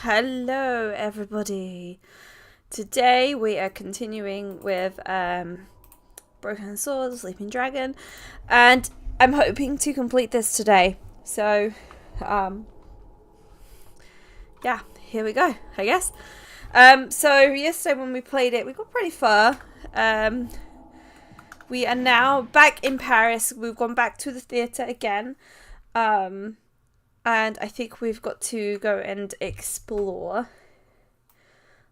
Hello everybody. Today we are continuing with Broken Sword, Sleeping Dragon, and I'm hoping to complete this today. So yeah, here we go, I guess. So yesterday when we played it, we got pretty far. We are now back in Paris. We've gone back to the theatre again. And I think we've got to go and explore.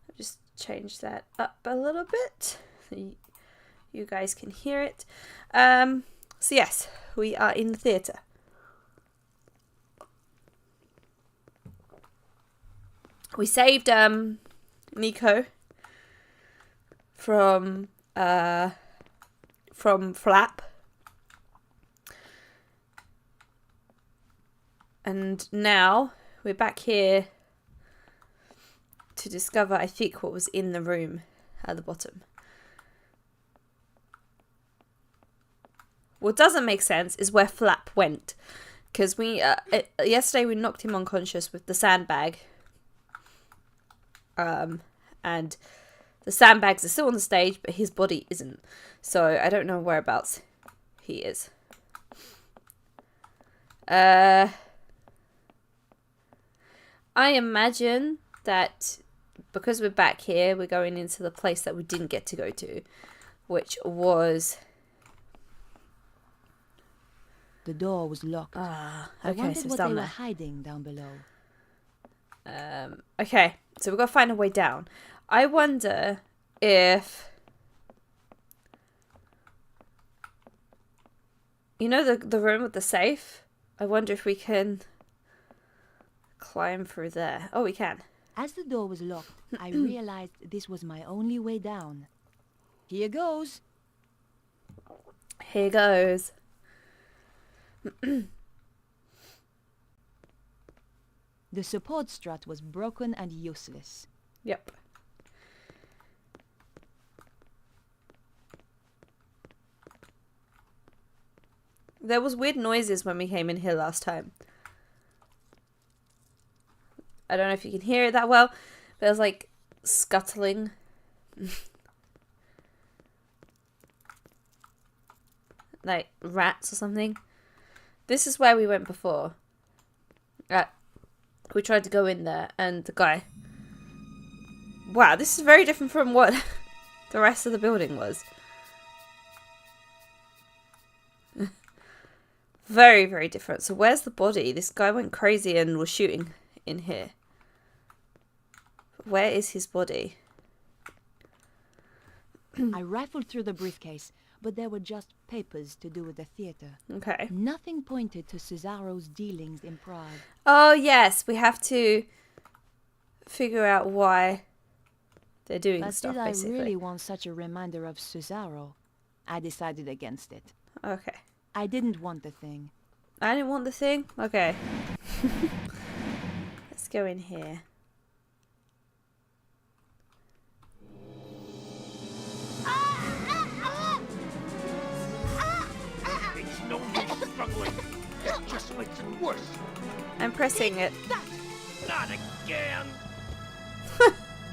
I'll just change that up a little bit so you guys can hear it. So yes, we are in the theatre. We saved Nico from Flap. And now we're back here to discover, I think, what was in the room at the bottom. What doesn't make sense is where Flap went. Because yesterday we knocked him unconscious with the sandbag. And the sandbags are still on the stage, but his body isn't. So I don't know whereabouts he is. I imagine that because we're back here, we're going into the place that we didn't get to go to, which was... The door was locked. Okay, I wondered so it's what down they there. were hiding down below. Okay, so we've got to find a way down. I wonder if... You know the room with the safe? I wonder if we can... climb through there. Oh, we can. As the door was locked, I realized this was my only way down. Here goes. Here goes. The support strut was broken and useless. Yep. There was weird noises when we came in here last time. I don't know if you can hear it that well, but it was like scuttling. Like rats or something. This is where we went before. We tried to go in there and the guy... Wow, this is very different from what the rest of the building was. Very, very different. So where's the body? This guy went crazy and was shooting in here. Where is his body? I rifled through the briefcase, but there were just papers to do with the theater. Okay. Nothing pointed to Cesaro's dealings in Prague. Oh, yes. We have to figure out why they're doing But stuff, did I basically. really want such a reminder of Cesaro? I decided against it. Okay. I didn't want the thing. I didn't want the thing? Okay. Let's go in here. It's no use struggling. It just makes it worse. I'm pressing it. Not again.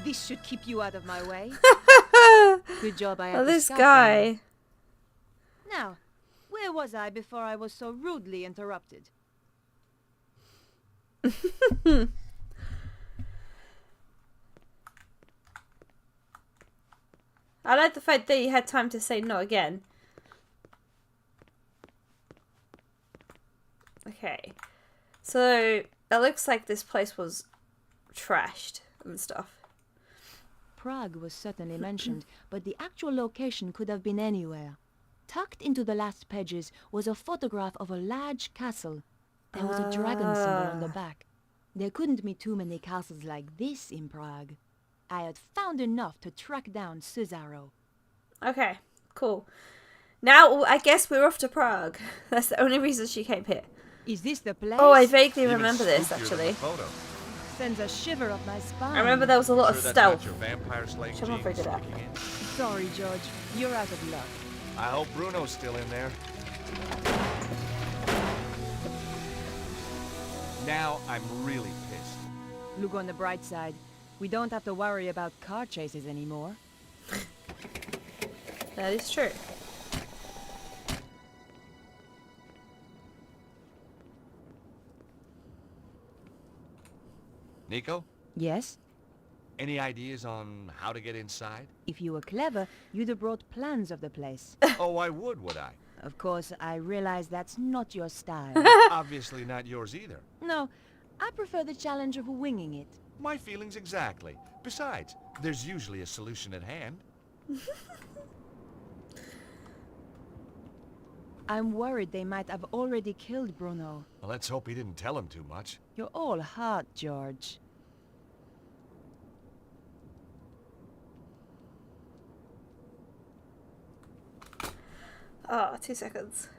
This should keep you out of my way. Good job I Oh, had the this scalpel. guy. Now, where was I before I was so rudely interrupted? I like the fact that you had time to say no again. Okay. So, it looks like this place was trashed and stuff. Prague was certainly mentioned, but the actual location could have been anywhere. Tucked into the last pages was a photograph of a large castle. There was a dragon symbol on the back. There couldn't be too many castles like this in Prague. I had found enough to track down Cesaro. Okay, cool. Now, I guess we're off to Prague. That's the only reason she came here. Is this the place? Oh, I vaguely remember this, actually. Sends a shiver up my spine. I remember there was a lot of stealth. Which I'm not figured out. Sorry, George. You're out of luck. I hope Bruno's still in there. Now I'm really pissed. Look on the bright side. We don't have to worry about car chases anymore. That is true. Nico, Yes? any ideas on how to get inside? If you were clever, you'd have brought plans of the place. Oh, I would I? Of course, I realize that's not your style. Obviously not yours either. No, I prefer the challenge of winging it. My feelings exactly. Besides, there's usually a solution at hand. I'm worried they might have already killed Bruno. Well, let's hope he didn't tell him too much. You're all heart, George. Oh, 2 seconds.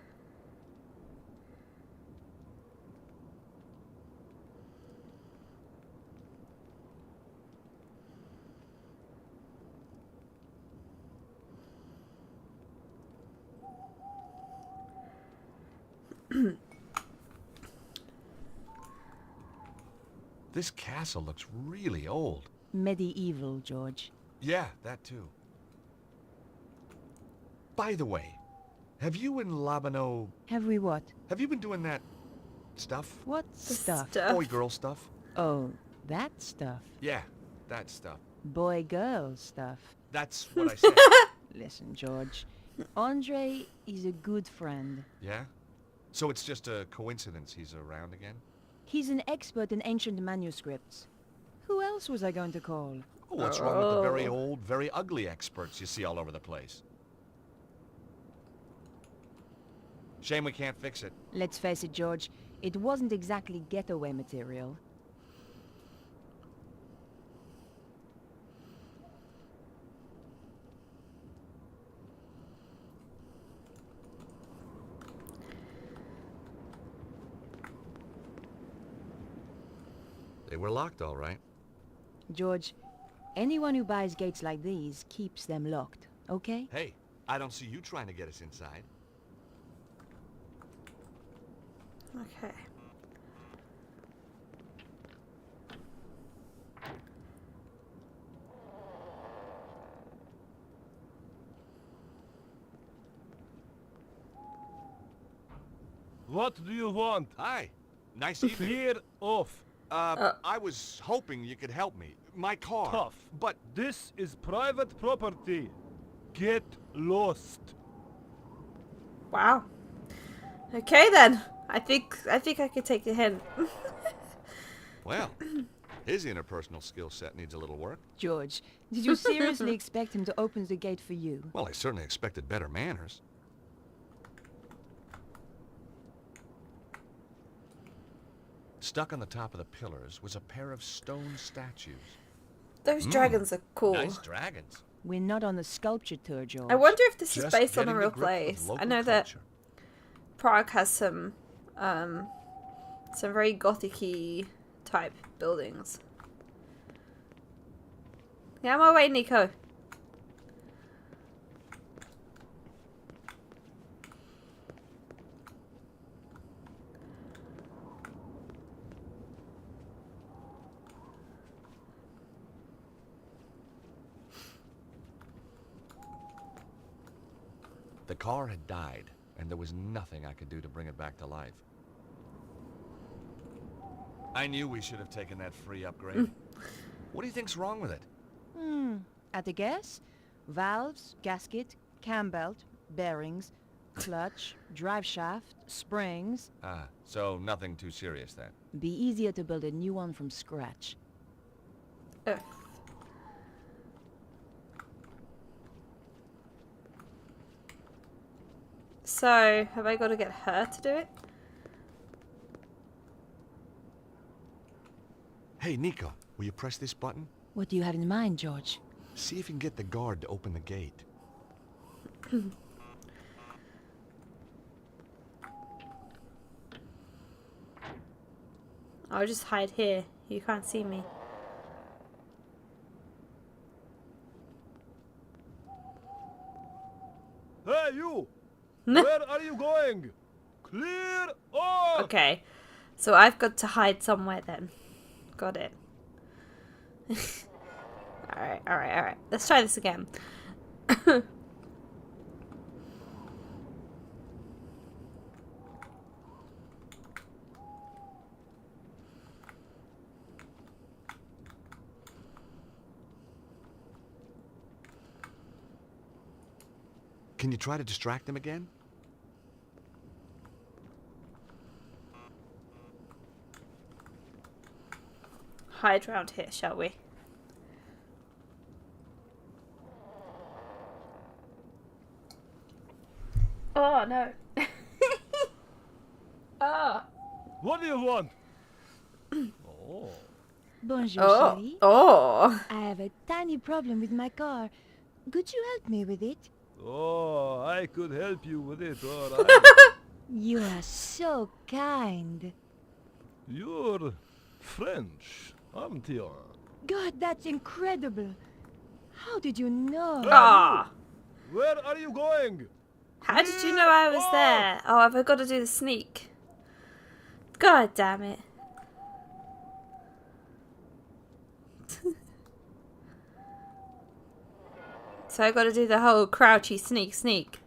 This castle looks really old. Medieval, George. Yeah, that too. By the way, have you and Labano... Have we what? Have you been doing that... stuff? What stuff? Boy-girl stuff? Oh, that stuff. Yeah, that stuff. Boy-girl stuff. That's what I said. Listen, George. Andre is a good friend. Yeah? So it's just a coincidence he's around again? He's an expert in ancient manuscripts. Who else was I going to call? Oh, what's wrong with the very old, very ugly experts you see all over the place? Shame we can't fix it. Let's face it, George. It wasn't exactly getaway material. They were locked, all right. George, anyone who buys gates like these keeps them locked, okay? Hey, I don't see you trying to get us inside. Okay. What do you want? Hi. Nice evening. Clear off. I was hoping you could help me. My car. Tough. But This is private property. Get lost. Wow. Okay then. I think I could take the hint. well, his interpersonal skill set needs a little work. George, did you seriously expect him to open the gate for you? Well, I certainly expected better manners. Stuck on the top of the pillars was a pair of stone statues. Those dragons are cool. Nice dragons. We're not on the sculpture tour, George. I wonder if this is Just based on a getting real to grips with place. I local know that culture. Prague has some very gothic-y type buildings. Get out of my way, Nico. The car had died, and there was nothing I could do to bring it back to life. I knew we should have taken that free upgrade. What do you think's wrong with it? At a guess? Valves, gasket, cam belt, bearings, clutch, drive shaft, springs. Ah, so nothing too serious then. Be easier to build a new one from scratch. Ugh. So, have I got to get her to do it? Hey, Nico, will you press this button? What do you have in mind, George? See if you can get the guard to open the gate. I'll just hide here. You can't see me. Hey, you! Where are you going? Clear off! Okay. So I've got to hide somewhere then. Got it. Alright. Let's try this again. Can you try to distract him again? Hide round here, shall we? Oh no. Oh. What do you want? Oh. Bonjour, Oh. chérie. Oh. I have a tiny problem with my car. Could you help me with it? Oh, I could help you with it, all right. You are so kind. You're French, aren't you? God, that's incredible. How did you know? Ah. Where are you going? How did you know I was there? Oh, have I got to do the sneak? God damn it. So I got to do the whole crouchy sneak.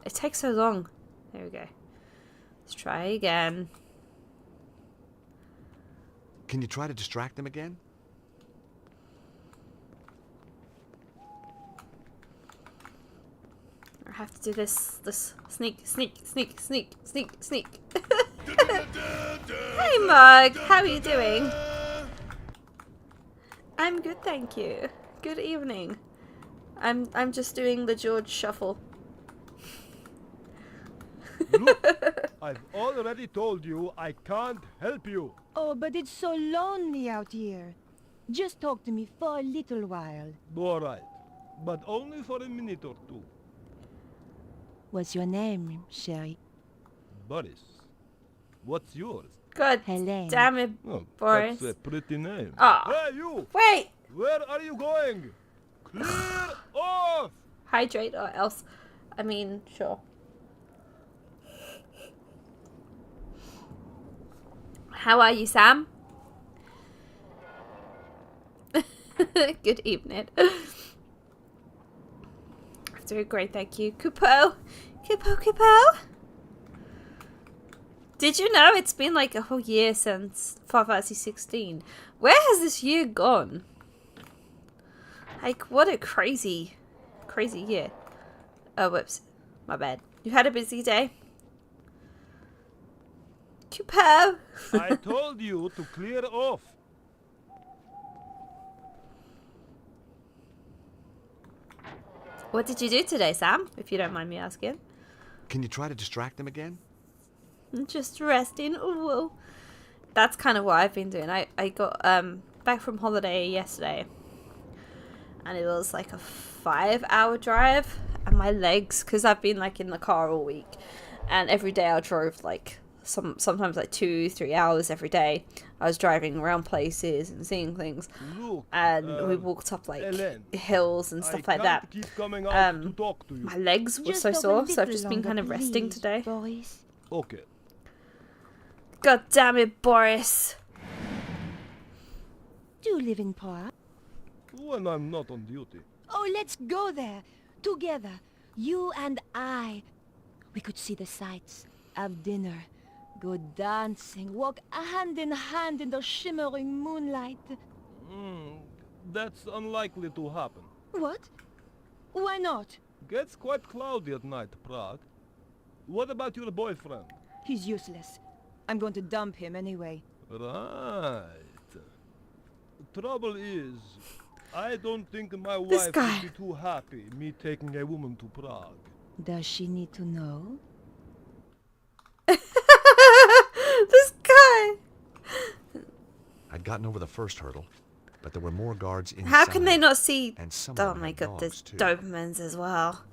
It takes so long. There we go. Let's try again. Can you try to distract him again? I have to do this sneak. Hey Mug, how are you doing? I'm good, thank you. Good evening. I'm just doing the George shuffle. Look, I've already told you I can't help you. Oh, but it's so lonely out here. Just talk to me for a little while. All right, but only for a minute or two. What's your name, chérie? Boris, what's yours? God Helene. damn it, Oh, Boris. that's a pretty name. Ah. Hey, you! Wait! Where are you going? Clear off! Hydrate or else. I mean, sure. How are you, Sam? Good evening. I'm doing great, thank you. Kupo! Did you know it's been like a whole year since Final Fantasy 16? Where has this year gone? Like, what a crazy year. Oh, whoops. My bad. You had a busy day? Kupo! I told you to clear off. What did you do today, Sam? If you don't mind me asking. Can you try to distract him again? I'm just resting. Ooh. That's kind of what I've been doing. I got back from holiday yesterday. And it was like a 5-hour drive. And my legs, because I've been like in the car all week. And every day I drove like sometimes like 2-3 hours every day. I was driving around places and seeing things. Look, And we walked up like Hélène, hills and stuff like that. Keep coming out to talk to you. My legs were Just so talk a sore, so I've little just been kind of longer, resting please, today. Boris. Okay. God damn it, Boris. Do you live in Prague? When I'm not on duty. Oh, let's go there. Together. You and I. We could see the sights, have dinner, go dancing, walk hand in hand in the shimmering moonlight. That's unlikely to happen. What? Why not? Gets quite cloudy at night, Prague. What about your boyfriend? He's useless. I'm going to dump him anyway. Right. Trouble is, I don't think my This wife guy. would be too happy me taking a woman to Prague. Does she need to know? This guy. I'd gotten over the first hurdle, but there were more guards inside. How can they not see? And some of Oh them my had god, there's dogs, too. Dobermans as well.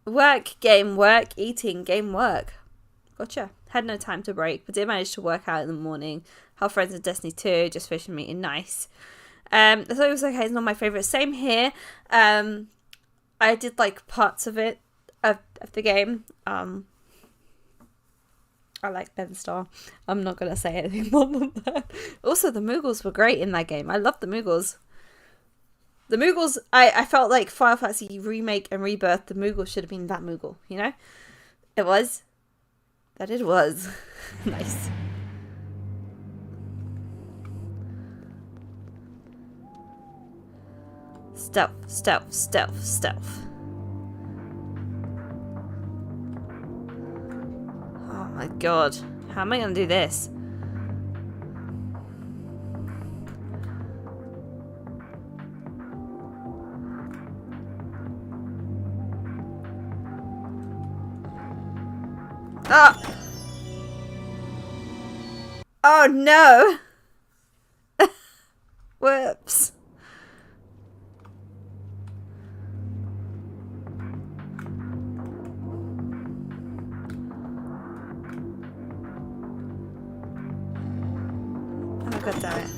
Work, game, work, eating, game, work. Gotcha. Had no time to break, but did manage to work out in the morning. Have friends in Destiny 2, just fishing meeting, nice. I thought it was okay. It's not my favorite. Same here. I did like parts of it of the game. I like Ben Starr. I'm not gonna say anything more than that. Also, the Moogles were great in that game. I love the Moogles. The Moogles, I felt like Final Fantasy Remake and Rebirth, the Moogle should have been that Moogle, you know? It was. That it was. Nice. Stealth, stealth, stealth, stealth. Oh my god. How am I gonna do this? Ah! Oh no! Whoops. Oh god damn it.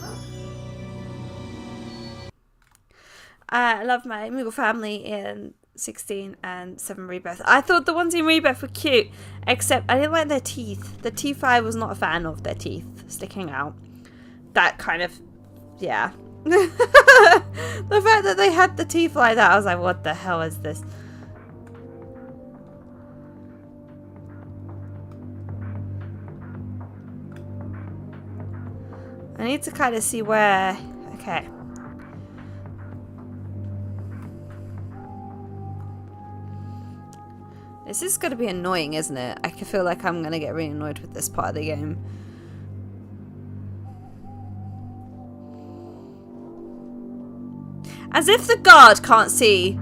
I love my Moogle family in 16 and 7 Rebirth. I thought the ones in Rebirth were cute, except I didn't like their teeth. The teeth I was not a fan of, their teeth sticking out. That kind of, yeah. The fact that they had the teeth like that, I was like, what the hell is this? I need to kind of see where, okay. This is going to be annoying, isn't it? I feel like I'm going to get really annoyed with this part of the game. As if the guard can't see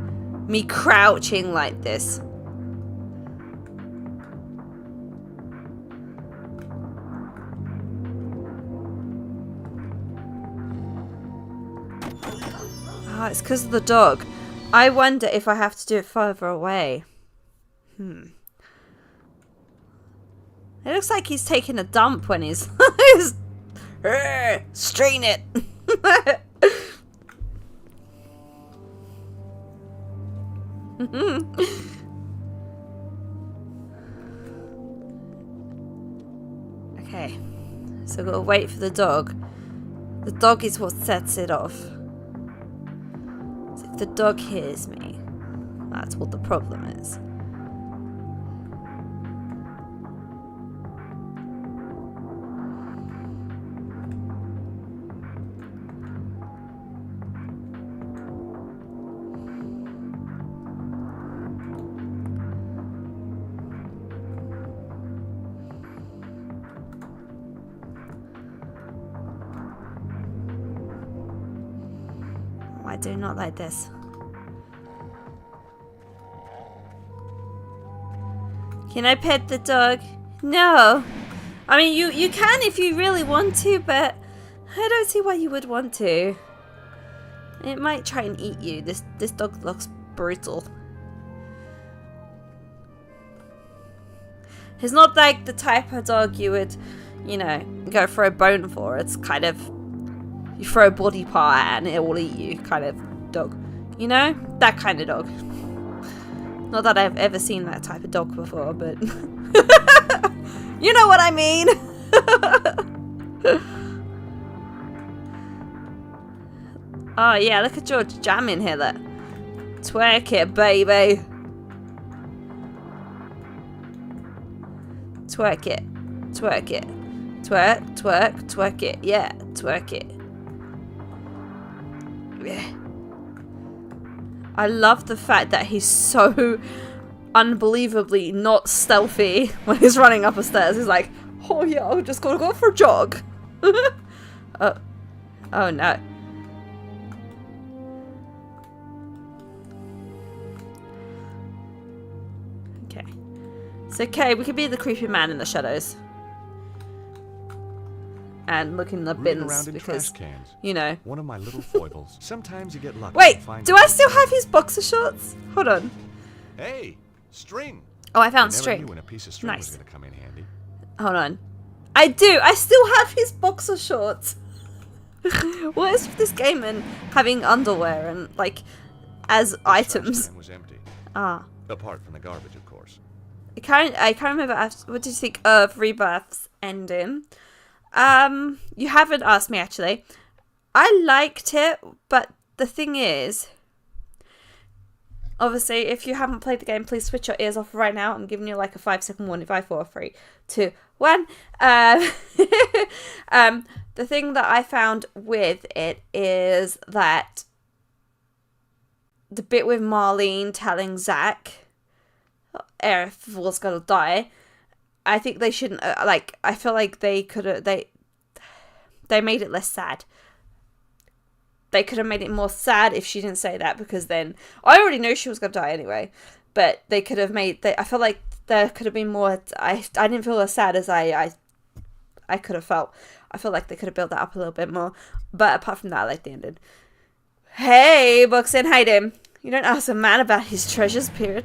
me crouching like this. Oh, it's because of the dog. I wonder if I have to do it further away. It looks like he's taking a dump when he's strain it. Okay, so I've got to wait for the dog. The dog is what sets it off. So if the dog hears me, that's what the problem is. I do not like this. Can I pet the dog? No. I mean, you can if you really want to, but I don't see why you would want to. It might try and eat you. This dog looks brutal. It's not like the type of dog you would, you know, go for a bone for. It's kind of, you throw a body part and it will eat you kind of dog. You know? That kind of dog. Not that I've ever seen that type of dog before, but you know what I mean. Oh yeah, look at George jamming here. That twerk it, baby. Twerk it, twerk it, twerk, twerk, twerk it, yeah, twerk it. Yeah. I love the fact that he's so unbelievably not stealthy when he's running up the stairs. He's like, oh yeah, I'm just gonna go for a jog. Oh no. Okay. It's okay, we could be the creepy man in the shadows. And look in the bins because, cans. You know. One of my little foibles. Sometimes you get lucky. Wait, do I still have his boxer shorts? Hold on. Hey, string. Oh, I found I never string. knew when a piece of string was going to come in handy. Hold on. I do. I still have his boxer shorts. What is with this game and having underwear and like as The trash items? can was empty. Ah. Apart from the garbage, of course. I can't remember what did you think of Rebirth's ending? You haven't asked me actually. I liked it, but the thing is, obviously, if you haven't played the game, please switch your ears off right now. I'm giving you like a 5-second warning. 5, 4, 3, 2, 1. The thing that I found with it is that the bit with Marlene telling Zach Aerith was gonna die, I think they shouldn't. I feel like they could have. They made it less sad. They could have made it more sad if she didn't say that, because then I already knew she was gonna die anyway. But they could have made. I feel like there could have been more. I didn't feel as sad as I could have felt. I feel like they could have built that up a little bit more. But apart from that, I like the ending. Hey, Boxin, hide him. You don't ask a man about his treasures, period.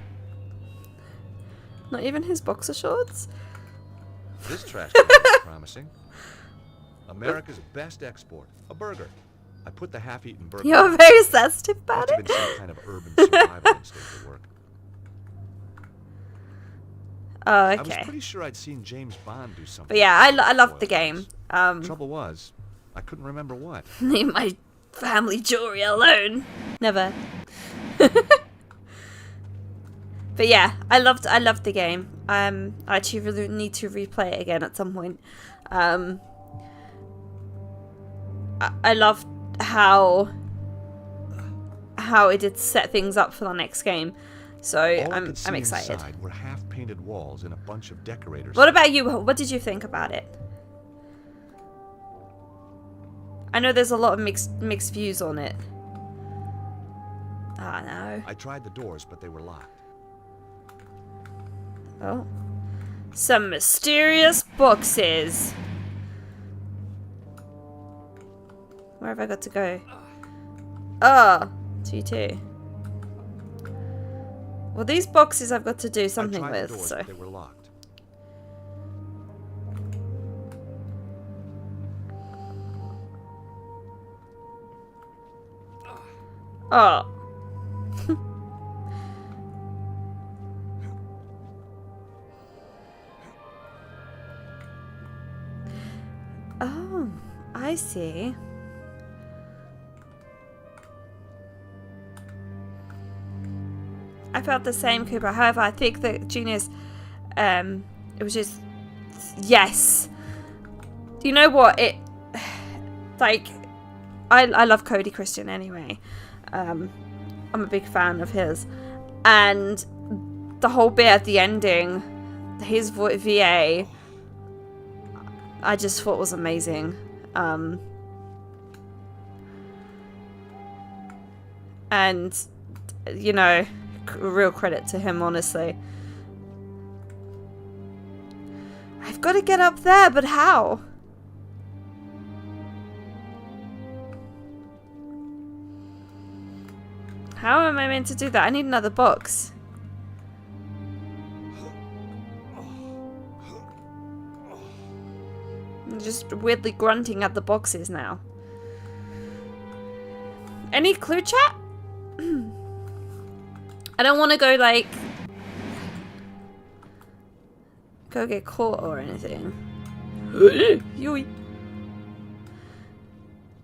Not even his boxer shorts? This trash can is promising. America's best export, a burger. I put the half-eaten burger. You're very sensitive about Must have it. been some kind of urban survival instinct at work. Oh, I was okay. pretty sure I'd seen James Bond do something. But yeah, I loved the before game. this. Trouble was, I couldn't remember what. Leave my family jewelry alone. Never. But yeah, I loved the game. I actually really need to replay it again at some point. I loved how it did set things up for the next game. So All I I'm could see excited. inside were half-painted walls and a bunch of decorators. What about you? What did you think about it? I know there's a lot of mixed views on it. Ah, no. I tried the doors, but they were locked. Oh. Some mysterious boxes. Where have I got to go? Oh, T2. Well, these boxes I've got to do something I tried with, the doors, so. but they were locked. Oh. Oh, I see. I felt the same, Cooper. However, I think that Genius, it was just, yes. You know what? Like, I love Cody Christian anyway. I'm a big fan of his. And the whole bit at the ending, his VA, I just thought was amazing. And, you know, real credit to him, honestly. I've got to get up there, but how? How am I meant to do that? I need another box. I'm just weirdly grunting at the boxes now. Any clue, chat? I don't want to go, like, go get caught or anything. Yoy.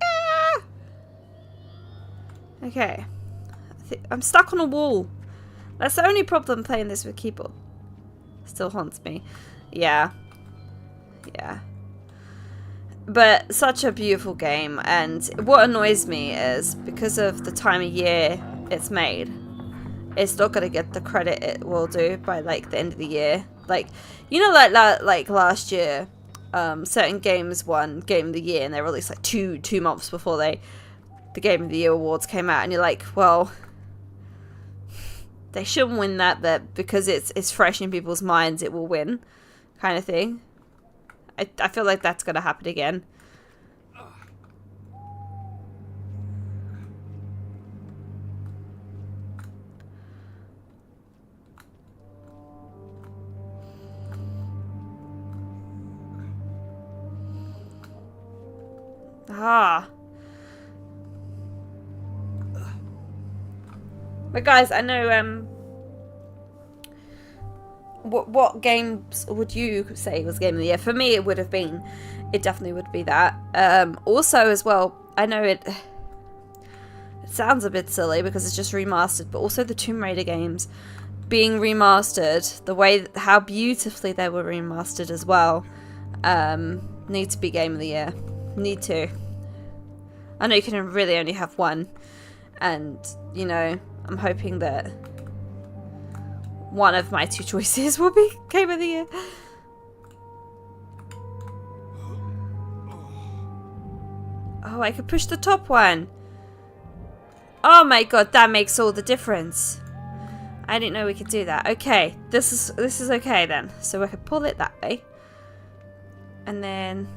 Ah! Okay. I'm stuck on a wall. That's the only problem playing this with keyboard. Still haunts me. Yeah. Yeah. But such a beautiful game, and what annoys me is because of the time of year it's made, it's not gonna get the credit it will do by like the end of the year. Like, you know, like last year, certain games won Game of the Year, and they released like two months before the Game of the Year awards came out, and you're like, well, they shouldn't win that, but because it's fresh in people's minds, it will win, kind of thing. I feel like that's gonna happen again. Ah. But guys, I know what games would you say was game of the year? For me, it definitely would be that. Also as well, I know it sounds a bit silly because it's just remastered, but also the Tomb Raider games being remastered, how beautifully they were remastered as well, need to be game of the year. Need to. I know you can really only have one, and you know, I'm hoping that one of my two choices will be game of the year. Oh, I could push the top one. Oh my god, that makes all the difference. I didn't know we could do that. Okay, this is okay then. So I could pull it that way. And then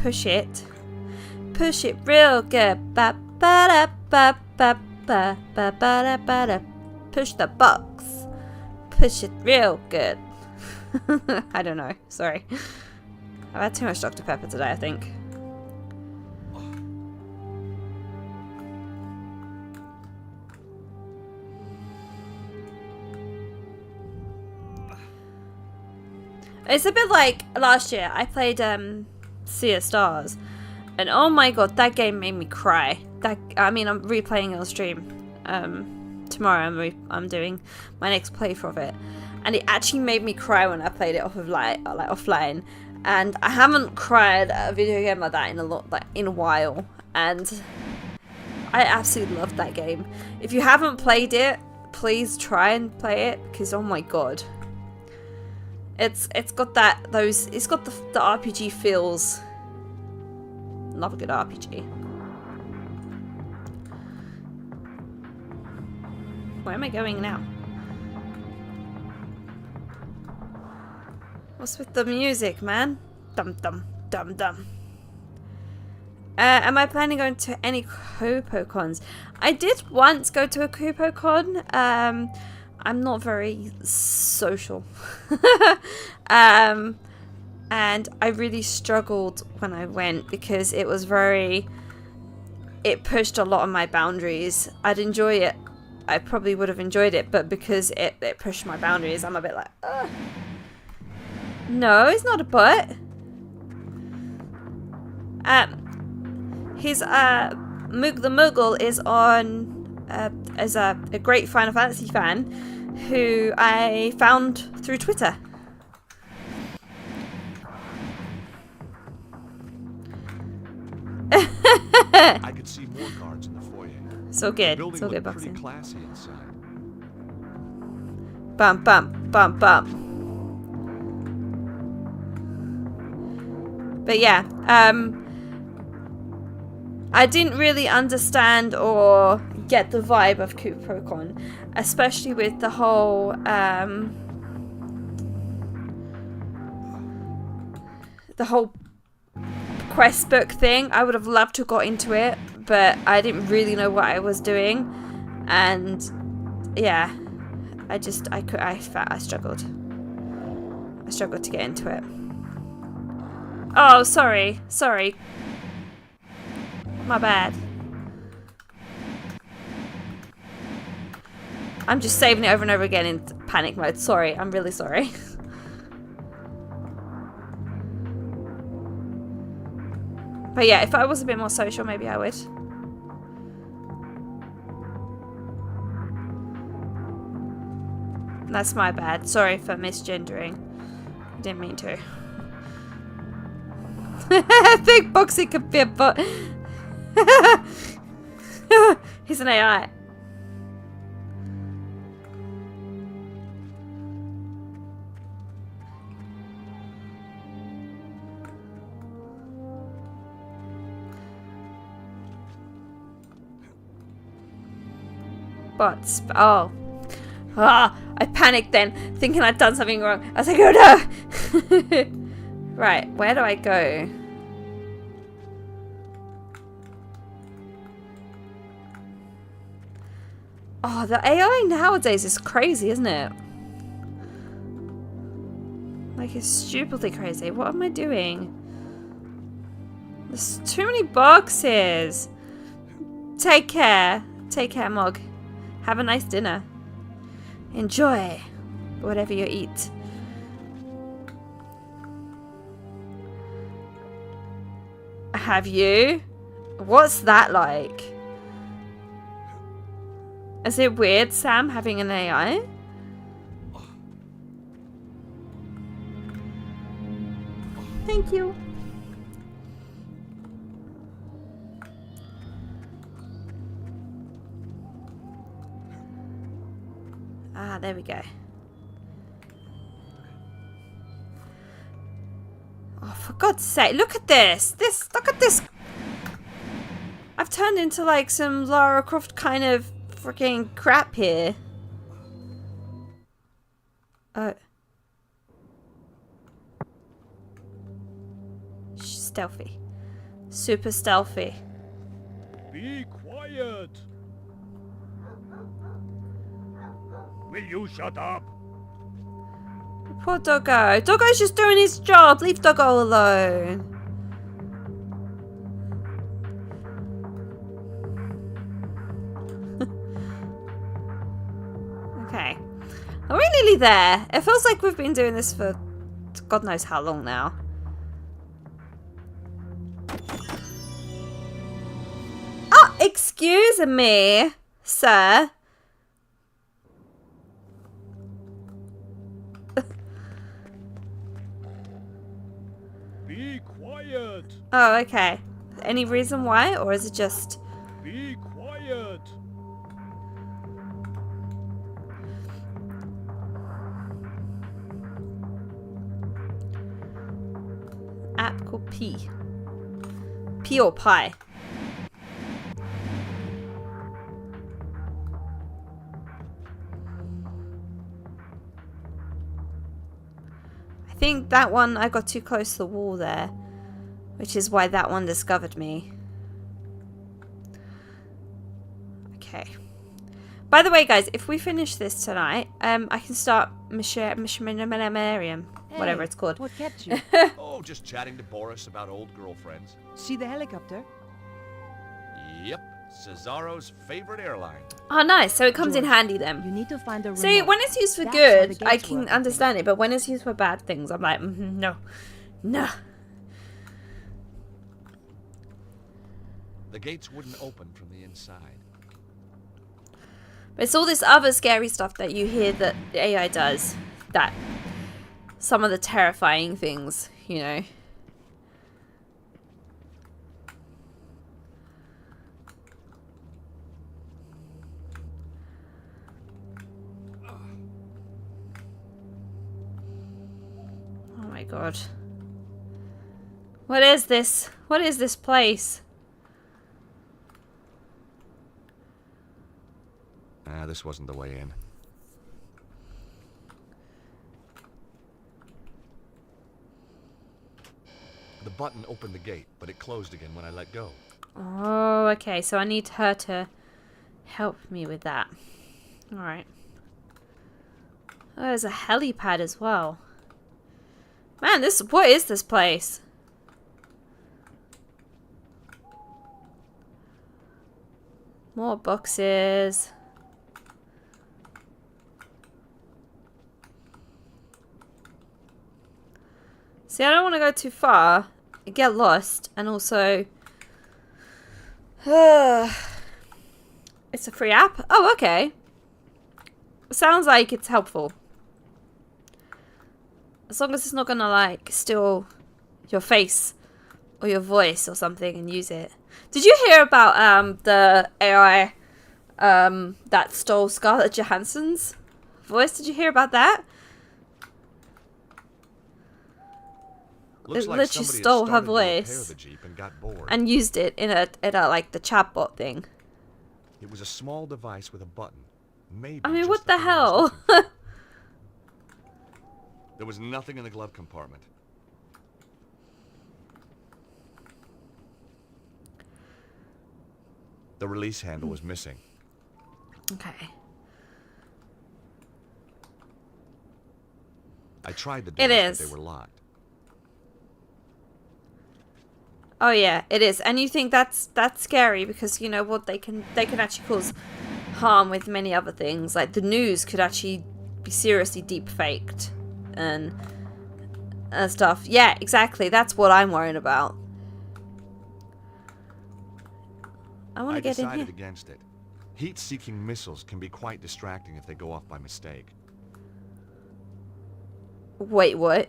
push it. Push it real good. Ba ba da ba ba ba ba ba da ba da. Push the box. Push it real good. I don't know. Sorry. I've had too much Dr. Pepper today, I think. It's a bit like last year. I played Sea of Stars, and oh my god, that game made me cry. I'm replaying it on stream. Tomorrow I'm doing my next playthrough of it, and it actually made me cry when I played it offline. And I haven't cried at a video game like that in a while, and I absolutely loved that game. If you haven't played it, please try and play it, because oh my god. It's got the RPG feels. Love a good RPG. Where am I going now? What's with the music, man? Dum dum dum dum. Am I planning on going to any CopoCons? I did once go to a CopoCon. I'm not very social. And I really struggled when I went because it pushed a lot of my boundaries. I'd enjoy it. I probably would have enjoyed it, but because it pushed my boundaries, I'm a bit like, ugh. No, it's not a butt. His the Moogle is on as a great Final Fantasy fan who I found through Twitter. I could see more guards in the foyer. So good. The building So good, looked pretty boxing. classy inside. Bump, bump, bump, bump. But yeah, I didn't really understand or get the vibe of CopoCon, especially with the whole quest book thing. I would have loved to have got into it, but I didn't really know what I was doing, and yeah, I struggled. I struggled to get into it. Oh, sorry. My bad. I'm just saving it over and over again in panic mode. Sorry, I'm really sorry. But yeah, if I was a bit more social, maybe I would. That's my bad. Sorry for misgendering. I didn't mean to. I think Boxy could be a bot. He's an AI. Bots. Oh. Ah, I panicked then, thinking I'd done something wrong. I was like, oh no! Right, where do I go? Oh, the AI nowadays is crazy, isn't it? Like, it's stupidly crazy. What am I doing? There's too many boxes. Take care. Take care, Mog. Have a nice dinner. Enjoy whatever you eat. Have you? What's that like? Is it weird, Sam, having an AI? Thank you. Ah, there we go. Oh, for God's sake, look at this. Look at this. I've turned into like some Lara Croft kind of freaking crap here. Oh. She's stealthy. Super stealthy. Be quiet. Will you shut up? Poor Doggo. Doggo's just doing his job. Leave Doggo alone. Okay. Are we nearly there? It feels like we've been doing this for God knows how long now. Oh, excuse me, sir. Be quiet. Oh, okay. Any reason why, or is it just... Be quiet. app called P? P or Pi? I think that one, I got too close to the wall there, which is why that one discovered me. Okay. By the way, guys, if we finish this tonight, I can start Mishmarium, whatever it's called. What kept you? Oh, just chatting to Boris about old girlfriends. See the helicopter? Yep, Cesaro's favorite airline. Oh, nice. So it comes in George, handy then. You need to find a See, remote. when it's used for That's how the good, gates I can work, understand it, but when it's used for bad things, I'm like, no. No. The gates wouldn't open from the inside. But it's all this other scary stuff that you hear that the AI does. That some of the terrifying things, you know. Oh my god. What is this? What is this place? This wasn't the way in. The button opened the gate, but it closed again when I let go. Oh, okay. So I need her to help me with that. Alright. Oh, there's a helipad as well. Man, what is this place? More boxes. See, I don't want to go too far, get lost, and also... it's a free app? Oh, okay. Sounds like it's helpful. As long as it's not gonna, like, steal your face or your voice or something and use it. Did you hear about the AI that stole Scarlett Johansson's voice? Did you hear about that? Looks It like literally somebody had stole her started to repair voice the Jeep and got bored. and used it in a like the chatbot thing. It was a small device with a button. Maybe I mean, just what the thing I was hell? looking for. There was nothing in the glove compartment. The release handle was missing. Okay. I tried the It doors, is. but they were locked. Oh yeah, it is. And you think that's scary because you know what they can actually cause harm with many other things. Like the news could actually be seriously deep faked and stuff. Yeah, exactly. That's what I'm worried about. I want to get in here. I decided against it. Heat-seeking missiles can be quite distracting if they go off by mistake. Wait, what?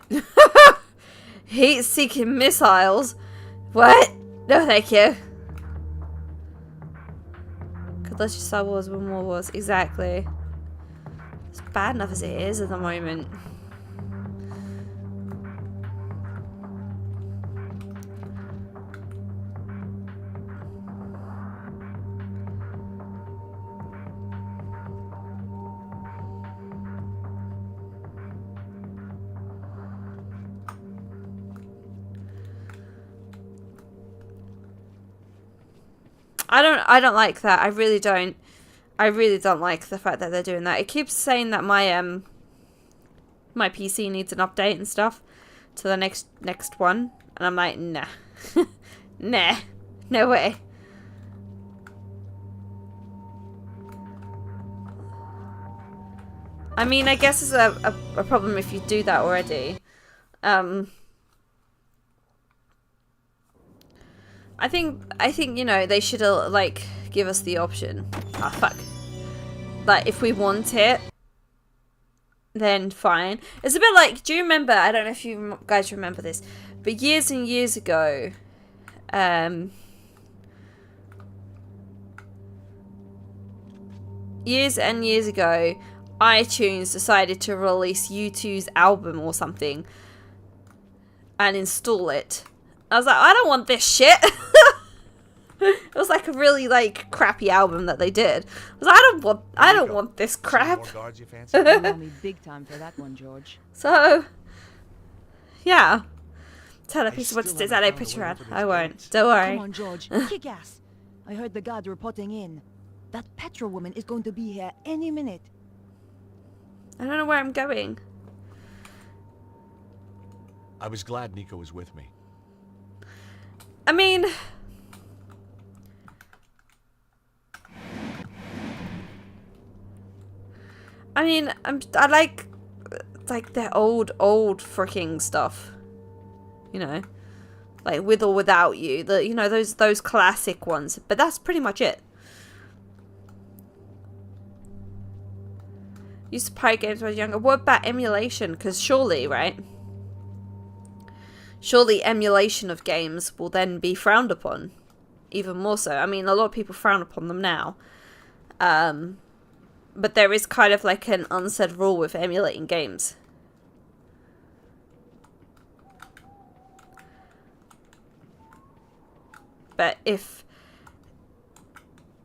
Heat-seeking missiles? What? No, thank you. Could let's just Star Wars when more wars. Exactly. It's bad enough as it is at the moment. I don't like that. I really don't. I really don't like the fact that they're doing that. It keeps saying that my my PC needs an update and stuff to the next one, and I'm like, nah. Nah. No way. I mean, I guess it's a problem if you do that already. I think, you know, they should, like, give us the option. Ah, fuck. Like, if we want it, then fine. It's a bit like, do you remember, I don't know if you guys remember this, but years and years ago, years and years ago, iTunes decided to release U2's album or something and install it. I was like, I don't want this shit. It was like a really like crappy album that they did. I was like, I don't want this crap. More guards you fancy? You know me big time for that one, George. So, yeah. Tell a I piece of what still it is haven't that I found a picture way at. over those I won't. gates. Don't worry. Come on, George. Kick ass. I heard the guards reporting in. That Petra woman is going to be here any minute. I don't know where I'm going. I was glad Nico was with me. I mean, I like their old freaking stuff. You know, like With or Without You. You know, those classic ones. But that's pretty much it. Used to play games when I was younger. What about emulation? Because surely, right? Surely emulation of games will then be frowned upon. Even more so. I mean, a lot of people frown upon them now. But there is kind of like an unsaid rule with emulating games. But if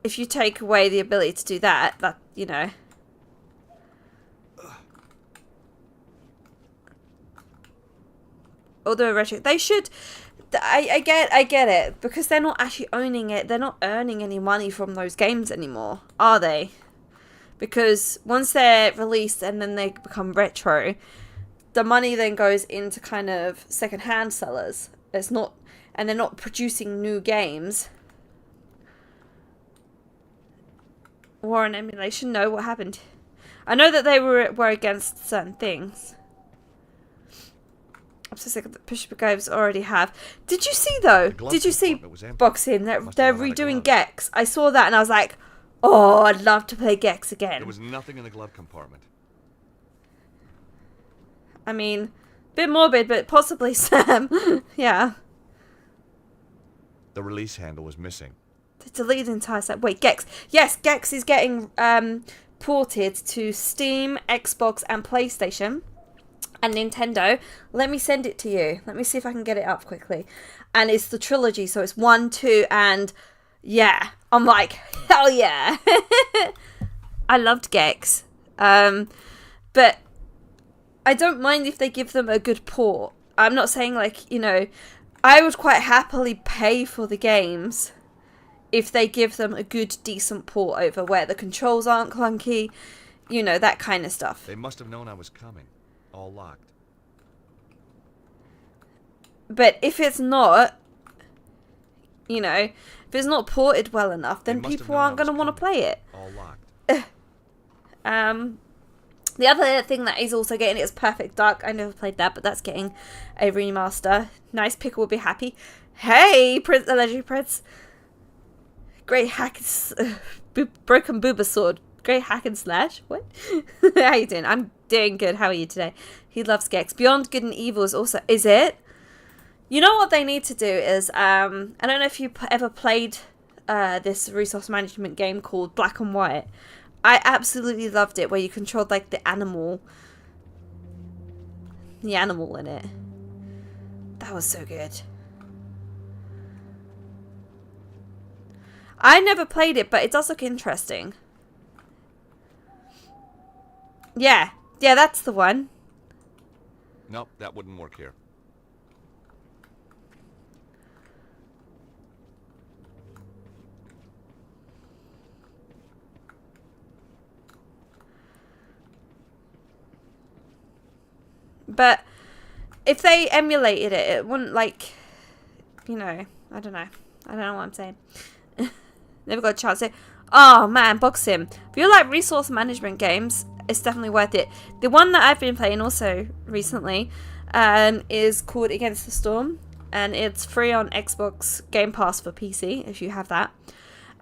you take away the ability to do that, you know... Although retro, they should. I get it, because they're not actually owning it. They're not earning any money from those games anymore, are they? Because once they're released and then they become retro, the money then goes into kind of second-hand sellers. It's not, and they're not producing new games. War on emulation? No, what happened? I know that they were against certain things. I'm so sick of the push games already have. Did you see though? Did you see boxing? They're redoing Gex. I saw that and I was like, oh, I'd love to play Gex again. There was nothing in the glove compartment. I mean, bit morbid, but possibly Sam. Yeah. The release handle was missing. The deleted entire set. Wait, Gex. Yes, Gex is getting ported to Steam, Xbox, and PlayStation. And Nintendo. Let me send it to you. Let me see if I can get it up quickly. And it's the trilogy, so it's 1, 2, and yeah. I'm like, hell yeah. I loved Gex. But I don't mind if they give them a good port. I'm not saying like, you know, I would quite happily pay for the games if they give them a good, decent port over where the controls aren't clunky, you know, that kind of stuff. They must have known I was coming. All locked. But if it's not, you know, if it's not ported well enough, then people aren't going to want to play it. All locked. The other thing that is also getting is Perfect Dark. I never played that, but that's getting a remaster. Nice Pickle will be happy. Hey, Prince, the Legendary Prince. Great hack, broken booba sword. Great hack and slash. What? How you doing? I'm doing good. How are you today? He loves Gex. Beyond Good and Evil is also. Is it? You know what they need to do is I don't know if you ever played this resource management game called Black and White. I absolutely loved it, where you controlled like the animal in it. That was so good. I never played it, but it does look interesting. Yeah, that's the one. Nope, that wouldn't work here. But if they emulated it, it wouldn't, like, you know, I don't know what I'm saying. Never got a chance to. Oh man, Box Sim. If you like resource management games, it's definitely worth it. The one that I've been playing also recently is called Against the Storm, and it's free on Xbox Game Pass for PC if you have that.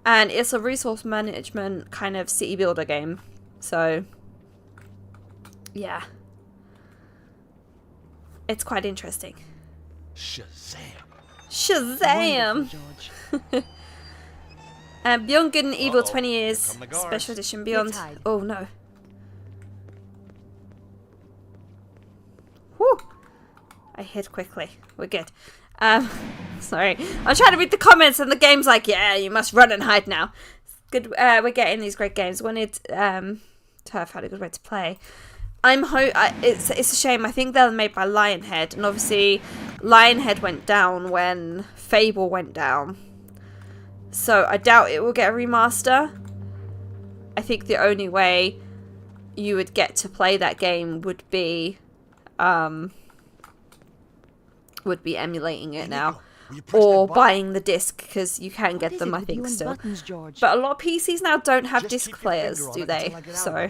And it's a resource management kind of city builder game. So yeah. It's quite interesting. Shazam! George. Beyond Good and Evil 20 Years Special Edition Beyond. Oh no. Whew. I hid quickly. We're good. Sorry. I'm trying to read the comments and the game's like, yeah, you must run and hide now. Good. We're getting these great games. Wanted to have had a good way to play. It's a shame. I think they're made by Lionhead, and obviously Lionhead went down when Fable went down. So I doubt it will get a remaster. I think the only way you would get to play that game would be emulating it now, or buying the disc, because you can get them, I think, still. But a lot of PCs now don't have disc players, do they? So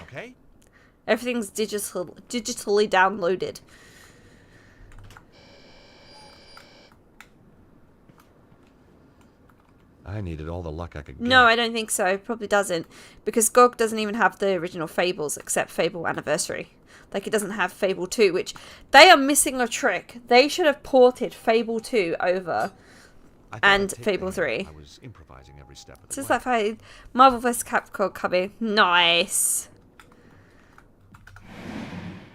everything's digitally downloaded. I needed all the luck I could get. No, I don't think so. It probably doesn't. Because GOG doesn't even have the original Fables except Fable Anniversary. Like, it doesn't have Fable 2, which they are missing a trick. They should have ported Fable 2 over and Fable 3. I was improvising every step of the Since way. that fight, Marvel vs. Capcom coming. Nice.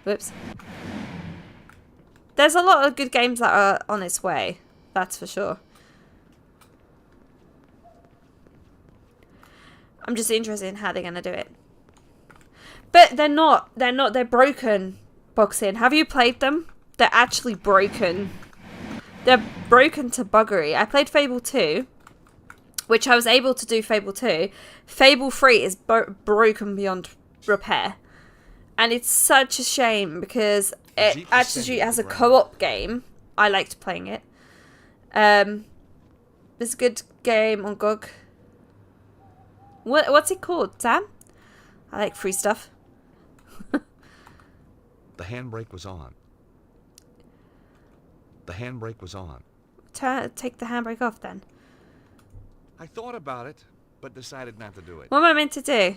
Whoops. There's a lot of good games that are on its way. That's for sure. I'm just interested in how they're going to do it. But they're not. They're broken, Boxing. Have you played them? They're actually broken. They're broken to buggery. I played Fable 2, which I was able to do Fable 2. Fable 3 is broken beyond repair. And it's such a shame because it actually, as a co-op game, I liked playing it. It's a good game on GOG. What's it called, Sam? I like free stuff. The handbrake was on. The handbrake was on. Take the handbrake off then. I thought about it, but decided not to do it. What am I meant to do?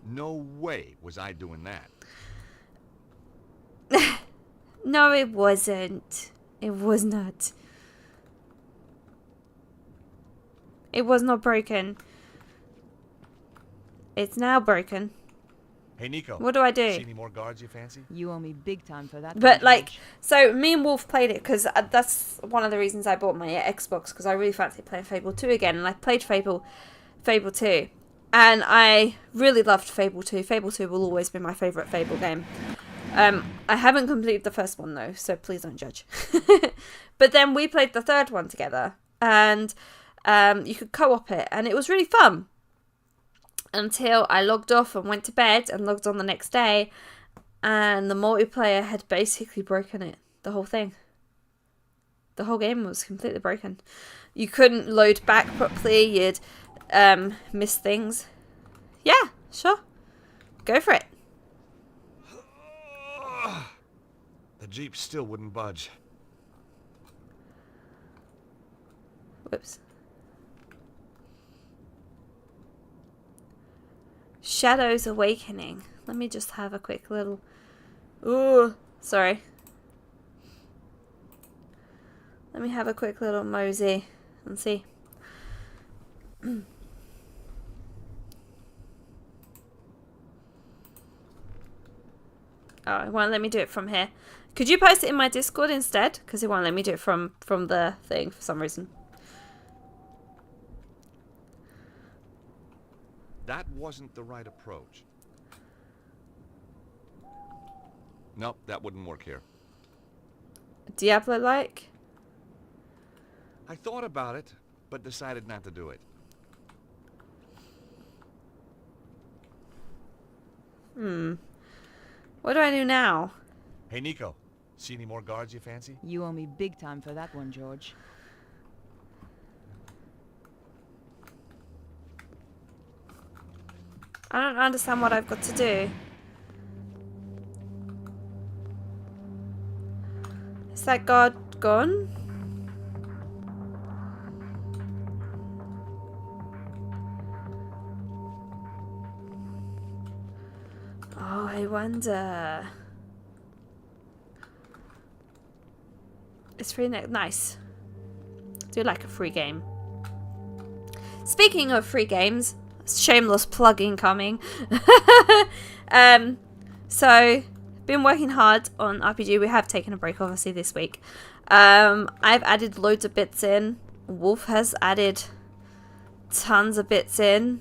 No way was I doing that. No, it wasn't. It was not. It was not broken. It's now broken. Hey, Nico. What do I do? See any more guards you fancy? You owe me big time for that. But one, like, George. so me and Wolf played it because that's one of the reasons I bought my Xbox, because I really fancied playing Fable 2 again, and I played Fable 2, and I really loved Fable 2. Fable 2 will always be my favourite Fable game. I haven't completed the first one though, so please don't judge. But then we played the third one together, and you could co-op it, and it was really fun. Until I logged off and went to bed and logged on the next day, and the multiplayer had basically broken it. The whole thing. The whole game was completely broken. You couldn't load back properly. miss things. Yeah, sure. Go for it. The Jeep still wouldn't budge. Whoops. Shadows Awakening. Let me just have a quick little... Ooh, sorry. Let me have a quick little mosey and see. Oh, it won't let me do it from here. Could you post it in my Discord instead? Because it won't let me do it from the thing for some reason. That wasn't the right approach. Nope, that wouldn't work here. Diablo-like? I thought about it, but decided not to do it. What do I do now? Hey, Nico. See any more guards you fancy? You owe me big time for that one, George. I don't understand what I've got to do. Is that guard gone? Oh, I wonder. It's free nice. Do like a free game. Speaking of free games, shameless plug incoming. So been working hard on RPG. We have taken a break obviously this week. I've added loads of bits in. Wolf has added tons of bits in.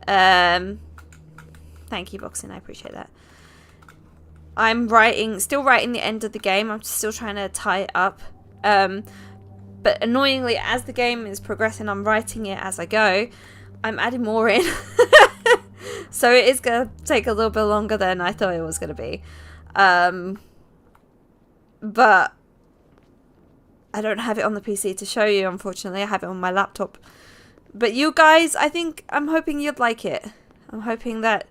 Thank you, Boxing. I appreciate that. I'm still writing the end of the game. I'm still trying to tie it up. But annoyingly, as the game is progressing, I'm writing it as I go. I'm adding more in. So it is going to take a little bit longer than I thought it was going to be. But I don't have it on the PC to show you, unfortunately. I have it on my laptop. But you guys, I'm hoping you'd like it. I'm hoping that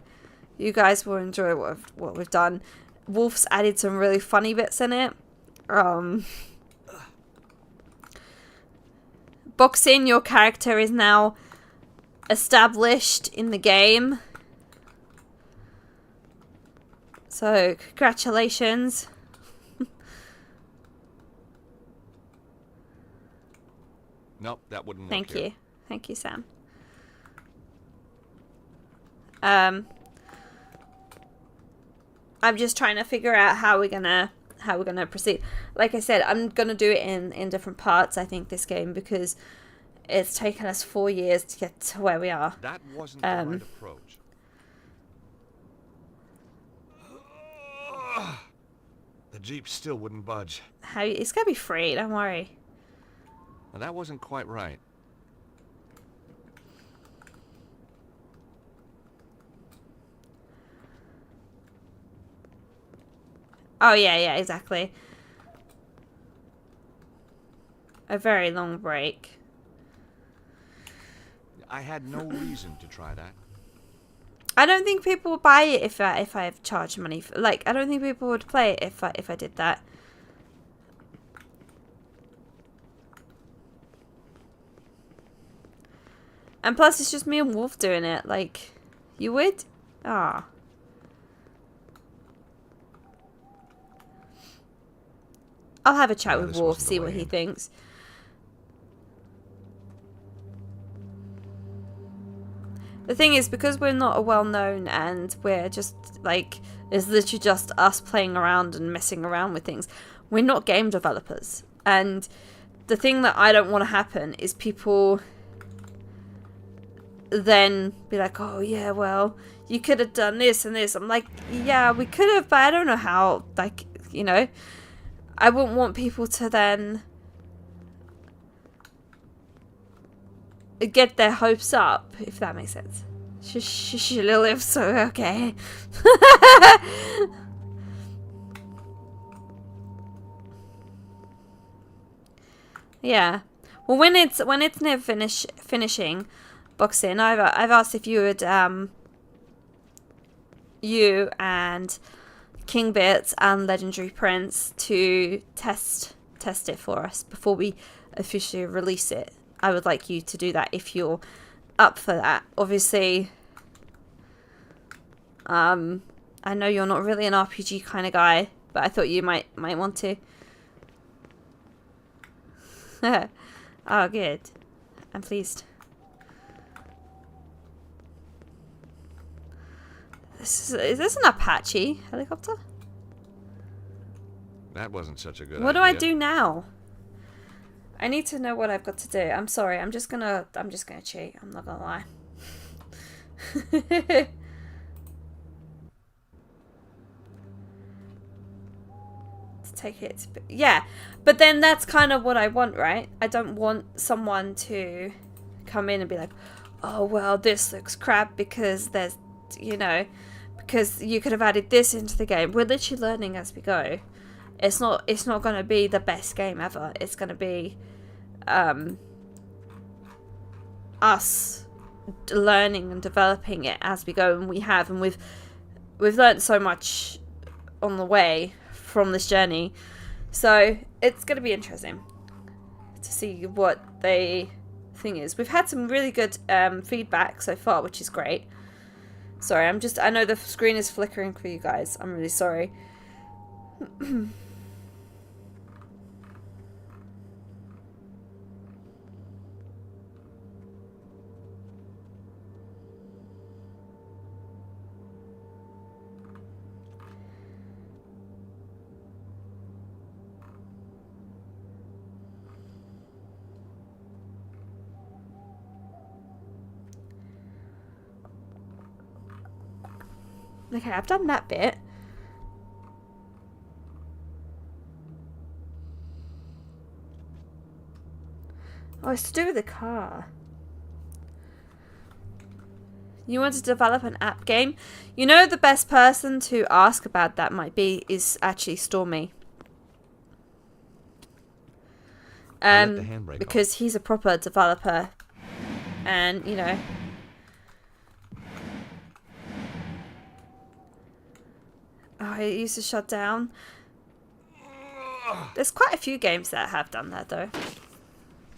you guys will enjoy what we've done. Wolf's added some really funny bits in it. Boxing, your character is now established in the game. So, congratulations. Nope, that wouldn't work. Thank here. you. Thank you, Sam. I'm just trying to figure out how we're gonna proceed. Like I said, I'm gonna do it in different parts. I think this game because it's taken us 4 years to get to where we are. That wasn't the right approach. The Jeep still wouldn't budge. It's gonna be free. Don't worry. Well, that wasn't quite right. Oh yeah, exactly. A very long break. I had no reason to try that. I don't think people would buy it if I have charged money for, I don't think people would play it if I did that. And plus it's just me and Wolf doing it. You would? Ah. I'll have a chat with This Wolf, wasn't the see way what he in. thinks. The thing is, because we're not a well-known and we're just, it's literally just us playing around and messing around with things, we're not game developers. And the thing that I don't want to happen is people then be like, oh, yeah, well, you could have done this and this. I'm like, yeah, we could have, but I don't know how, I wouldn't want people to then get their hopes up, if that makes sense. She live, so okay. Yeah. Well, when it's near finishing boxing, I've asked if you would you and King Bits and Legendary Prince to test it for us before we officially release it. I would like you to do that if you're up for that. Obviously, I know you're not really an RPG kind of guy, but I thought you might want to. Oh, good. I'm pleased. Is this an Apache helicopter? That wasn't such a good What do idea. I do now? I need to know what I've got to do. I'm sorry. I'm just gonna cheat. I'm not gonna lie. To take it. Yeah, but then that's kind of what I want, right? I don't want someone to come in and be like, "Oh well, this looks crap because there's, because you could have added this into the game." We're literally learning as we go. It's not going to be the best game ever. It's going to be us learning and developing it as we go, and we've learned so much on the way from this journey. So it's going to be interesting to see what the thing is. We've had some really good feedback so far, which is great. Sorry, I know the screen is flickering for you guys. I'm really sorry. Okay, I've done that bit. Oh, it's to do with the car. You want to develop an app game? You know, the best person to ask about that is actually Stormy. I let the handbrake Because he's a proper developer, and oh, it used to shut down. There's quite a few games that have done that though.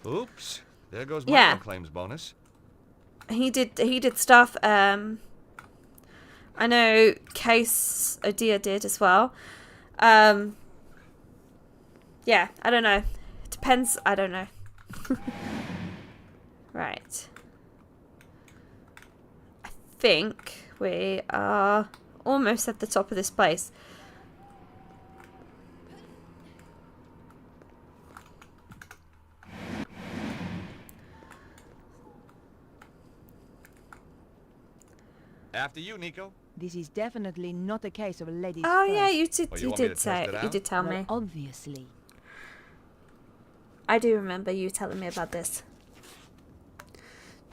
Oops. There goes my Yeah. no claims bonus. He did stuff. I know Case Odia did as well. Yeah, I don't know. It depends. I don't know. Right. I think we are almost at the top of this place. After you, Nico. This is definitely not a case of a lady's Oh first. yeah, you Oh, you did want me to say test it you out? did tell Well, me. obviously. I do remember you telling me about this.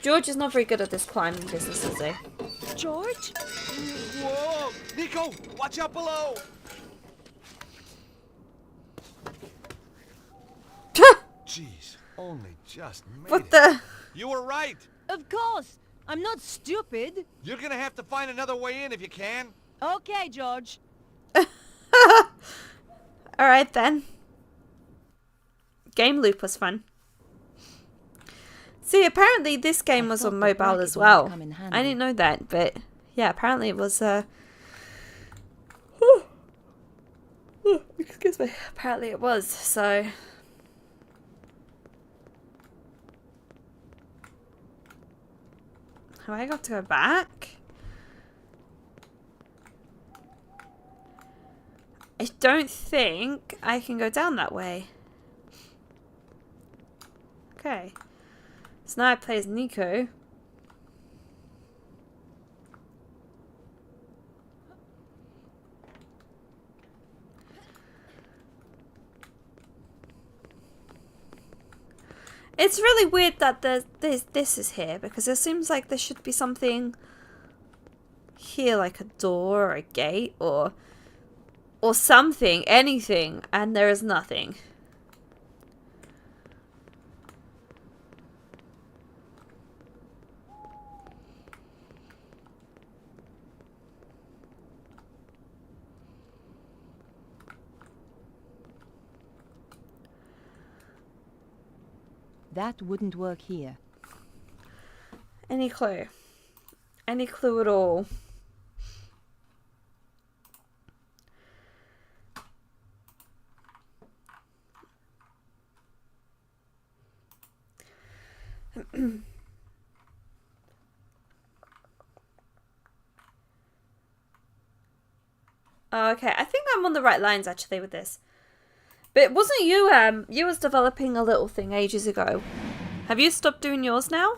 George is not very good at this climbing business, is he? George? Whoa! Nico! Watch out below! Jeez. Only just made What it. the? You were right. Of course! I'm not stupid! You're gonna have to find another way in if you can. Okay, George. Alright then. Game loop was fun. See, apparently this game was thought on the mobile bracket as might well. come in I handy. didn't know that, but yeah, apparently it was excuse me. Apparently it was, so have I got to go back? I don't think I can go down that way. Okay. So now I play as Nico. It's really weird that this is here, because it seems like there should be something here, like a door or a gate or something, anything, and there is nothing. That wouldn't work here. Any clue? Any clue at all? Oh, okay, I think I'm on the right lines actually with this. But it wasn't you, you was developing a little thing ages ago. Have you stopped doing yours now?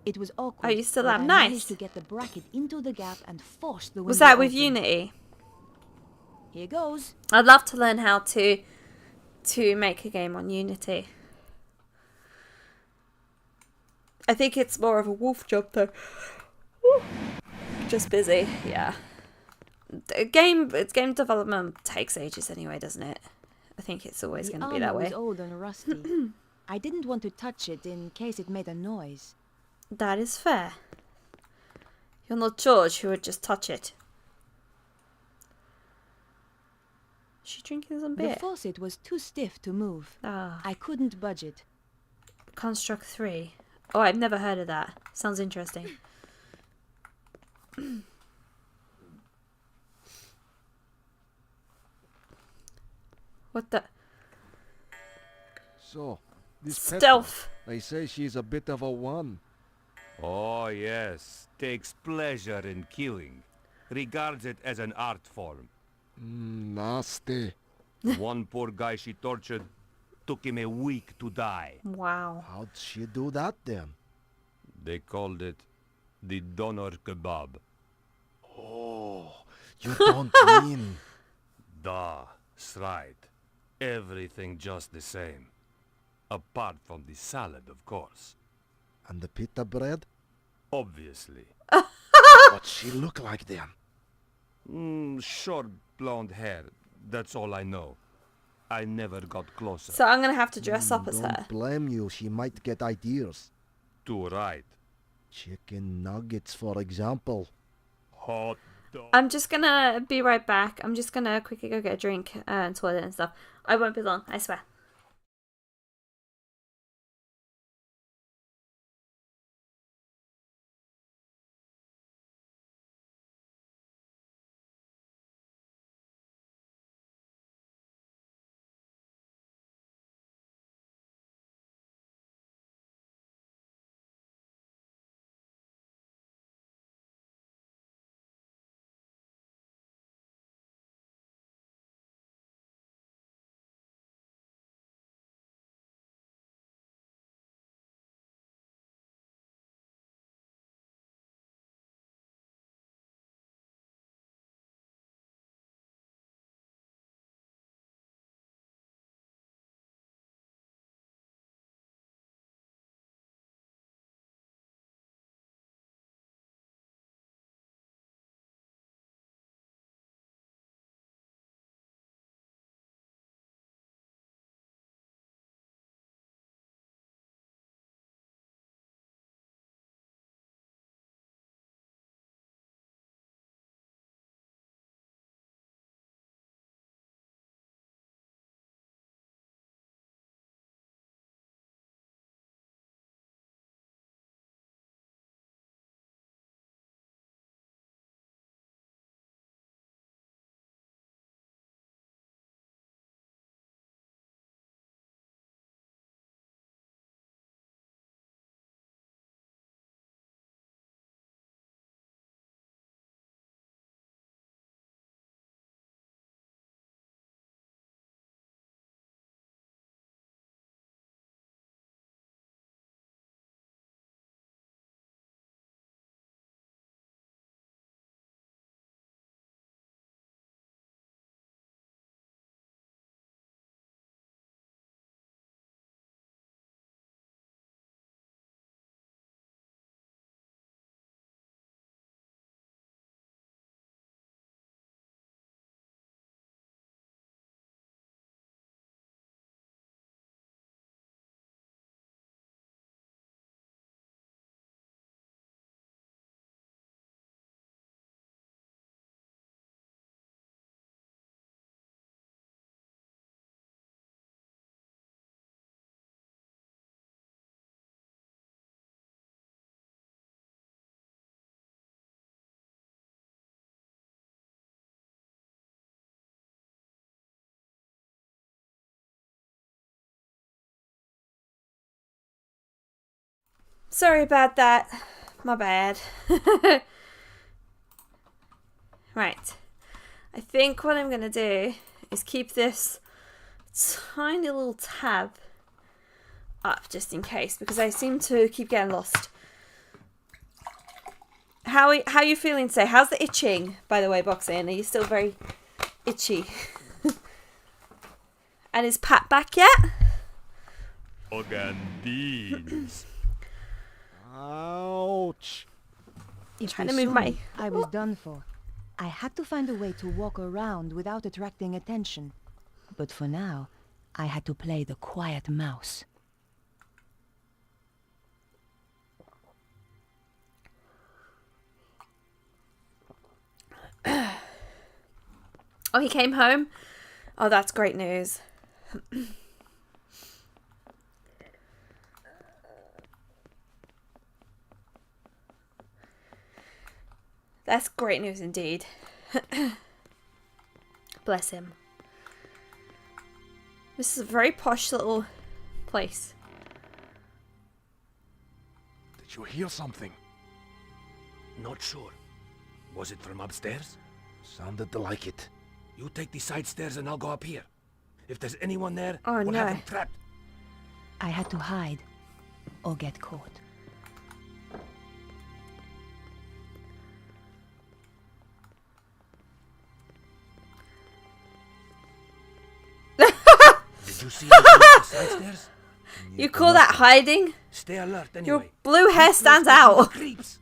It was awkward. Oh, you still but have? I Nice. managed to get the bracket into the gap and force the window Was that with open. Unity? Here goes. I'd love to learn how to make a game on Unity. I think it's more of a wolf job though. Just busy, yeah. Game development takes ages anyway, doesn't it? I think it's always going to be that The way. armor was old and rusty. I didn't want to touch it in case it made a noise. That is fair. You're not George who would just touch it. Is she drinking some beer? The faucet was too stiff to move. Ah, I couldn't budge it. Construct 3. Oh, I've never heard of that. Sounds interesting. What the? So, this Petra, Stealth. they say she's a bit of a one. Oh, yes. Takes pleasure in killing. Regards it as an art form. Nasty. One poor guy she tortured took him a week to die. Wow. How'd she do that then? They called it the doner kebab. Oh, you don't mean... That's right. Everything just the same. Apart from the salad, of course. And the pita bread? Obviously. What'd she look like then? Short blonde hair. That's all I know. I never got closer. So I'm going to have to dress up as her. Don't blame you, she might get ideas. Too right. Chicken nuggets, for example. Hot dog. I'm just going to be right back. I'm just going to quickly go get a drink and toilet and stuff. I won't be long, I swear. Sorry about that. My bad. Right. I think what I'm going to do is keep this tiny little tab up just in case, because I seem to keep getting lost. How are you feeling today? How's the itching, by the way, Boxing? Are you still very itchy? And is Pat back yet? Organ beans. Ouch. If Trying they to move saw my- me, I was done for. I had to find a way to walk around without attracting attention. But for now, I had to play the quiet mouse. Oh, he came home? Oh, that's great news. That's great news indeed. Bless him. This is a very posh little place. Did you hear something? Not sure. Was it from upstairs? Sounded like it. You take the side stairs and I'll go up here. If there's anyone there, Oh, we'll have no. them trapped. I had to hide or get caught. Did you see anything up the side stairs? You call that hiding? Stay alert anyway. Your blue hair These stands places are out. Creeps.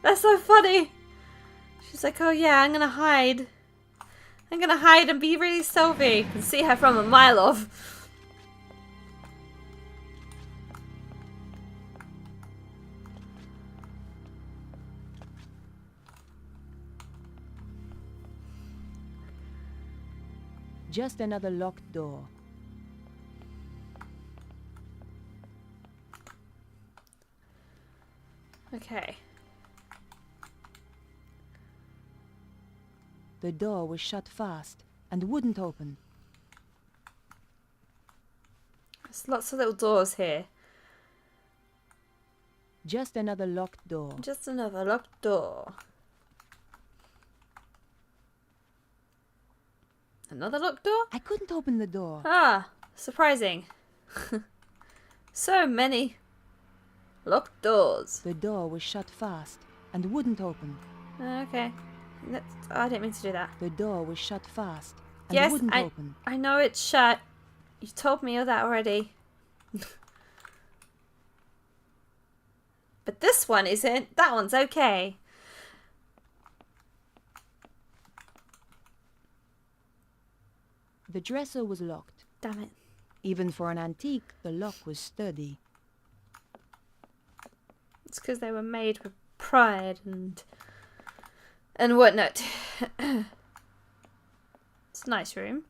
That's so funny. She's like, oh yeah, I'm gonna hide. I'm gonna hide and be really stealthy. You can see her from a mile off. Just another locked door. Okay. The door was shut fast and wouldn't open. There's lots of little doors here. Just another locked door. Just another locked door. Another locked door? I couldn't open the door. Ah, surprising. So many locked doors. The door was shut fast and wouldn't open. Okay. I didn't mean to do that. The door was shut fast and Yes, wouldn't open. I know it's shut. You told me all that already. But this one isn't. That one's okay. The dresser was locked. Damn it. Even for an antique, the lock was sturdy. It's because they were made with pride and whatnot. It's a nice room.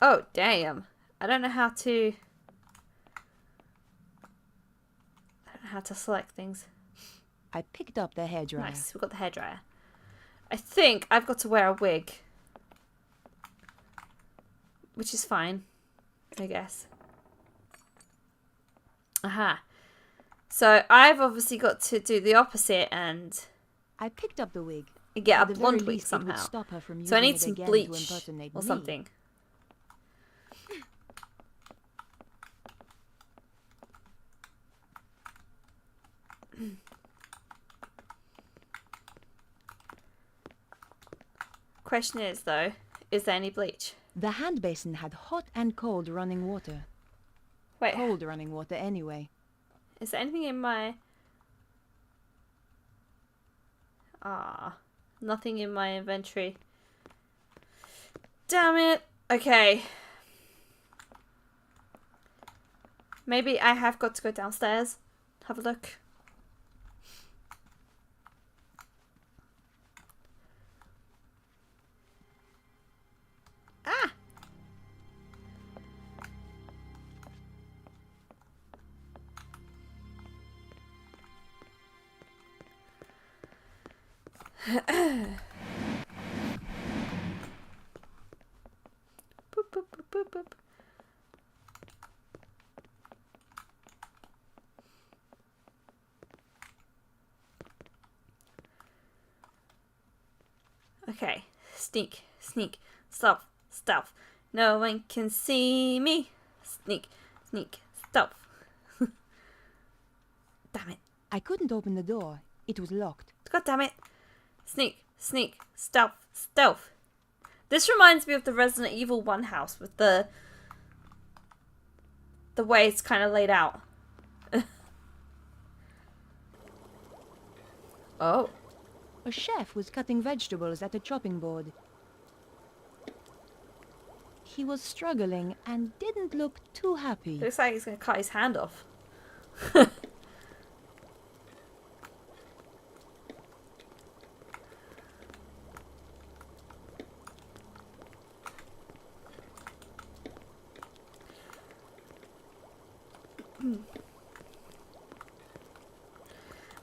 Oh, damn. I don't know how to select things. I picked up the hairdryer. Nice, we've got the hairdryer. I think I've got to wear a wig. Which is fine, I guess. Aha. So I've obviously got to do the opposite and I picked up the wig. get At a the blonde very wig least, it would somehow. stop her from So I using need it some again to bleach impersonate or me. something. Question is though, is there any bleach? The hand basin had hot and cold running water. Wait, Cold running water anyway. is there anything in my... Nothing in my inventory. Damn it. Okay. Maybe I have got to go downstairs. Have a look. Ah! Boop, boop, boop, boop, boop. Okay, sneak, sneak, stealth, stealth. No one can see me. Sneak, sneak, stealth. Damn it. I couldn't open the door. It was locked. God damn it. Sneak, sneak, stealth, stealth. This reminds me of the Resident Evil 1 house with the way it's kind of laid out. Oh. A chef was cutting vegetables at a chopping board. He was struggling and didn't look too happy. Looks like he's going to cut his hand off.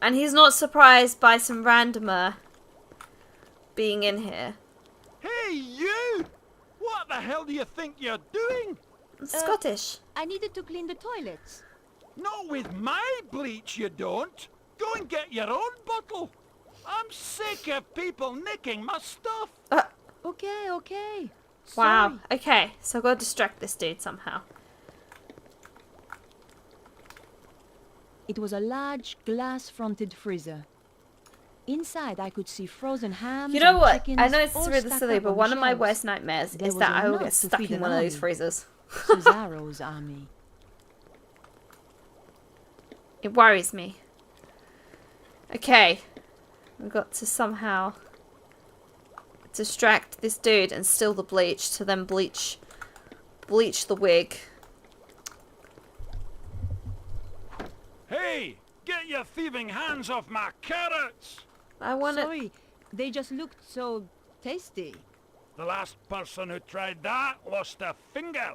And he's not surprised by some randomer being in here. Hey, you! What the hell do you think you're doing? Scottish. I needed to clean the toilets. Not with my bleach, you don't. Go and get your own bottle. I'm sick of people nicking my stuff. Okay, okay. Wow. Sorry. Okay, so I've got to distract this dude somehow. It was a large glass-fronted freezer. Inside, I could see frozen hams. You know and what? chickens I know it's all really stacked silly, up but on the one of my shelves. worst nightmares There is was that I will enough get to stuck feed in an one of those army. freezers. Cesaro's army. It worries me. Okay. We've got to somehow distract this dude and steal the bleach to then bleach the wig. Hey, get your thieving hands off my carrots! I want to... Sorry, they just looked so tasty. The last person who tried that lost a finger.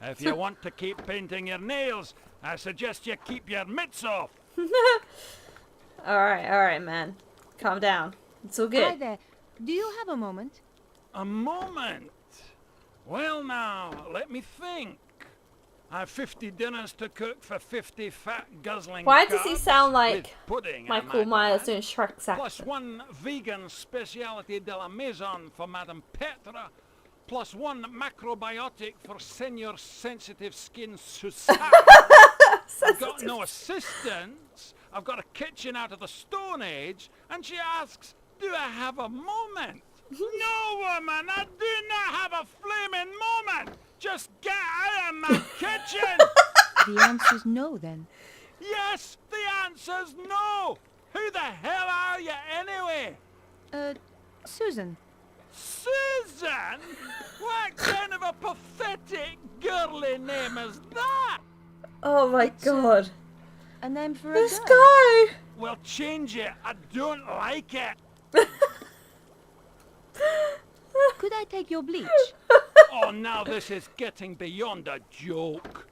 If you want to keep painting your nails, I suggest you keep your mitts off. Alright, man. Calm down. It's all Hi good. there. Do you have a moment? A moment. Well now, let me think. I've 50 dinners to cook for 50 fat guzzling Why does he cubs, sound like with pudding, I Michael might Myers add, doing Shrek's plus accent? one vegan speciality de la maison for Madame Petra, plus one macrobiotic for senior sensitive skin Suzanne. I've got no assistants. I've got a kitchen out of the Stone Age, and she asks, do I have a moment? No, woman, I do not have a flaming moment. Just get out of my kitchen. The answer's no, then. Yes, the answer's no. Who the hell are you anyway? Susan. Susan? What kind of a pathetic girly name is that? Oh my god. A name for This a girl. guy! Well, change it. I don't like it. Could I take your bleach? Oh, now this is getting beyond a joke.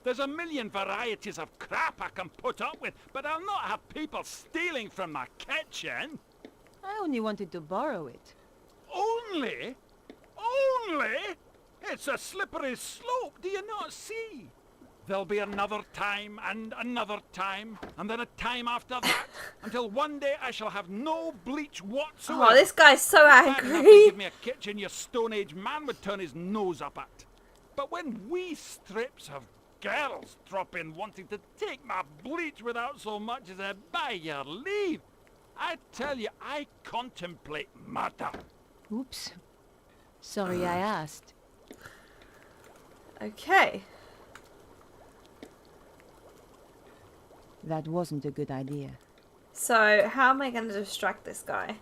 There's a million varieties of crap I can put up with, but I'll not have people stealing from my kitchen. I only wanted to borrow it. Only? Only? It's a slippery slope, do you not see? There'll be another time, and then a time after that, until one day I shall have no bleach whatsoever. Oh, this guy's so Bad enough to angry. give me a kitchen your Stone Age man would turn his nose up at. But when wee strips of girls drop in wanting to take my bleach without so much as a by your leave, I tell you, I contemplate murder. Oops. Sorry I asked. Okay. That wasn't a good idea. So, how am I going to distract this guy?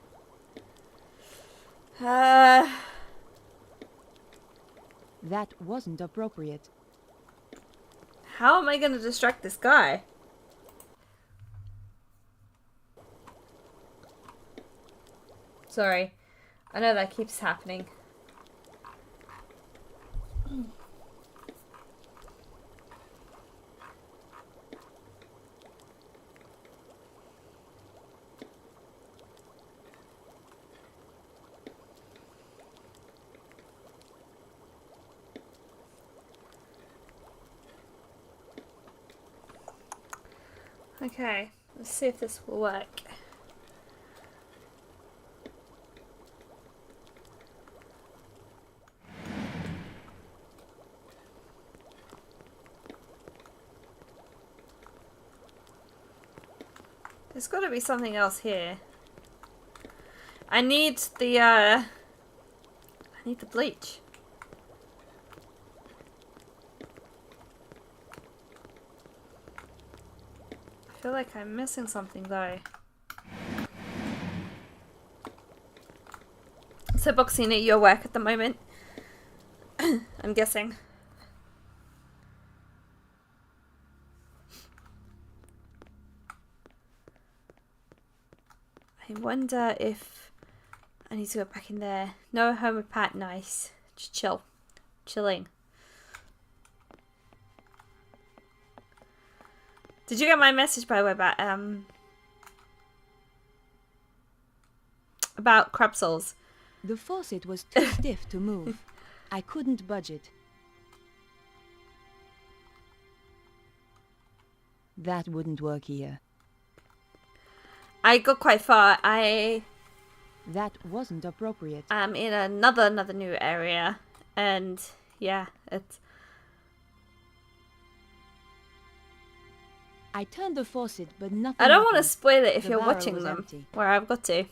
That wasn't appropriate. How am I going to distract this guy? Sorry. I know that keeps happening. Okay, let's see if this will work. There's got to be something else here. I need the bleach. I feel like I'm missing something though. So Boxing at your work at the moment. I'm guessing. I wonder if I need to go back in there. No homeopath, nice. Just chill. Chilling. Did you get my message by the way about crab souls? The faucet was too stiff to move. I couldn't budge it. That wouldn't work here. I got quite far. That wasn't appropriate. I'm in another new area, and yeah, it's. I turned the faucet, but nothing. I don't want to happened. spoil it if The you're barrel watching was them. empty. Where I've got to.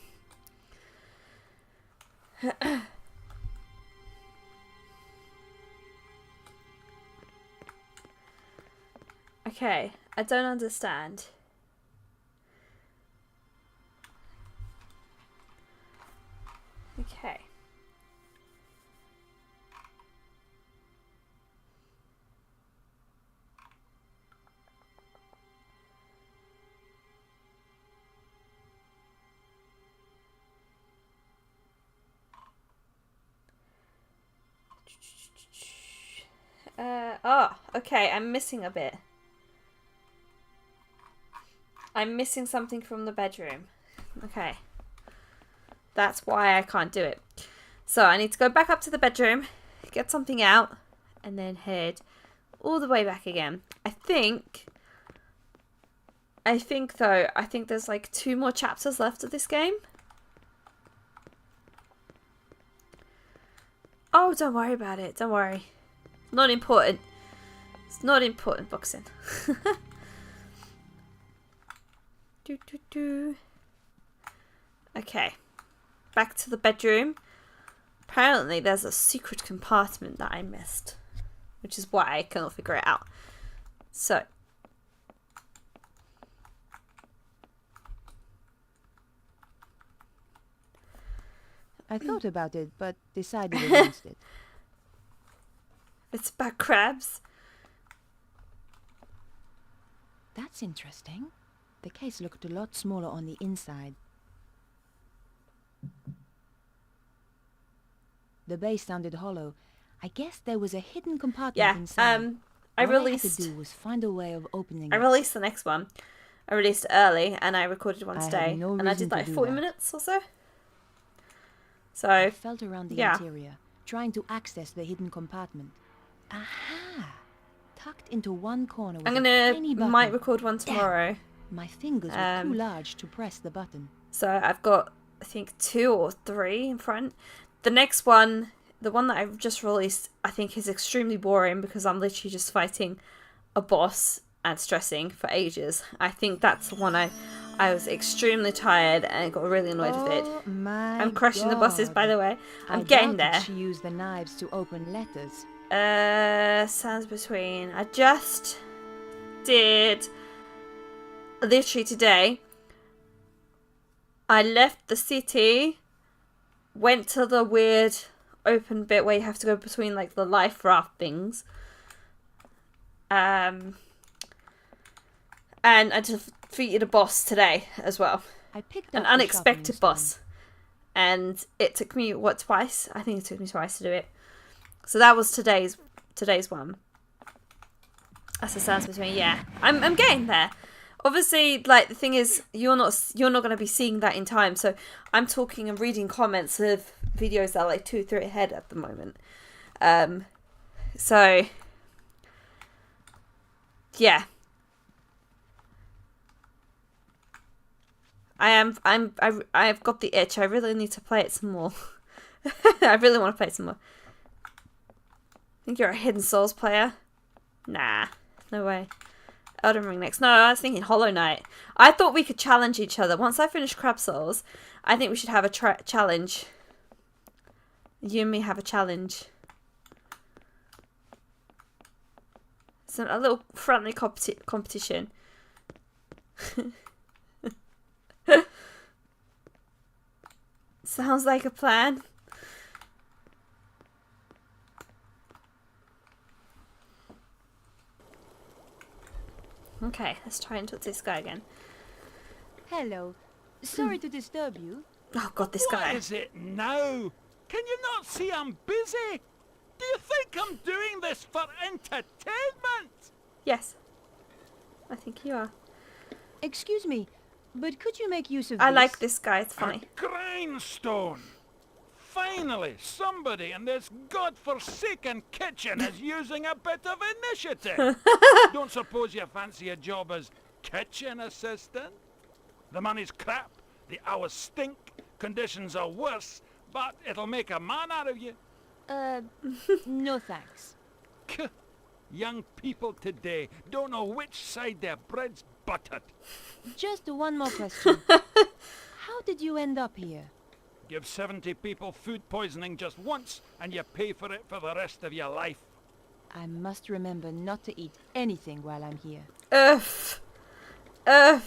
Okay, I don't understand. Okay. Okay, I'm missing a bit. I'm missing something from the bedroom. Okay. That's why I can't do it. So I need to go back up to the bedroom, get something out, and then head all the way back again. I think there's like 2 more chapters left of this game. Oh, don't worry about it. Don't worry. Not important. It's not important, Boxing. Okay. Back to the bedroom. Apparently there's a secret compartment that I missed, which is why I cannot figure it out. So. I thought about it, but decided against it. It's about crabs. That's interesting. The case looked a lot smaller on the inside. The base sounded hollow. I guess there was a hidden compartment Yeah. inside. I All I had released. to do was find a way of opening I it. released the next one. I released it early, and I recorded one I had today, no and I reason did to like do 40 that. minutes or so. I So felt around the yeah. interior, trying to access the hidden compartment. Aha! Tucked into one corner was I'm a gonna tiny button. might record one tomorrow. My fingers were too large to press the button. So I've got, I think, 2 or 3 in front. The next one, the one that I've just released, I think is extremely boring because I'm literally just fighting a boss and stressing for ages. I think that's the one I was extremely tired and got really annoyed with it. I'm crushing the bosses, by the way. I'm getting there. She used the knives to open letters. Sounds between. I just did literally today. I left the city, went to the weird open bit where you have to go between like the life raft things. And I defeated a boss today as well. I picked An up the unexpected sharpening boss. stone. And it took me, twice? I think it took me twice to do it. So that was today's one. That's the sounds between. Yeah, I'm getting there. Obviously, like the thing is, you're not going to be seeing that in time. So I'm talking and reading comments of videos that are like 2-3 ahead at the moment. So yeah, I've got the itch. I really need to play it some more. I really want to play it some more. Think you're a Hidden Souls player? Nah, no way. Elden Ring next. No, I was thinking Hollow Knight. I thought we could challenge each other. Once I finish Crab Souls, I think we should have a challenge. You and me have a challenge. So a little friendly competition. Sounds like a plan. Okay, let's try and talk to this guy again. Hello. Sorry to disturb you. Oh god, this guy. What is it now? Can you not see I'm busy? Do you think I'm doing this for entertainment? Yes. I think you are. Excuse me, but could you make use of I this? like this guy, it's funny. A grindstone. Finally, somebody in this godforsaken kitchen is using a bit of initiative. Don't suppose you fancy a job as kitchen assistant? The money's crap, the hours stink, conditions are worse, but it'll make a man out of you. No thanks. Young people today don't know which side their bread's buttered. Just one more question. How did you end up here? Give 70 people food poisoning just once, and you pay for it for the rest of your life. I must remember not to eat anything while I'm here. Ugh.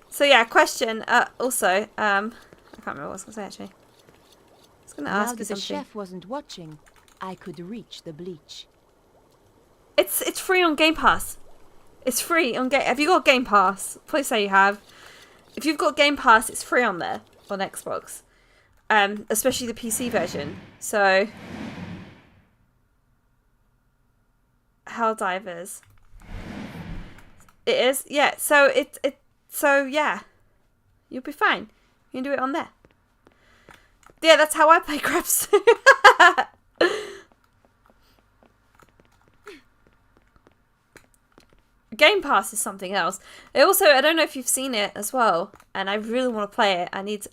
So yeah, question. Also, I can't remember what I was gonna say actually. I was gonna ask While you the something. chef wasn't watching, I could reach the bleach. It's free on Game Pass. It's free on Game. Have you got Game Pass? Please say you have. If you've got Game Pass, it's free on there on Xbox, especially the PC version. So, Helldivers. It is, yeah. So so yeah, you'll be fine. You can do it on there. Yeah, that's how I play Crabs. Game Pass is something else. It also, I don't know if you've seen it as well, and I really want to play it. I need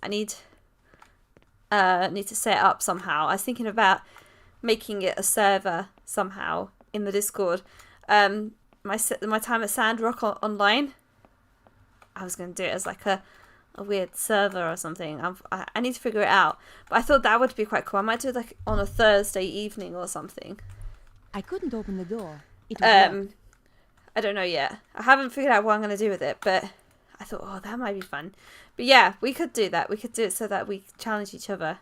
to set it up somehow. I was thinking about making it a server somehow in the Discord. My time at Sandrock Online, I was going to do it as like a weird server or something. I need to figure it out. But I thought that would be quite cool. I might do it like on a Thursday evening or something. I couldn't open the door. It was locked. I don't know yet. I haven't figured out what I'm going to do with it, but I thought, oh, that might be fun. But yeah, we could do that. We could do it so that we challenge each other.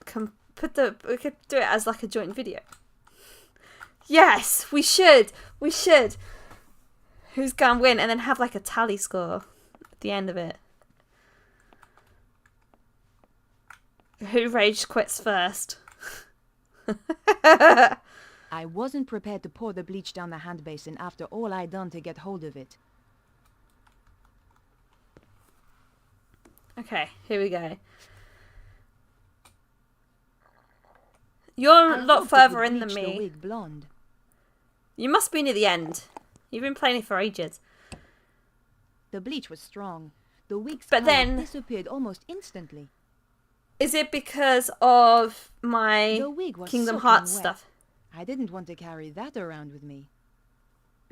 We could do it as like a joint video. Yes, we should. We should. Who's going to win? And then have like a tally score at the end of it. Who rage quits first? I wasn't prepared to pour the bleach down the hand basin after all I'd done to get hold of it. Okay, here we go. You're a lot further in than me. Wig blonde. You must be near the end. You've been playing it for ages. The bleach was strong. The wig's But color then- disappeared almost instantly. Is it because of my The wig was Kingdom soaking Hearts wet. stuff? I didn't want to carry that around with me.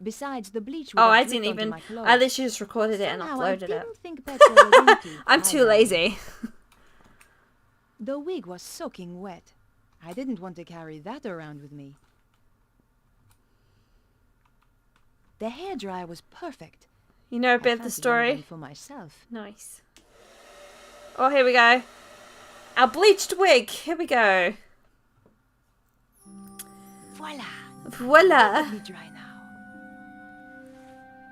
Besides, the bleach Oh, would I have didn't dripped onto even. my clothes. I literally just recorded it and Somehow I uploaded it. didn't think better was into I'm too either. lazy. The wig was soaking wet. I didn't want to carry that around with me. The hairdryer was perfect. You know a I bit of the fancied one of them story? for myself. Nice. Oh, here we go. Our bleached wig. Here we go. Voila! Voila. Let me dry now.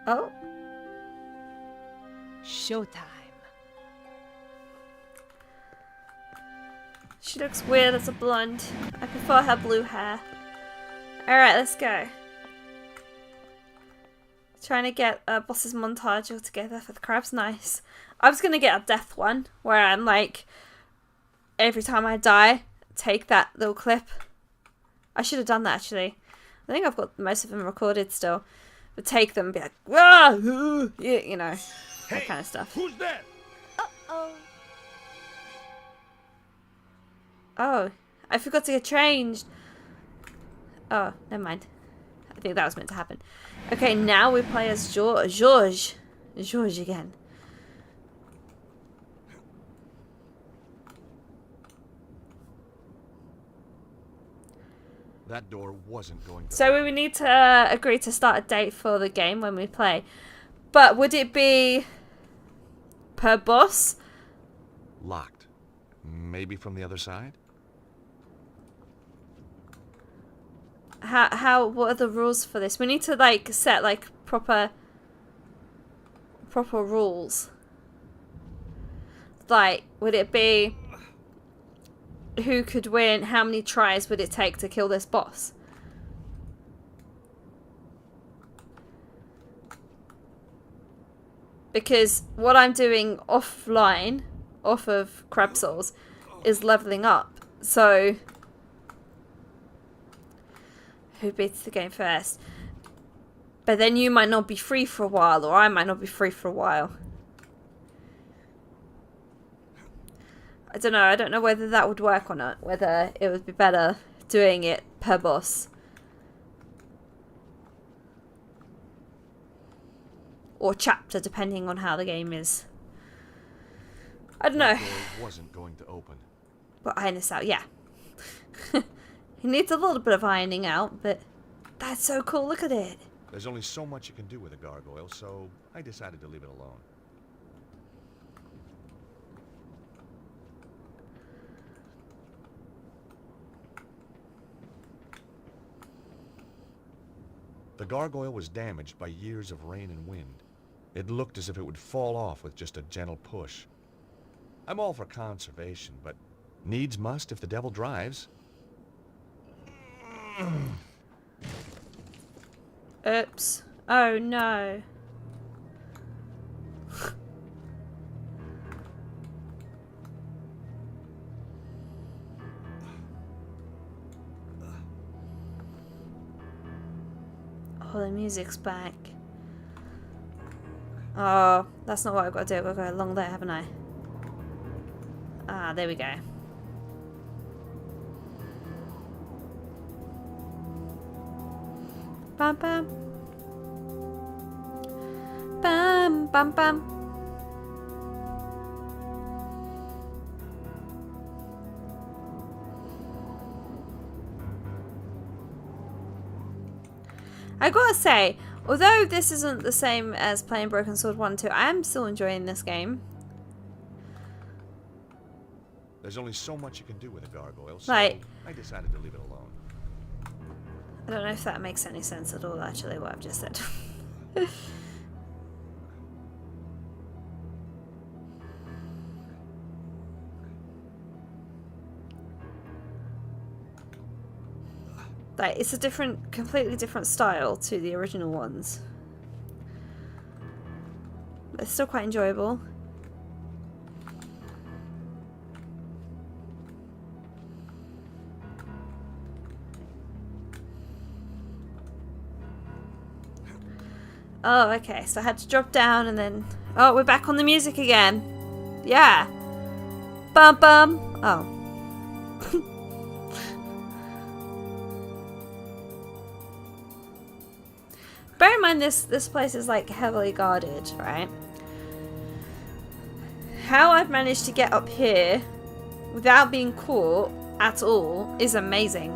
Oh. Showtime. She looks weird as a blonde. I prefer her blue hair. Alright, let's go. Trying to get a boss's montage all together for the crabs. Nice. I was going to get a death one where I'm like, every time I die, take that little clip. I should have done that actually. I think I've got most of them recorded still. But take them and be like, ah, you know, that kind of stuff. Who's there? Uh-oh. Oh, I forgot to get changed. Oh, never mind. I think that was meant to happen. Okay, now we play as George again. That door wasn't going to So we need to agree to start a date for the game when we play. But would it be per boss? locked. Maybe from the other side? What are the rules for this? We need to like set like proper rules. Like, would it be who could win? How many tries would it take to kill this boss? Because what I'm doing offline, off of Crab Souls, is leveling up. So, who beats the game first? But then you might not be free for a while, or I might not be free for a while. I don't know. I don't know whether that would work or not. Whether it would be better doing it per boss. Or chapter, depending on how the game is. I don't know. That door wasn't going to open. But iron this out, yeah. It needs a little bit of ironing out, but that's so cool. Look at it. There's only so much you can do with a gargoyle, so I decided to leave it alone. The gargoyle was damaged by years of rain and wind. It looked as if it would fall off with just a gentle push. I'm all for conservation, but needs must if the devil drives. Oops. Oh no. Oh, the music's back. Oh, that's not what I've got to do. I've got to go along there, haven't I? Ah, there we go. Bam bam. Bam bam bam. I gotta say, although this isn't the same as playing Broken Sword 1 2, I am still enjoying this game. There's only so much you can do with a gargoyle, so Like, I decided to leave it alone. I don't know if that makes any sense at all, actually, what I've just said. Like, it's a completely different style to the original ones. But it's still quite enjoyable. Oh, okay, so I had to drop down and then... Oh, we're back on the music again. Yeah. Bum bum. Oh. Bear in mind this place is like heavily guarded, right? How I've managed to get up here without being caught at all is amazing.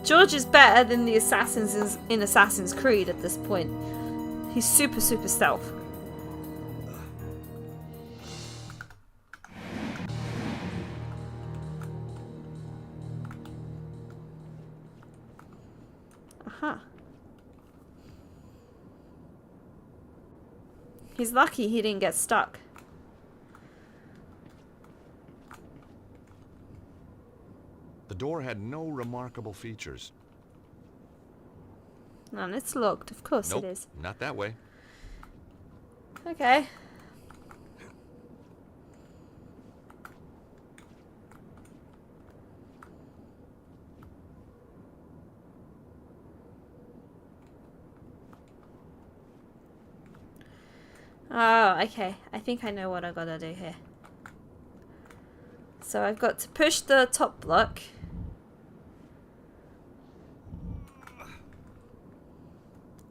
George is better than the assassins in Assassin's Creed at this point. He's super stealth. Aha. He's lucky he didn't get stuck. The door had no remarkable features. And it's locked, of course Nope, it is. not that way. Okay. Oh, okay. I think I know what I gotta do here. So I've got to push the top block.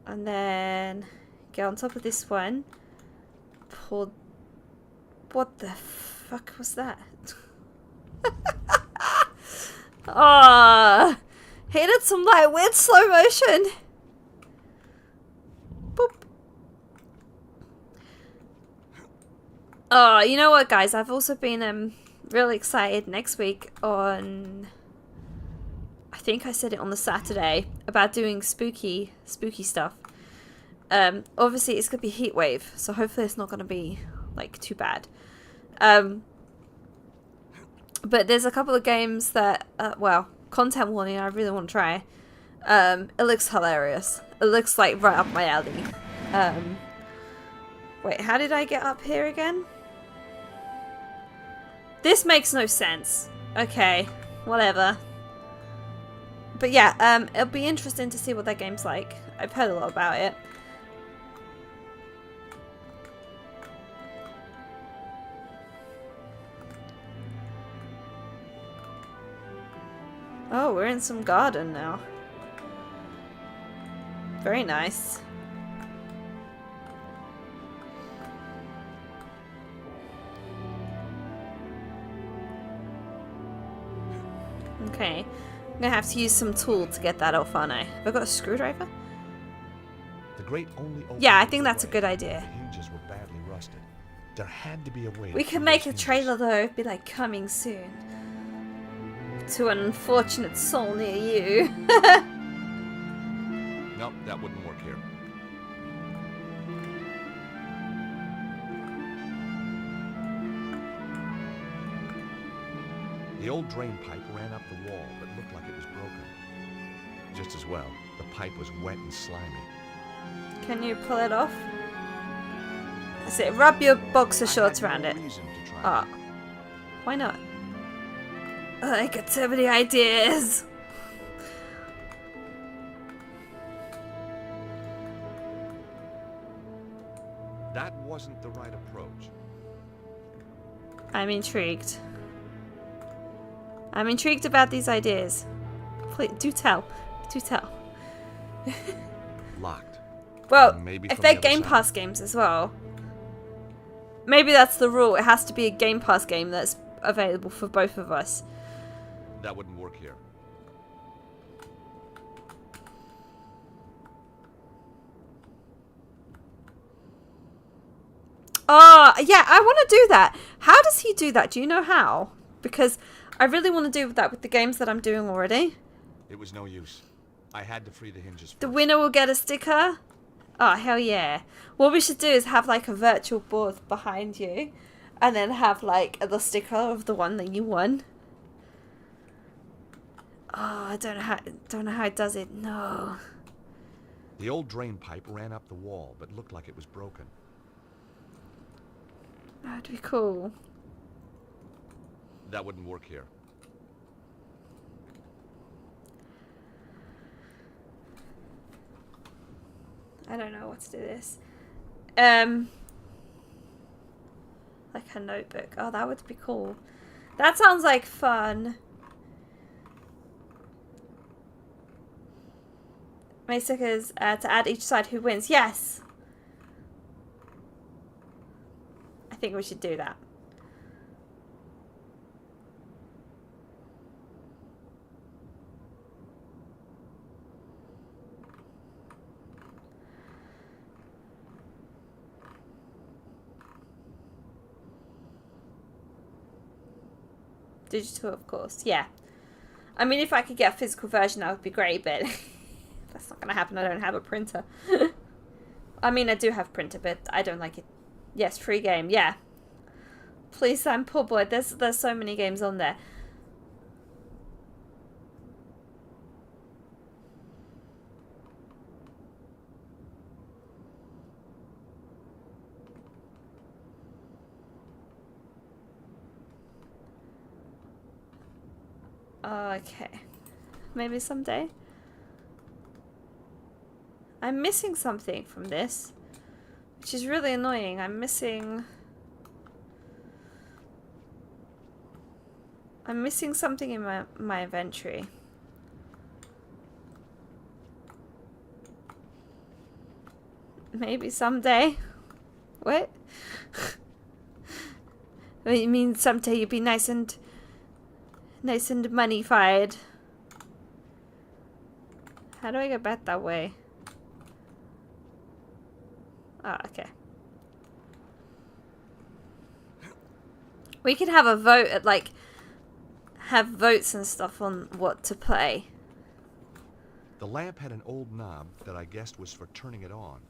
And then get on top of this one. Pull. What the fuck was that? Oh, he did some like weird slow motion. Boop. Oh, you know what, guys? I've also been really excited next week on. I think I said it on the Saturday about doing spooky stuff. Obviously it's gonna be Heatwave, so hopefully it's not gonna be like too bad. But there's a couple of games that, well, content warning, I really want to try. It looks hilarious. It looks like right up my alley. Wait, how did I get up here again? This makes no sense. Okay, whatever. But yeah, it'll be interesting to see what that game's like. I've heard a lot about it. Oh, we're in some garden now. Very nice. Okay. I'm gonna have to use some tool to get that off, aren't I? Have I got a screwdriver? The grate only opened Yeah, I think that's a way. good idea. The hinges were badly rusted. There had to be a way. We to can free make those a hinges. trailer though, be like coming soon. To an unfortunate soul near you. Nope, that wouldn't work here. The old drain pipe ran up the wall, but looked like it was broken. Just as well, the pipe was wet and slimy. Can you pull it off? That's it. Rub your boxer shorts around it. Reason to try Ah. Why not? Oh, I got so many ideas. That wasn't the right approach. I'm intrigued. I'm intrigued about these ideas. Please, do tell. Do tell. Locked. Well, Maybe if from they're the other Game side. Pass games as well, maybe that's the rule. It has to be a Game Pass game that's available for both of us. That wouldn't work here. Oh, yeah, I want to do that. How does he do that? Do you know how? Because I really want to do that with the games that I'm doing already. It was no use. I had to free the hinges first. The winner will get a sticker. Oh, hell yeah. What we should do is have like a virtual board behind you and then have like the sticker of the one that you won. Oh, I don't know how it does it. No. The old drain pipe ran up the wall, but looked like it was broken. That'd be cool. That wouldn't work here. I don't know what to do this. Like a notebook. Oh, that would be cool. That sounds like fun. Make stickers to add each side who wins. Yes. I think we should do that. Digital, of course. Yeah. I mean, if I could get a physical version, that would be great, but that's not going to happen. I don't have a printer. I mean, I do have a printer, but I don't like it. Yes, free game. Yeah. Please, I'm poor boy. There's so many games on there. Okay. Maybe someday. I'm missing something from this. Which is really annoying. I'm missing something in my inventory. Maybe someday. What? You mean someday you'd be nice and money-fied? How do I get back that way? Oh, okay. We could have a vote at, like, have votes and stuff on what to play. The lamp had an old knob that I guessed was for turning it on.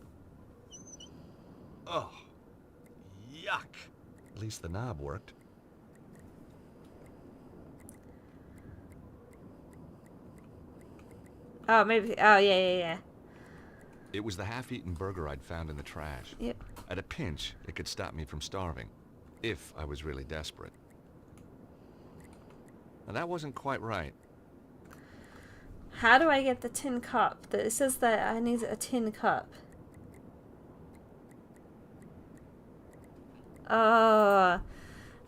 Oh, yuck. At least the knob worked. Oh, maybe. Oh, yeah. It was the half-eaten burger I'd found in the trash. Yep. At a pinch, it could stop me from starving, if I was really desperate. Now, that wasn't quite right. How do I get the tin cup? It says that I need a tin cup. Oh,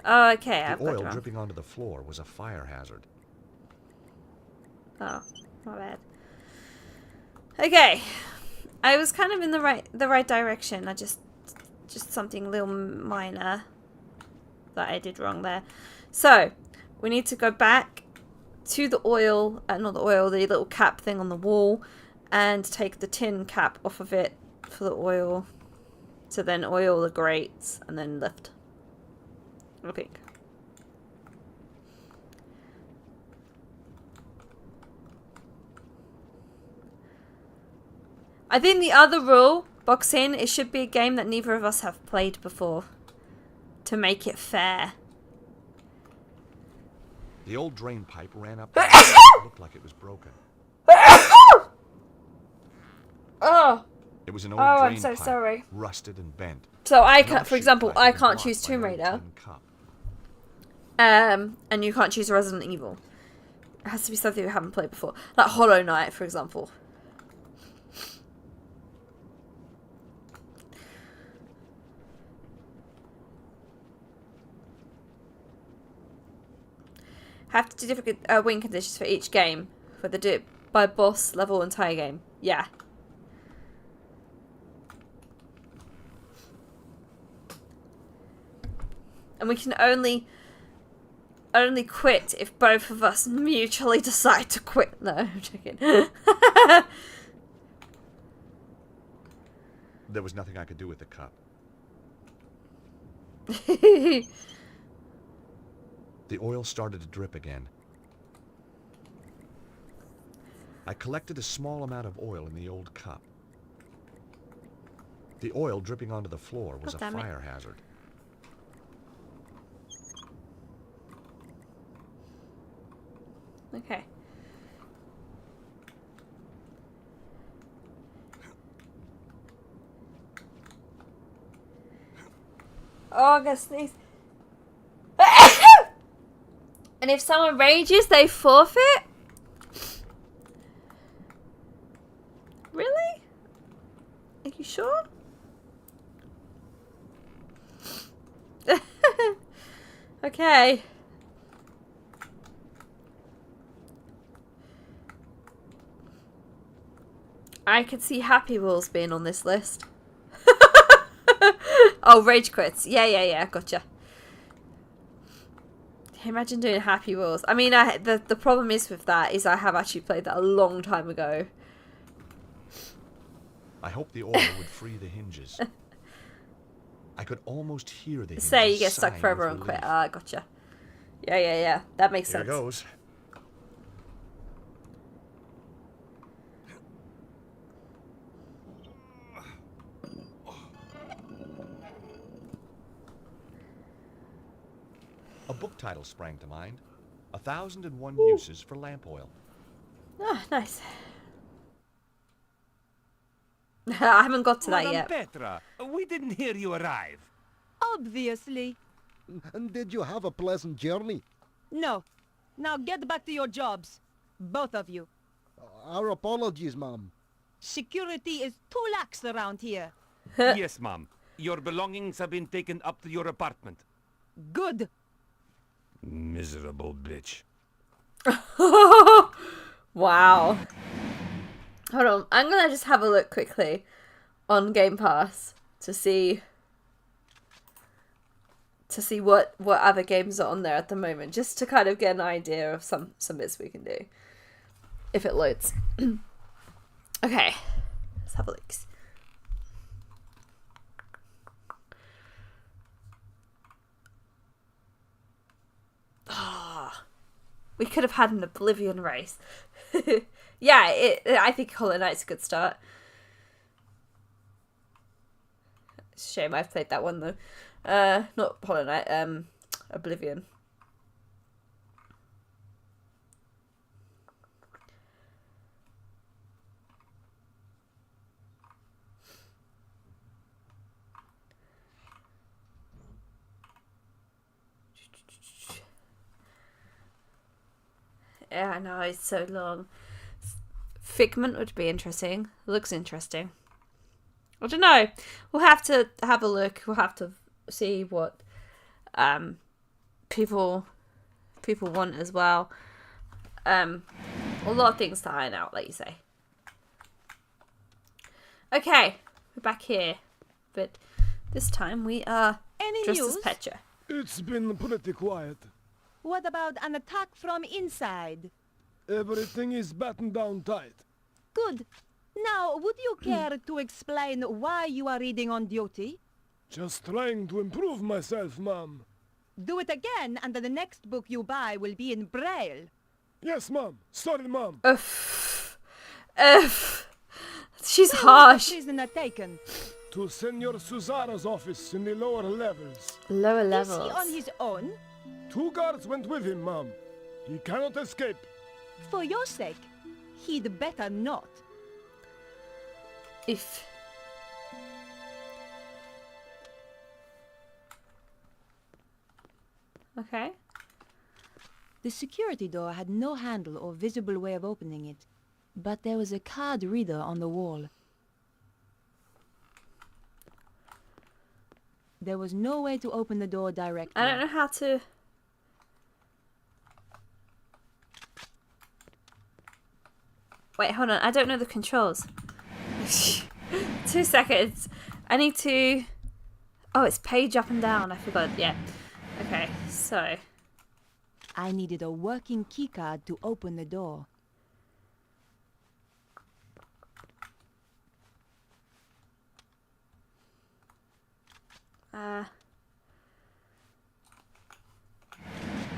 okay. I've The got it oil wrong. dripping onto the floor was a fire hazard. Oh, my bad. Okay, I was kind of in the right direction. I just something little minor that I did wrong there. So we need to go back to the oil, not the oil, the little cap thing on the wall, and take the tin cap off of it for the oil. To then oil the grates and then lift. I think. I think the other rule, box in, it should be a game that neither of us have played before. To make it fair. The old drain pipe ran up and it looked like it was broken. Oh! It was an old Oh, drain I'm so pipe, sorry. rusted and bent. So I An can't, for offshoot example, pipe I had been can't blocked choose by Tomb an old Raider. tin cup. And you can't choose Resident Evil. It has to be something we haven't played before. Like Hollow Knight, for example. Have to do different win conditions for each game. For the do by boss, level, entire game. Yeah. And we can only quit if both of us mutually decide to quit. No, I'm joking. There was nothing I could do with the cup. The oil started to drip again. I collected a small amount of oil in the old cup. The oil dripping onto the floor was a damn it. fire hazard. Okay. Oh, I'm gonna sneeze. And if someone rages, they forfeit? Really? Are you sure? Okay. I could see Happy Wheels being on this list. Oh, rage quits. Yeah, gotcha. Imagine doing Happy Wheels. I mean, the problem is with that is I have actually played that a long time ago. I hoped the oil would free the hinges. I could almost hear the hinges Say you get stuck sighing forever with and quit. relief. Ah, gotcha. Yeah. That makes Here sense. goes. A book title sprang to mind. 1001 Uses for Lamp Oil. Ah, nice. I haven't got to that Madame yet. Petra, we didn't hear you arrive. Obviously. And did you have a pleasant journey? No. Now get back to your jobs. Both of you. Our apologies, ma'am. Security is too lax around here. Yes, ma'am. Your belongings have been taken up to your apartment. Good. Miserable bitch. Wow. Hold on. I'm gonna just have a look quickly on Game Pass to see what other games are on there at the moment, just to kind of get an idea of some bits we can do if it loads. Okay, let's have a look. We could have had an Oblivion race. Yeah, I think Hollow Knight's a good start. It's a shame I've played that one though. Not Hollow Knight, Oblivion. Yeah, I know, it's so long. Figment would be interesting. Looks interesting. I don't know. We'll have to have a look. We'll have to see what people want as well. A lot of things to iron out, like you say. Okay, we're back here, but this time we are Any dressed news? as Petra. It's been pretty quiet. What about an attack from inside? Everything is battened down tight. Good. Now, would you care to explain why you are reading on duty? Just trying to improve myself, Mom. Do it again, and the next book you buy will be in Braille. Yes, Mom. Sorry, Mom. She's Where was harsh. the prisoner taken? To Senor Susara's office in the lower levels. Lower Is levels. he on his own? 2 guards went with him, Mom. He cannot escape. For your sake, he'd better not. If. Okay. The security door had no handle or visible way of opening it, but there was a card reader on the wall. There was no way to open the door directly. I don't know how to. Wait, hold on. I don't know the controls. 2 seconds. I need to. Oh, it's page up and down. I forgot. Yeah. Okay, so. I needed a working keycard to open the door.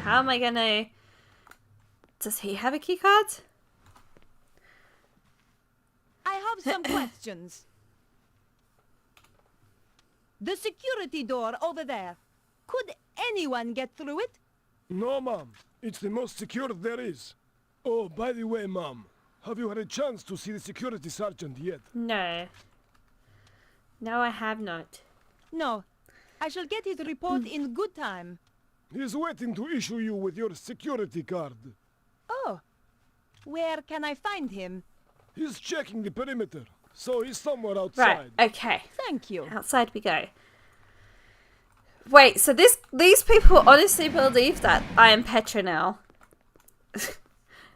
How am I gonna. Does he have a key card? I have some questions. The security door over there. Could anyone get through it? No, Mom. It's the most secure there is. Oh, by the way, Mom. Have you had a chance to see the security sergeant yet? No. No, I have not. No. I shall get his report in good time. He's waiting to issue you with your security card. Oh. Where can I find him? He's checking the perimeter, so he's somewhere Right, outside. okay. Thank you. Outside we go. Wait, so these people honestly believe that I am Petra now.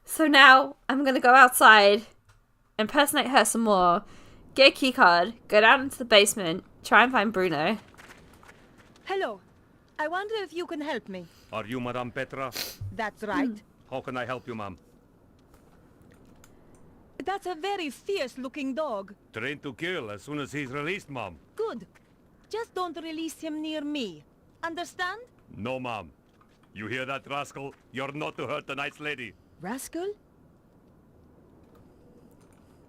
So now I'm gonna go outside, impersonate her some more, get a key card, go down into the basement, try and find Bruno. Hello. I wonder if you can help me. Are you Madame Petra? That's right. How can I help you, ma'am? That's a very fierce-looking dog. Trained to kill as soon as he's released, ma'am. Good. Just don't release him near me. Understand? No, ma'am. You hear that, rascal? You're not to hurt the nice lady. Rascal?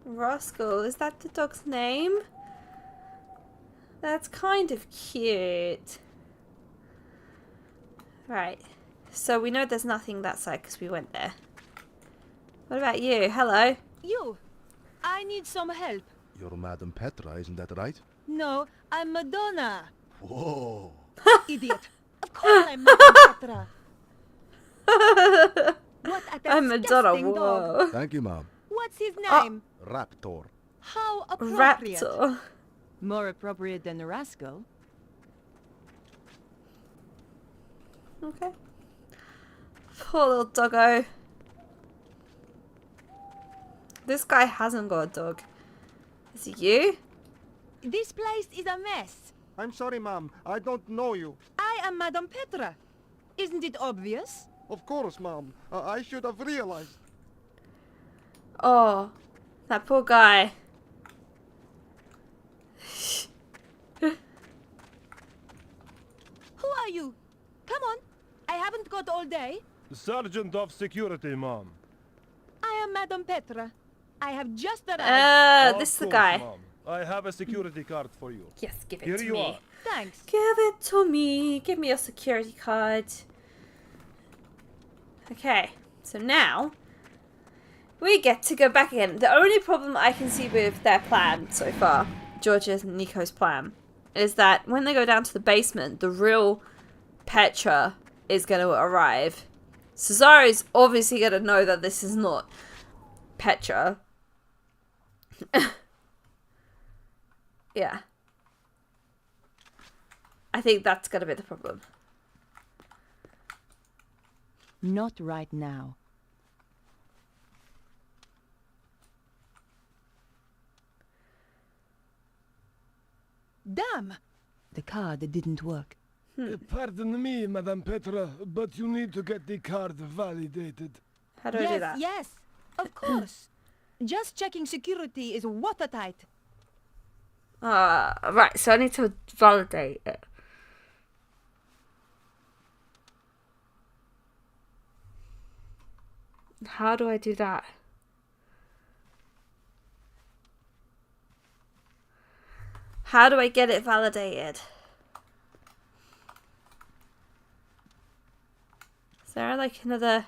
Roscoe, is that the dog's name? That's kind of cute. Right. So we know there's nothing that side because we went there. What about you? Hello. You. I need some help. You're Madame Petra, isn't that right? No, I'm Madonna. Whoa. Idiot. Of course I'm Madame Petra. What a I'm Madonna. disgusting dog. Whoa. Thank you, Mom. What's his name? Raptor. How appropriate. Raptor. More appropriate than the rascal. Okay. Poor little doggo. This guy hasn't got a dog. Is it you? This place is a mess. I'm sorry, ma'am. I don't know you. I am Madame Petra. Isn't it obvious? Of course, ma'am. I should have realized. Oh, that poor guy. Who are you? Come on. I haven't got all day. Sergeant of Security, ma'am. I am Madame Petra. I have just arrived. This is the Of guy. course, ma'am. I have a security card for you. Yes, give it Here to you me. are. Thanks. Give it to me. Give me your security card. Okay, so now we get to go back again. The only problem I can see with their plan so far, George's and Nico's plan, is that when they go down to the basement, the real Petra is going to arrive. Cesaro's obviously going to know that this is not Petra. Yeah. I think that's going to be the problem. Not right now. Damn! The card didn't work. Pardon me, Madame Petra, but you need to get the card validated. How do I do that? Yes, of course. Just checking security is watertight. Right, so I need to validate it. How do I do that? How do I get it validated? Is there like another...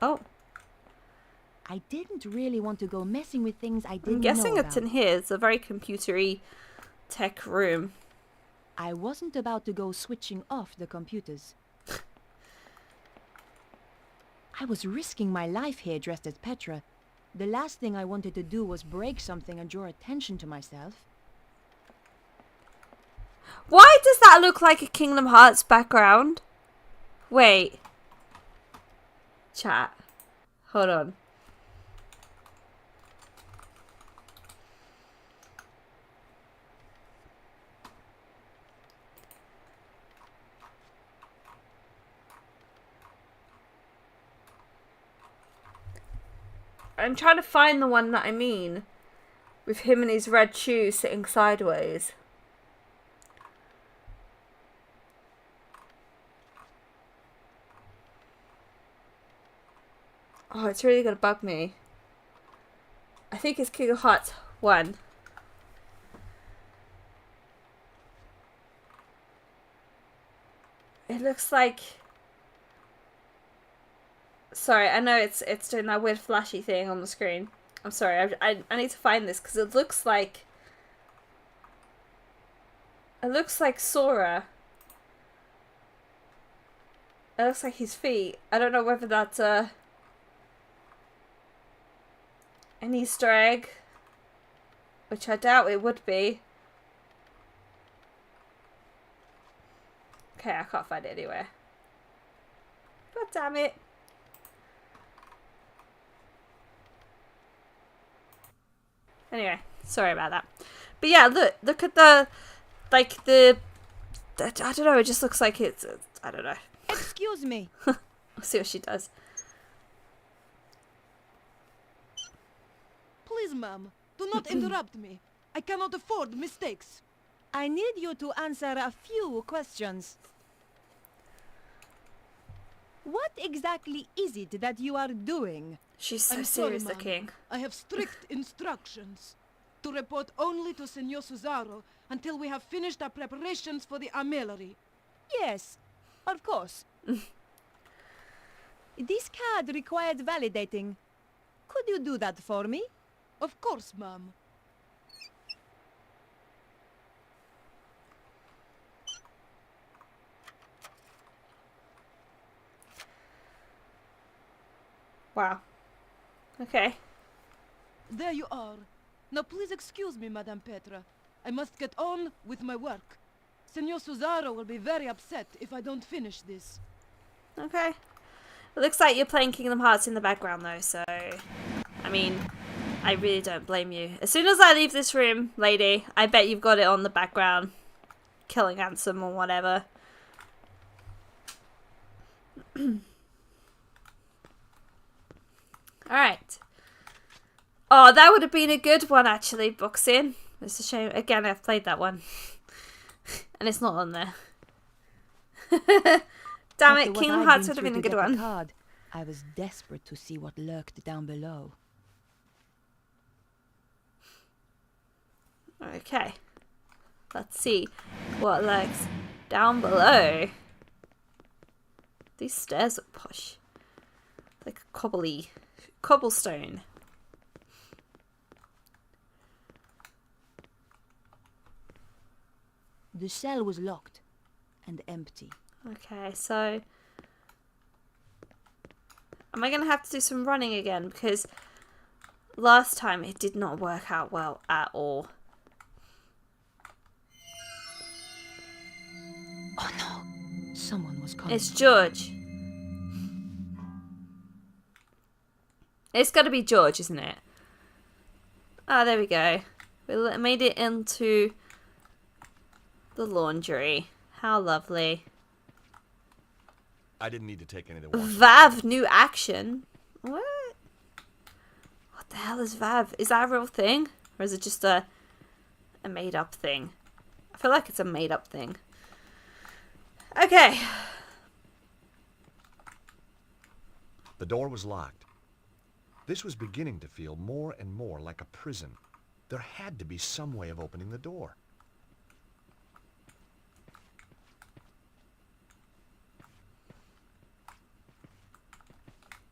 Oh, I didn't really want to go messing with things I didn't I'm guessing know it's about. in here. It's a very computery tech room. I wasn't about to go switching off the computers. I was risking my life here dressed as Petra. The last thing I wanted to do was break something and draw attention to myself. Why does that look like a Kingdom Hearts background? Wait. Chat. Hold on. I'm trying to find the one that I mean. With him in his red shoes sitting sideways. Oh, it's really gonna bug me. I think it's Kingdom Hearts 1. It looks like... Sorry, I know it's doing that weird flashy thing on the screen. I'm sorry, I need to find this because it looks like... It looks like Sora. It looks like his feet. I don't know whether that's an Easter egg, which I doubt it would be. Okay, I can't find it anywhere. God damn it. Anyway, sorry about that. But yeah, look at the, like the I don't know, it just looks like it's I don't know. Excuse me. I'll see what she does. Please, ma'am, do not interrupt me. I cannot afford mistakes. I need you to answer a few questions. What exactly is it that you are doing? She's so I'm sorry, serious ma'am. looking. I have strict instructions to report only to Senor Cesaro until we have finished our preparations for the armillery. Yes, of course. This card required validating. Could you do that for me? Of course, ma'am. Wow. Okay. There you are. Now please excuse me, Madame Petra. I must get on with my work. Senor Susaro will be very upset if I don't finish this. Okay. It looks like you're playing Kingdom Hearts in the background though, so... I mean, I really don't blame you. As soon as I leave this room, lady, I bet you've got it on the background. Killing Ansem or whatever. Alright. Oh, that would have been a good one actually, boxing. It's a shame. Again, I've played that one. And it's not on there. Damn it, Kingdom Hearts would have been a good one. I was desperate to see what lurked down below. Okay. Let's see what lurks down below. These stairs are posh. Like a cobblestone. The cell was locked and empty. Okay, so am I going to have to do some running again? Because last time it did not work out well at all. Oh no! Someone was coming. It's George. It's got to be George, isn't it? Ah, there we go. We made it into the laundry. How lovely. I didn't need to take any of the washing. Vav, new action. What? What the hell is Vav? Is that a real thing? Or is it just a made up thing? I feel like it's a made up thing. Okay. The door was locked. This was beginning to feel more and more like a prison. There had to be some way of opening the door.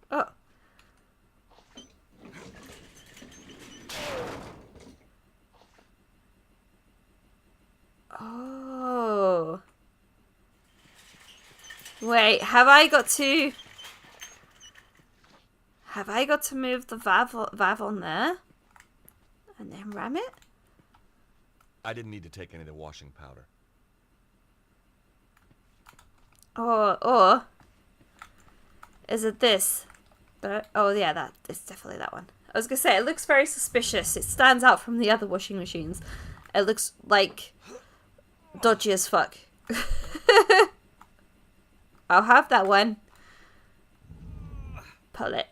Oh. Oh. Wait, have I got to move the valve on there? And then ram it? I didn't need to take any of the washing powder. Or is it this? Oh yeah, it's definitely that one. I was gonna say, it looks very suspicious. It stands out from the other washing machines. It looks like dodgy as fuck. I'll have that one. Pull it.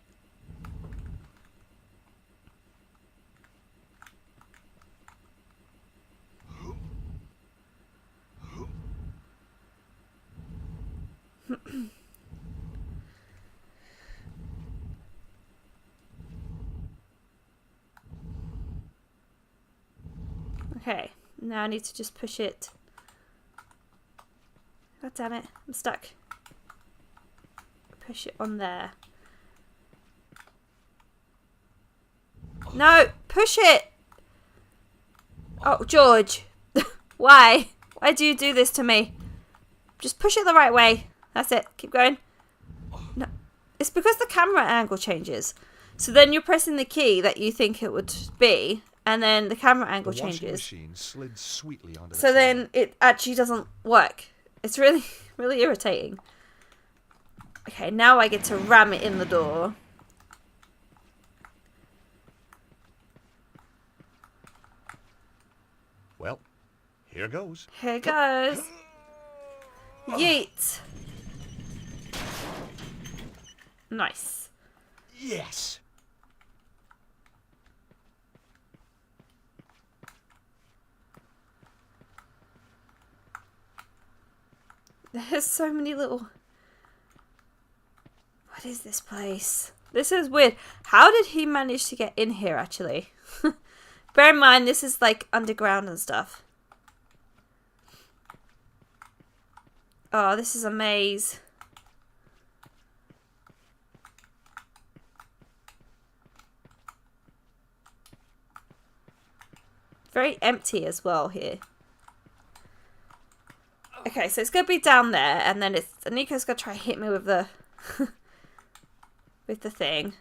Okay, now I need to just push it. God damn it, I'm stuck. Push it on there. No, push it! Oh, George. Why? Why do you do this to me? Just push it the right way. That's it. Keep going. No, it's because the camera angle changes. So then you're pressing the key that you think it would be, and then the camera angle changes. The washing machine slid sweetly onto the so then it actually doesn't work. It's really, really irritating. Okay, now I get to ram it in the door. Well, here goes. Here goes. Yeet. Nice. Yes. There's so many little... What is this place? This is weird. How did he manage to get in here, actually? Bear in mind, this is like underground and stuff. Oh, this is a maze. Very empty as well here. Okay, so it's gonna be down there, and then Nico's gonna try to hit me with the with the thing.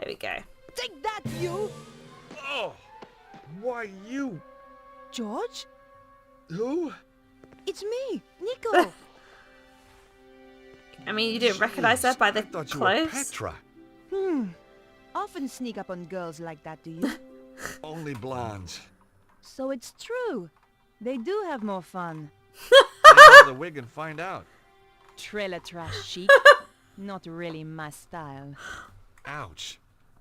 There we go. Take that, you! Oh, why you? George? Who? It's me, Nico. I mean, you didn't recognize that by the I thought you were clothes? Petra. Often sneak up on girls like that, do you? Only blondes. So it's true. They do have more fun. Take the wig and find out. Trailer trash chic. Not really my style. Ouch.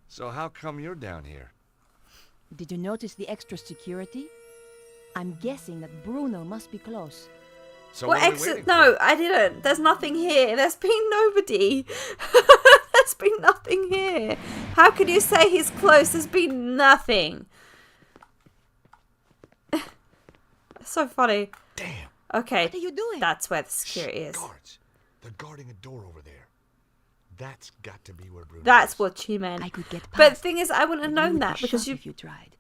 So how come you're down here? Did you notice the extra security? I'm guessing that Bruno must be close. So What what are we exit? waiting No, for? I didn't. There's nothing here. There's been nobody. There's been nothing here. How could you say he's close? There's been nothing. So funny. Damn. Okay, What are you doing? that's where the security is. Guards. They're guarding a door over there. That's got to be where Bruno That's is. what you meant. I could get past. But the thing is, I wouldn't have but you known would that be because shot you if you tried.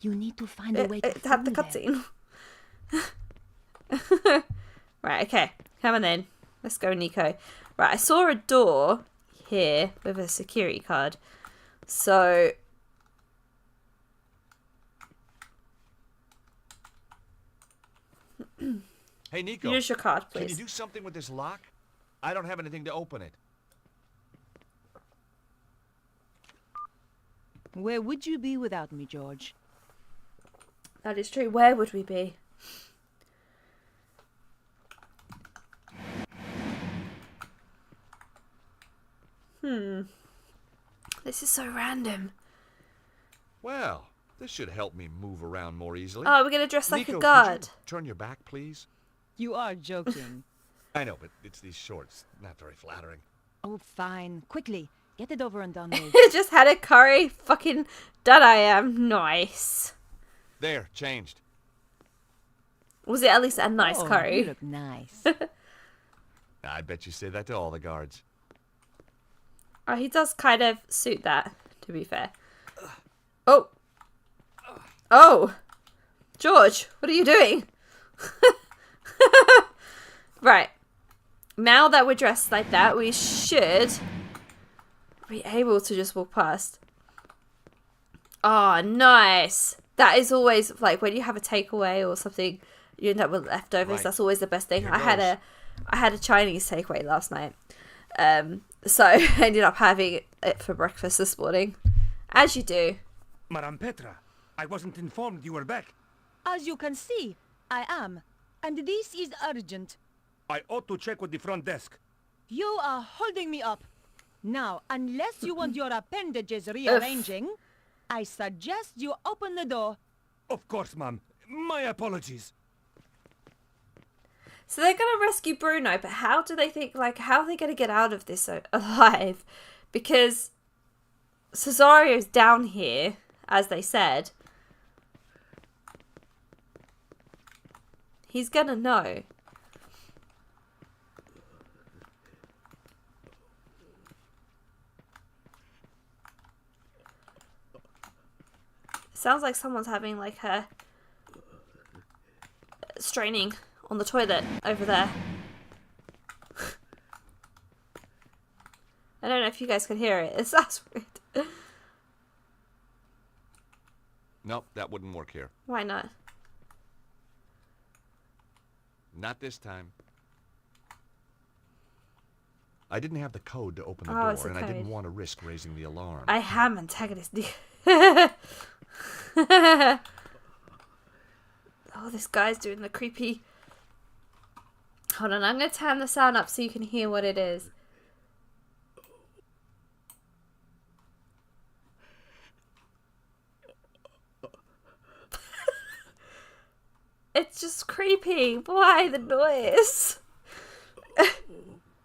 You need to find a way to had the film them. cutscene. Right, okay. Come on then. Let's go, Nico. Right, I saw a door here with a security card. So... Hey, Nico. use your card, Can you please. do something with this lock? I don't have anything to open it. Where would you be without me, George? That is true. Where would we be? This is so random. Well, this should help me move around more easily. Oh, we're going to dress like Nico, a could guard. you turn your back, please? You are joking. I know, but it's these shorts. Not very flattering. Oh, fine. Quickly, get it over and done with. Just had a curry. Fucking done I am. Nice. There, changed. Was it at least a nice Oh, curry? You look nice. I bet you say that to all the guards. Oh, he does kind of suit that, to be fair. Oh. Oh. George, what are you doing? Right. Now that we're dressed like that, we should be able to just walk past. Oh, nice. That is always, like, when you have a takeaway or something, you end up with leftovers. Right. That's always the best thing. Here I had goes. a Chinese takeaway last night. So I ended up having it for breakfast this morning. As you do. Madame Petra, I wasn't informed you were back. As you can see, I am. And this is urgent. I ought to check with the front desk. You are holding me up. Now, unless you want your appendages rearranging, I suggest you open the door. Of course, ma'am. My apologies. So they're going to rescue Bruno, but how do they think, like, how are they going to get out of this alive? Because Cesario's down here, as they said. He's going to know. Sounds like someone's having, like, a straining on the toilet over there. I don't know if you guys can hear it. That's weird. Nope, that wouldn't work here. Why not? Not this time. I didn't have the code to open the Oh, it's door, a and I didn't code. want to risk raising the alarm. I am antagonist. Oh, this guy's doing the creepy... Hold on, I'm going to turn the sound up so you can hear what it is. It's just creepy. Why the noise?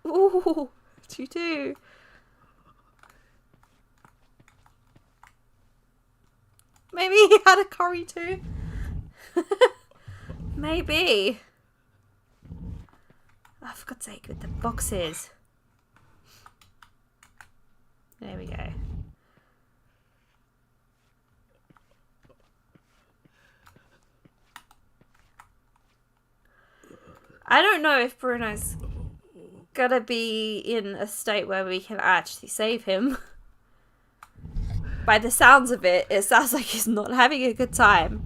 Ooh, what you do? Maybe he had a curry too. Maybe. Oh, for God's sake, with the boxes. There we go. I don't know if Bruno's gonna be in a state where we can actually save him. by the sounds of it, it sounds like he's not having a good time.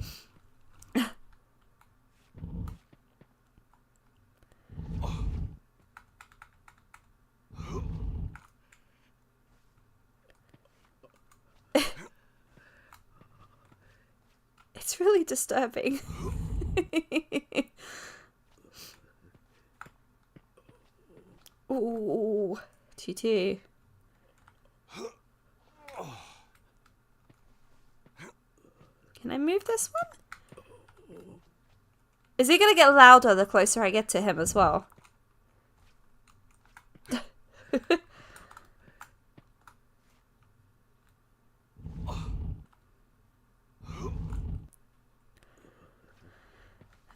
It's really disturbing. Ooh, T2. Can I move this one? Is he gonna get louder the closer I get to him as well?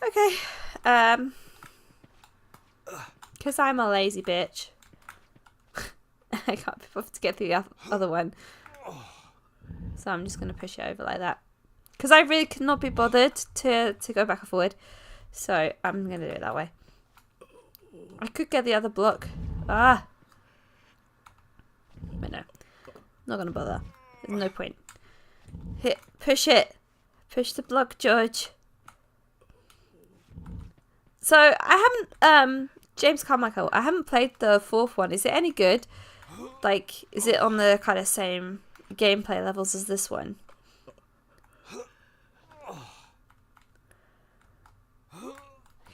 Okay, because I'm a lazy bitch. I can't be bothered to get the other one. So I'm just going to push it over like that. Because I really cannot be bothered to go back and forward. So I'm going to do it that way. I could get the other block. Ah! But no. Not going to bother. There's no point. Hit. Push it. Push the block, George. So I haven't, James Carmichael, I haven't played the 4th one. Is it any good? Like, is it on the kind of same gameplay levels as this one?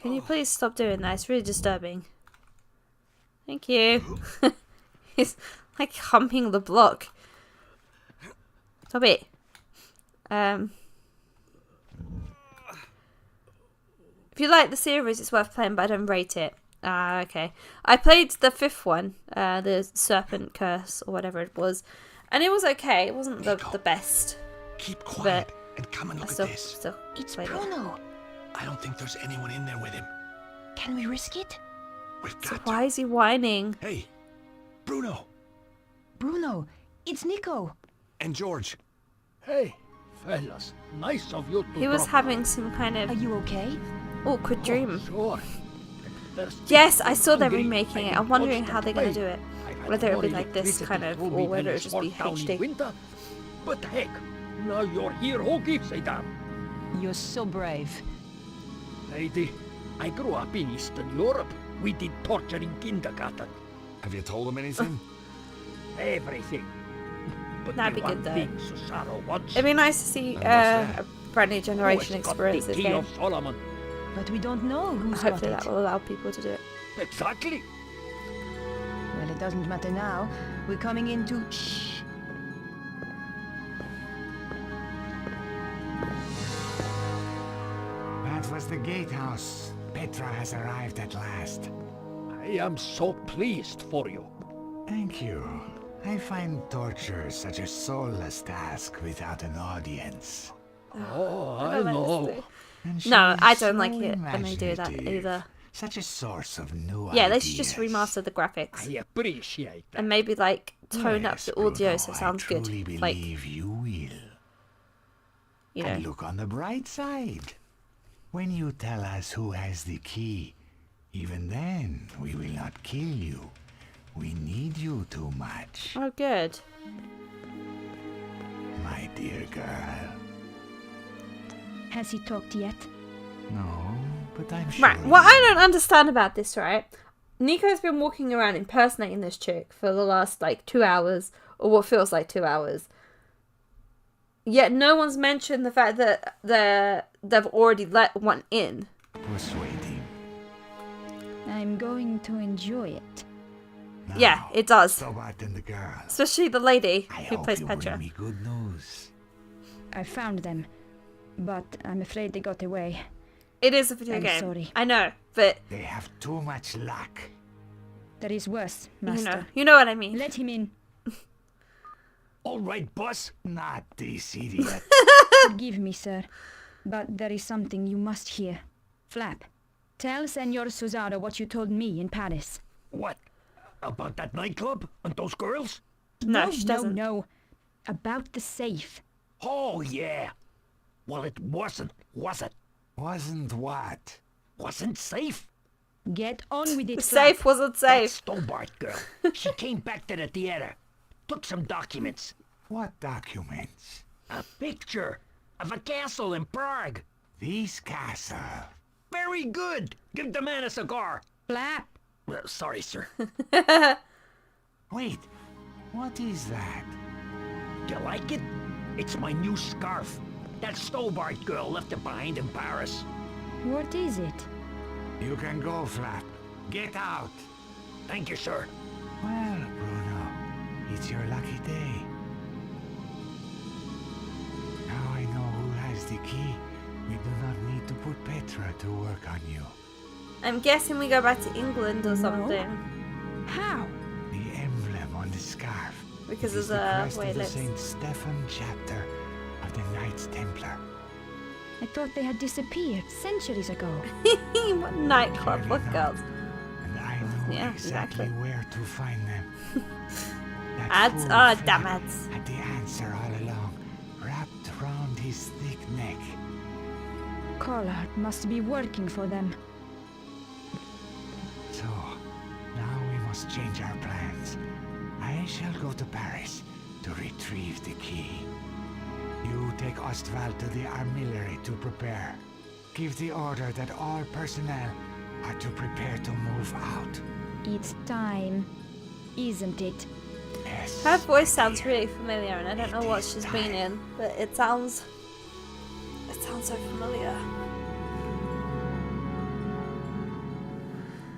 Can you please stop doing that? It's really disturbing. Thank you. He's like humping the block. Stop it. If you like the series, it's worth playing, but I don't rate it. Okay. I played the 5th one, the Serpent Curse, or whatever it was, and it was okay. It wasn't the best. Keep quiet and come and look at this. Still It's Bruno. I don't think there's anyone in there with him. Can we risk it? We've So got why is he whining? Hey, Bruno. Bruno, it's Nico. And George. Hey, fellas. Nice of you to He was drop having some kind Are of you okay? awkward dream. Sure. Yes, I saw they're remaking it. I'm wondering how they're going to do it. Whether it'll be like this kind of, or whether it'll just be HD. Winter, but heck, now you're here, who gives a damn? You're so brave. Lady, I grew up in Eastern Europe. We did torture in kindergarten. Have you told him anything? Everything. But That'd the be good, one though. thing Cesaro wants. It'd be nice to see a brand new generation Who has got experience the this key game. of Solomon? But we don't know who's got Hopefully it. that will allow people to do it. Exactly. Well, it doesn't matter now. We're coming into... Shh. That was the gatehouse. Petra has arrived at last. I am so pleased for you. Thank you. I find torture such a soulless task without an audience. Oh, I don't like this know. thing. And she No, is I don't so like it when they do that imaginative. either. Such a source of new Yeah, ideas. they should just remaster the graphics. I appreciate that. And maybe like tone up Yes, the audio Bruno, so it sounds I good. truly Like, believe you will. you And know. look on the bright side. When you tell us who has the key, even then we will not kill you. We need you too much, Oh, good. my dear girl. Has he talked yet? No, but I'm sure. Right, what I don't understand about this, right? Nico's been walking around impersonating this chick for the last, like, 2 hours, or what feels like 2 hours. Yet no one's mentioned the fact that they've already let one in. Persuade him. I'm going to enjoy it. Now, Yeah, it does. Sobart and the girl. Especially the lady I who hope plays you Petra. bring me good news. I found them, but I'm afraid they got away. It is a video I'm game. sorry. I know, but They have too much luck. There is worse, Master. you know what I mean. Let him in. All right, boss. Not this idiot. Forgive me, sir, but there is something you must hear. Flap, tell Senor Cesaro what you told me in Paris. What? About that nightclub and those girls? No, she doesn't. No. About the safe. Oh, yeah. Well, it wasn't, was it? Wasn't what? Wasn't safe? Get on with it, The Flap. safe wasn't That safe. Stobart girl. She came back to the theater. Took some documents. What documents? A picture of a castle in Prague. This castle. Very good. Give the man a cigar. Flap. Sorry, sir. Wait, what is that? You like it? It's my new scarf. That Stobart girl left it behind in Paris. What is it? You can go, Flap. Get out. Thank you, sir. Well, Bruno, it's your lucky day. Now I know who has the key. We do not need to put Petra to work on you. I'm guessing we go back to England or something. How? The emblem on the scarf. Because is of the the crest way of the it looks. Saint Stephen chapter of the Knights Templar. I thought they had disappeared centuries ago. What nightclub, what girls? And I know Yeah, exactly exactly. where to find them. That Ads? fool Oh, Flap damn ads. had the answer all along, wrapped round his thick neck. Collard must be working for them. So, now we must change our plans. I shall go to Paris to retrieve the key. You take Ostwald to the artillery to prepare. Give the order that all personnel are to prepare to move out. It's time, isn't it? Yes. Her voice sounds really familiar, and I don't know what she's been in, but it sounds so familiar.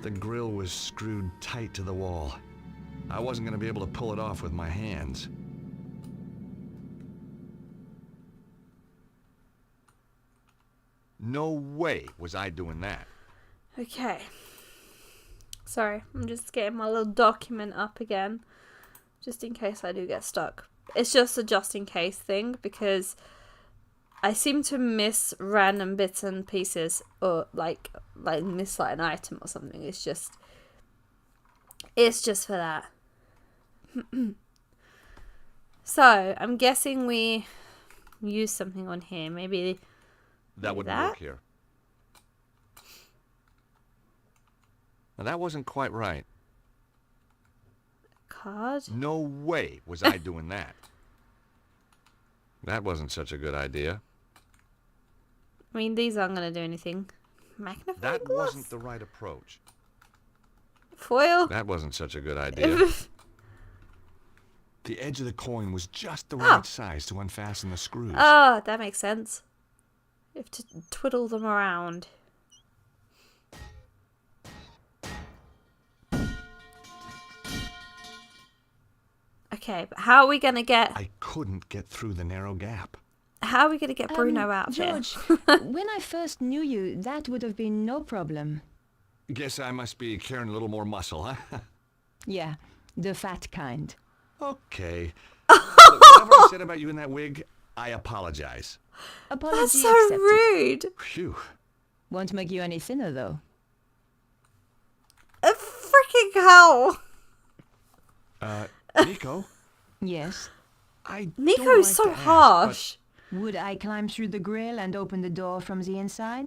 The grill was screwed tight to the wall. I wasn't going to be able to pull it off with my hands. No way was I doing that. Okay. Sorry, I'm just getting my little document up again, just in case I do get stuck. It's just a just in case thing, because I seem to miss random bits and pieces, or like miss like an item or something. It's just for that. So I'm guessing we use something on here. Maybe That wouldn't work here. Now that wasn't quite right. Card. No way was I doing that. That wasn't such a good idea. I mean, these aren't going to do anything. Magnifying That glass? wasn't the right approach. Foil? That wasn't such a good idea. The edge of the coin was just the right size to unfasten the screws. Oh, that makes sense. You have to twiddle them around. Okay, but how are we going to get... I couldn't get through the narrow gap. How are we going to get Bruno out of George, here? when I first knew you, that would have been no problem. Guess I must be carrying a little more muscle, huh? Yeah, the fat kind. Okay. Look, whatever I said about you in that wig, I apologize. Apology That's so accepted. rude. Phew. Won't make you any thinner, though. A freaking hell. Nico? Yes. I Nico's don't like so to ask, harsh. Would I climb through the grill and open the door from the inside?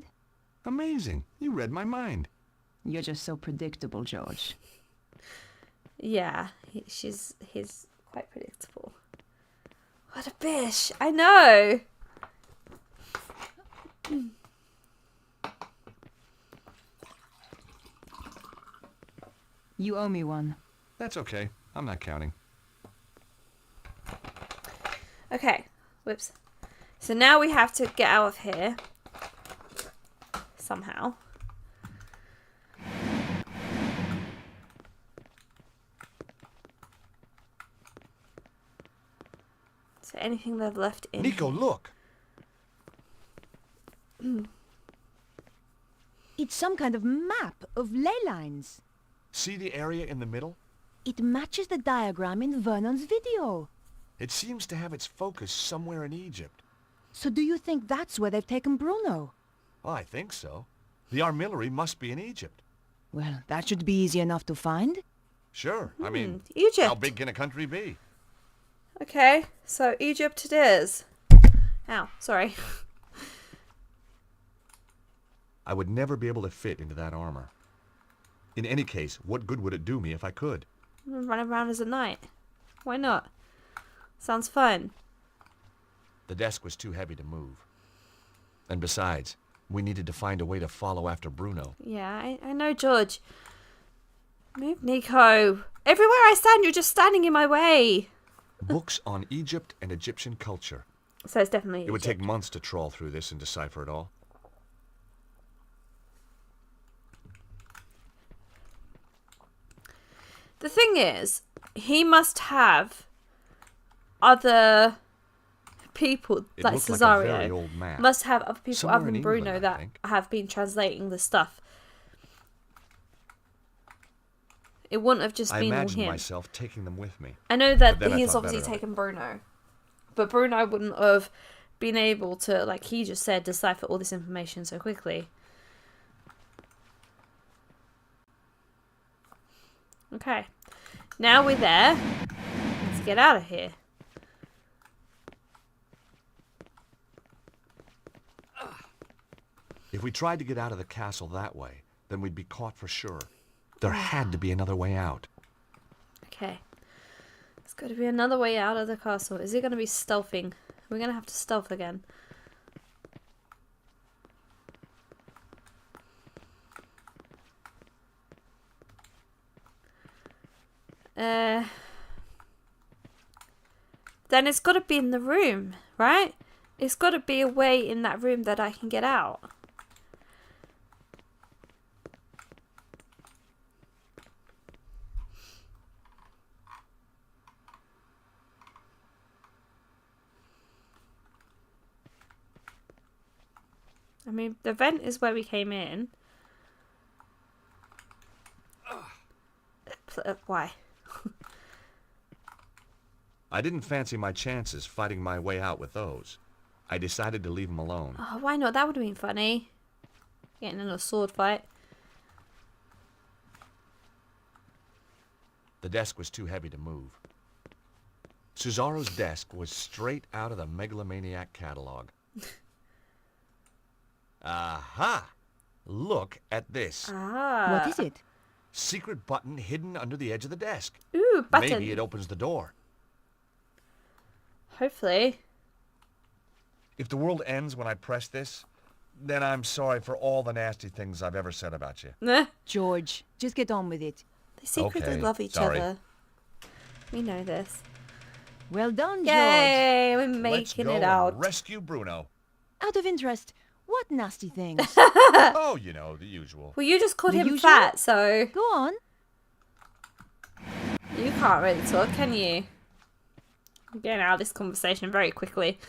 but amazing. You read my mind. You're just so predictable, George. Yeah, he's quite predictable. What a bish. I know. You owe me one. That's okay. I'm not counting. Okay. Whoops. So now we have to get out of here. Somehow. Is there anything they've left in? Nico, look. It's some kind of map of ley lines. See the area in the middle? It matches the diagram in Vernon's video. It seems to have its focus somewhere in Egypt. So do you think that's where they've taken Bruno? Well, I think so. The artillery must be in Egypt. Well, that should be easy enough to find. Sure. I mean, Egypt. how big can a country be? Okay, so Egypt it is. Ow, sorry. I would never be able to fit into that armor. In any case, what good would it do me if I could? Run around as a knight. Why not? Sounds fun. The desk was too heavy to move. And besides, we needed to find a way to follow after Bruno. Yeah, I know, George. Move, Nico. Everywhere I stand, you're just standing in my way. Books on Egypt and Egyptian culture. So it's definitely It would Egypt. take months to trawl through this and decipher it all. The thing is, he must have other people, It like looked like a very Cesario, old map. must have other people Somewhere other than in Bruno England, I that think. have been translating the stuff. It wouldn't have just I been all imagined him. myself taking them with me. I know that But then I he's thought obviously better of it. taken Bruno, but Bruno wouldn't have been able to, like he just said, decipher all this information so quickly. Okay, now we're there. Let's get out of here. If we tried to get out of the castle that way, then we'd be caught for sure. There had to be another way out. Okay. There's got to be another way out of the castle. Is it going to be stealthing? We're going to have to stealth again. Then it's got to be in the room, right? It's got to be a way in that room that I can get out. I mean, the vent is where we came in. Why? I didn't fancy my chances fighting my way out with those. I decided to leave them alone. Oh, why not? That would have been funny. Getting in a sword fight. The desk was too heavy to move. Cesaro's desk was straight out of the Megalomaniac catalog. Aha! Look at this. Ah. What is it? Secret button hidden under the edge of the desk. Ooh, button. Maybe it opens the door. Hopefully. If the world ends when I press this, then I'm sorry for all the nasty things I've ever said about you. Nah. George, just get on with it. They secretly Okay, love each sorry. other. We know this. Well done, George. Yay, we're Let's making go it and out. rescue Bruno. Out of interest, what nasty things? Oh, you know, the usual. Well, you just called The him usual? fat, so Go on. you can't really talk, can you? I'm getting out of this conversation very quickly.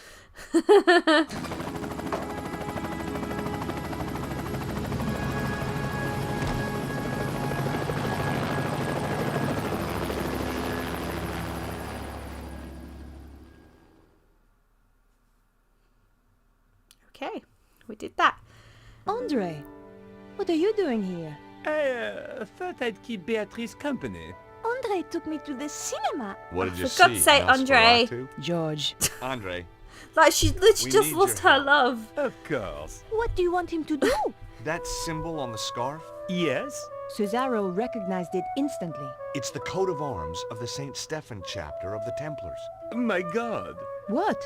Okay, we did that. Andre, what are you doing here? I thought I'd keep Beatrice company. Andre took me to the cinema. What did you For God's see? sake, Andre. Nosferatu? George, Andre, Like, she literally We just need lost your her help. love. Of course. what do you want him to do? that symbol on the scarf? Yes? Cesaro recognized it instantly. It's the coat of arms of the St. Stephen chapter of the Templars. My God. What?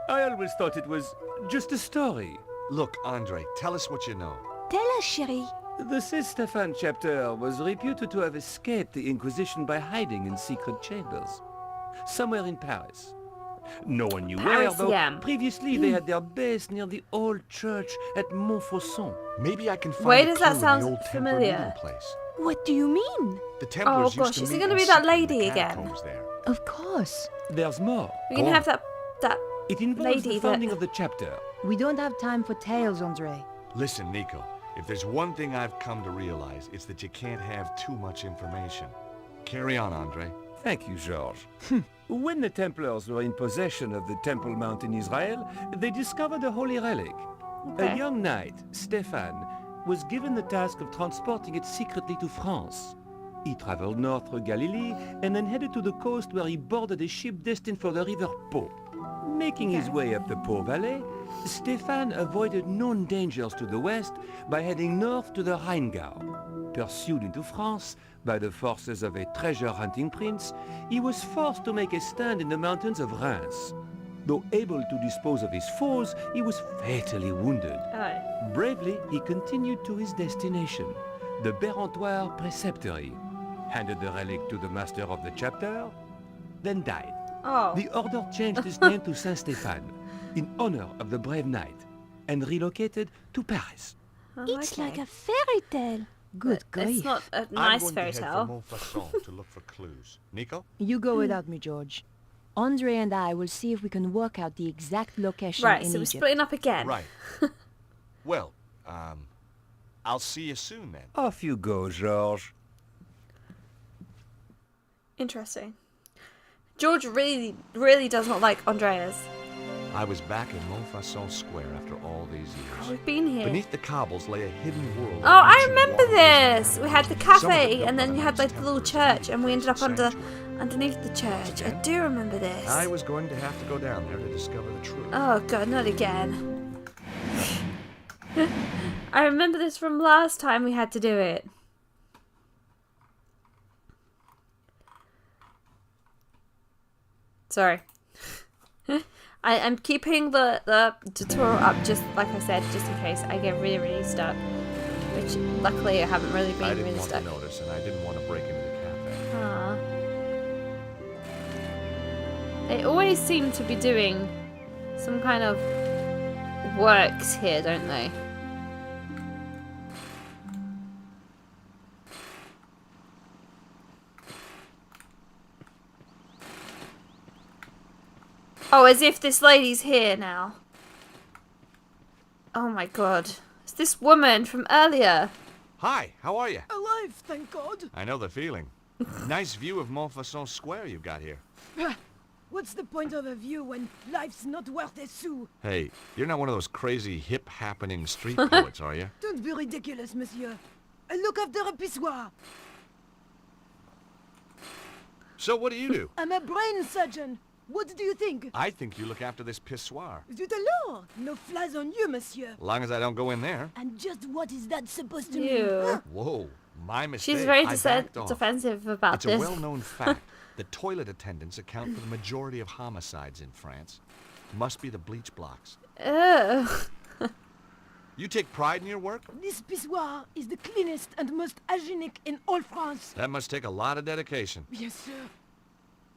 I always thought it was just a story. Look, Andre, tell us what you know. Tell us, chérie. The St. Stephen chapter was reputed to have escaped the Inquisition by hiding in secret chambers. Somewhere in Paris. No one knew where, though. Paris-iam. Previously they had their base near the old church at Montfaucon. Maybe I can find Where a does that clue sound in the old Templar familiar? meeting place. What do you mean? The Templars gosh, used to is it meet gonna in be that secret in lady the again? catacombs there. Of course. There's more. We can Go have that It involves lady the that- founding of the chapter. We don't have time for tales, Andre. Listen, Nico, if there's one thing I've come to realize, it's that you can't have too much information. Carry on, Andre. Thank you, George. When the Templars were in possession of the Temple Mount in Israel, they discovered a holy relic. Okay. A young knight, Stefan, was given the task of transporting it secretly to France. He traveled north through Galilee and then headed to the coast where he boarded a ship destined for the river Po. Making his way up the Po Valley, Stefan avoided known dangers to the west by heading north to the Rheingau, pursued into France by the forces of a treasure-hunting prince, he was forced to make a stand in the mountains of Reims. Though able to dispose of his foes, he was fatally wounded. Oh. Bravely, he continued to his destination, the Bérentoire Preceptory, handed the relic to the master of the chapter, then died. Oh. The order changed its name to Saint-Stéphane, in honor of the brave knight, and relocated to Paris. Oh, It's okay. like a fairy tale. Good But it's grief. not a I'm nice going fairy to head tale. for Montfaucon to look for clues. Nico? You go without me, George. Andre and I will see if we can work out the exact location Right, in so we're Egypt. splitting up again. Right. Well, I'll see you soon then. Off you go, George. Interesting. George really, really does not like Andreas. I was back in Montfaucon Square after all these Oh, years. we've been here. Beneath the cobbles lay a hidden world. Oh, I remember this. We had the cafe, and then you had like the little Templars church, and we ended up sanctuary. underneath the church. I do remember this. I was going to have to go down there to discover the truth. Oh god, not again. I remember this from last time we had to do it. Sorry. I'm keeping the tutorial up, just like I said, just in case I get really, really stuck. Which, luckily, I haven't really I been didn't really want stuck. to notice, and I didn't want to break into the cafe. They always seem to be doing some kind of works here, don't they? Oh, as if this lady's here now. Oh my god. It's this woman from earlier. Hi, how are you? Alive, thank God. I know the feeling. Nice view of Montfaucon Square you've got here. What's the point of a view when life's not worth a sou? Hey, you're not one of those crazy hip-happening street poets, are you? Don't be ridiculous, monsieur. I look after a pissoir. So what do you do? I'm a brain surgeon. What do you think? I think you look after this pissoir. Zut alors! No flies on you, monsieur. As long as I don't go in there. And just what is that supposed to Ew. mean? Huh? Whoa, my mistake. She's very I backed off. defensive about It's this. a well-known fact that toilet attendants account for the majority of homicides in France. Must be the bleach blocks. Ugh. You take pride in your work? This pissoir is the cleanest and most hygienic in all France. That must take a lot of dedication. Yes, sir.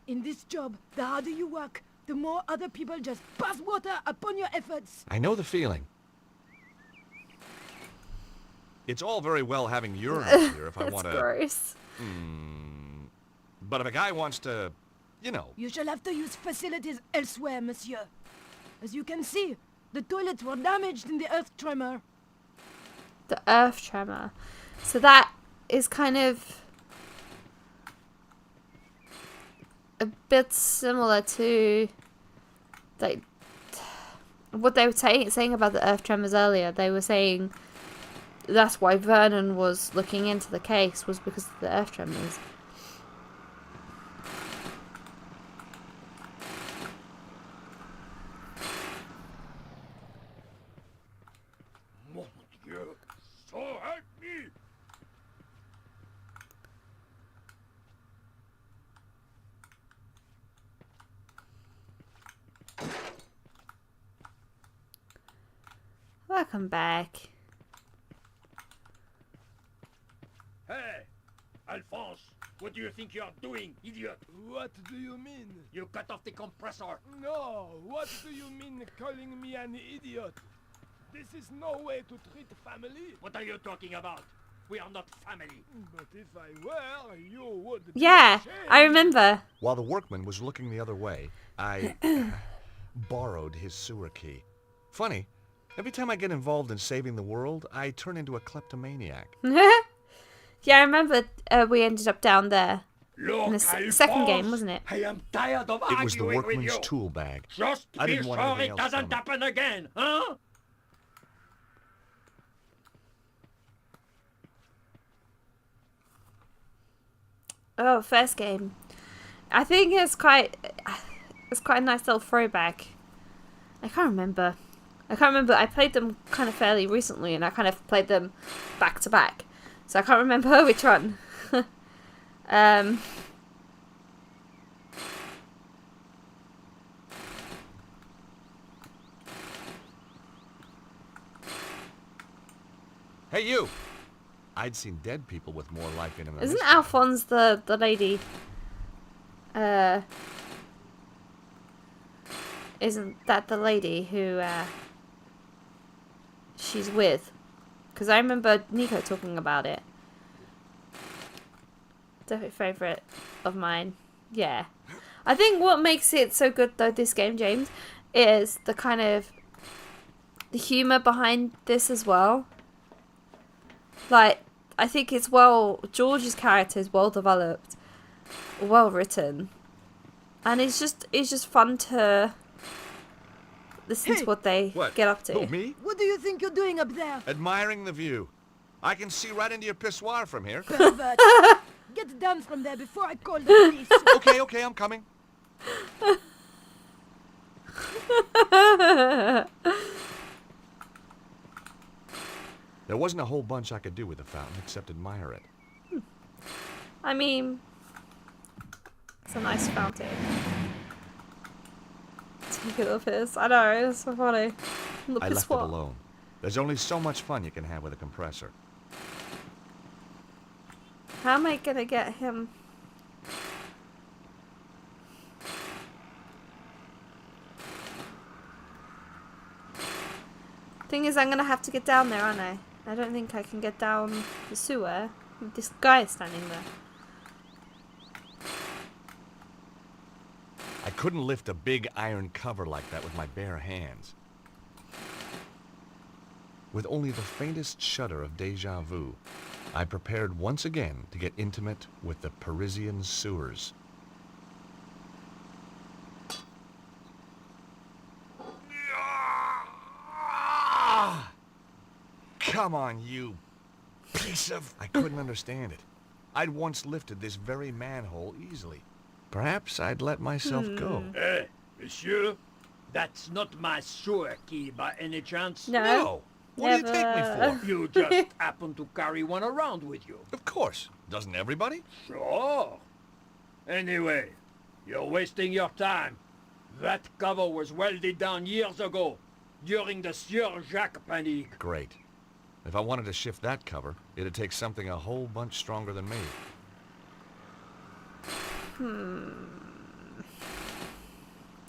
In this job, the harder you work, the more other people just pass water upon your efforts. I know the feeling. It's all very well having urinals here if I That's want to... gross. But if a guy wants to, you know... You shall have to use facilities elsewhere, monsieur. As you can see, the toilets were damaged in the earth tremor. The earth tremor. So that is kind of a bit similar to like what they were saying about the earth tremors earlier. They were saying that's why Vernon was looking into the case, was because of the earth tremors. Mon Dieu, so help me! Welcome back. Hey, Alphonse, what do you think you're doing, idiot? What do you mean? You cut off the compressor. No, what do you mean calling me an idiot? This is no way to treat family. What are you talking about? We are not family. But if I were, you would be Yeah, ashamed. I remember. While the workman was looking the other way, I borrowed his sewer key. Funny, every time I get involved in saving the world, I turn into a kleptomaniac. Yeah, I remember we ended up down there. Look, In the second game, wasn't it? I am tired of It was the arguing with workman's you. tool bag. Just I be didn't want sure anything it else doesn't from it. happen again, huh? Oh, first game. I think it's quite a nice little throwback. I can't remember. I played them kind of fairly recently, and I kind of played them back to back. So I can't remember which one. Hey, you! I'd seen dead people with more life in them than Isn't this guy. Alphonse the lady? Isn't that the lady who she's with? Because I remember Nico talking about it. Definitely favourite of mine. Yeah. I think what makes it so good though, this game, James, is the kind of the humour behind this as well. Like, I think it's George's character is well developed, well written, and it's just fun to listen to what they get up to. Who, me? What do you think you're doing up there? Admiring the view. I can see right into your pissoir from here. Pervert. Get down from there before I call the police. Okay, I'm coming. There wasn't a whole bunch I could do with the fountain except admire it. I mean, it's a nice fountain. Take a little piss. I know, it's so funny. I left it alone. There's only so much fun you can have with a compressor. How am I gonna get him? Thing is, I'm gonna have to get down there, aren't I? I don't think I can get down the sewer with this guy standing there. I couldn't lift a big iron cover like that with my bare hands. With only the faintest shudder of déjà vu, I prepared once again to get intimate with the Parisian sewers. Come on, you piece of... I couldn't understand it. I'd once lifted this very manhole easily. Perhaps I'd let myself go. Hey, monsieur, that's not my sewer key by any chance? No. What do you take me for? You just happen to carry one around with you. Of course. Doesn't everybody? Sure. Anyway, you're wasting your time. That cover was welded down years ago, during the Sieur Jacques panic. Great. If I wanted to shift that cover, it'd take something a whole bunch stronger than me.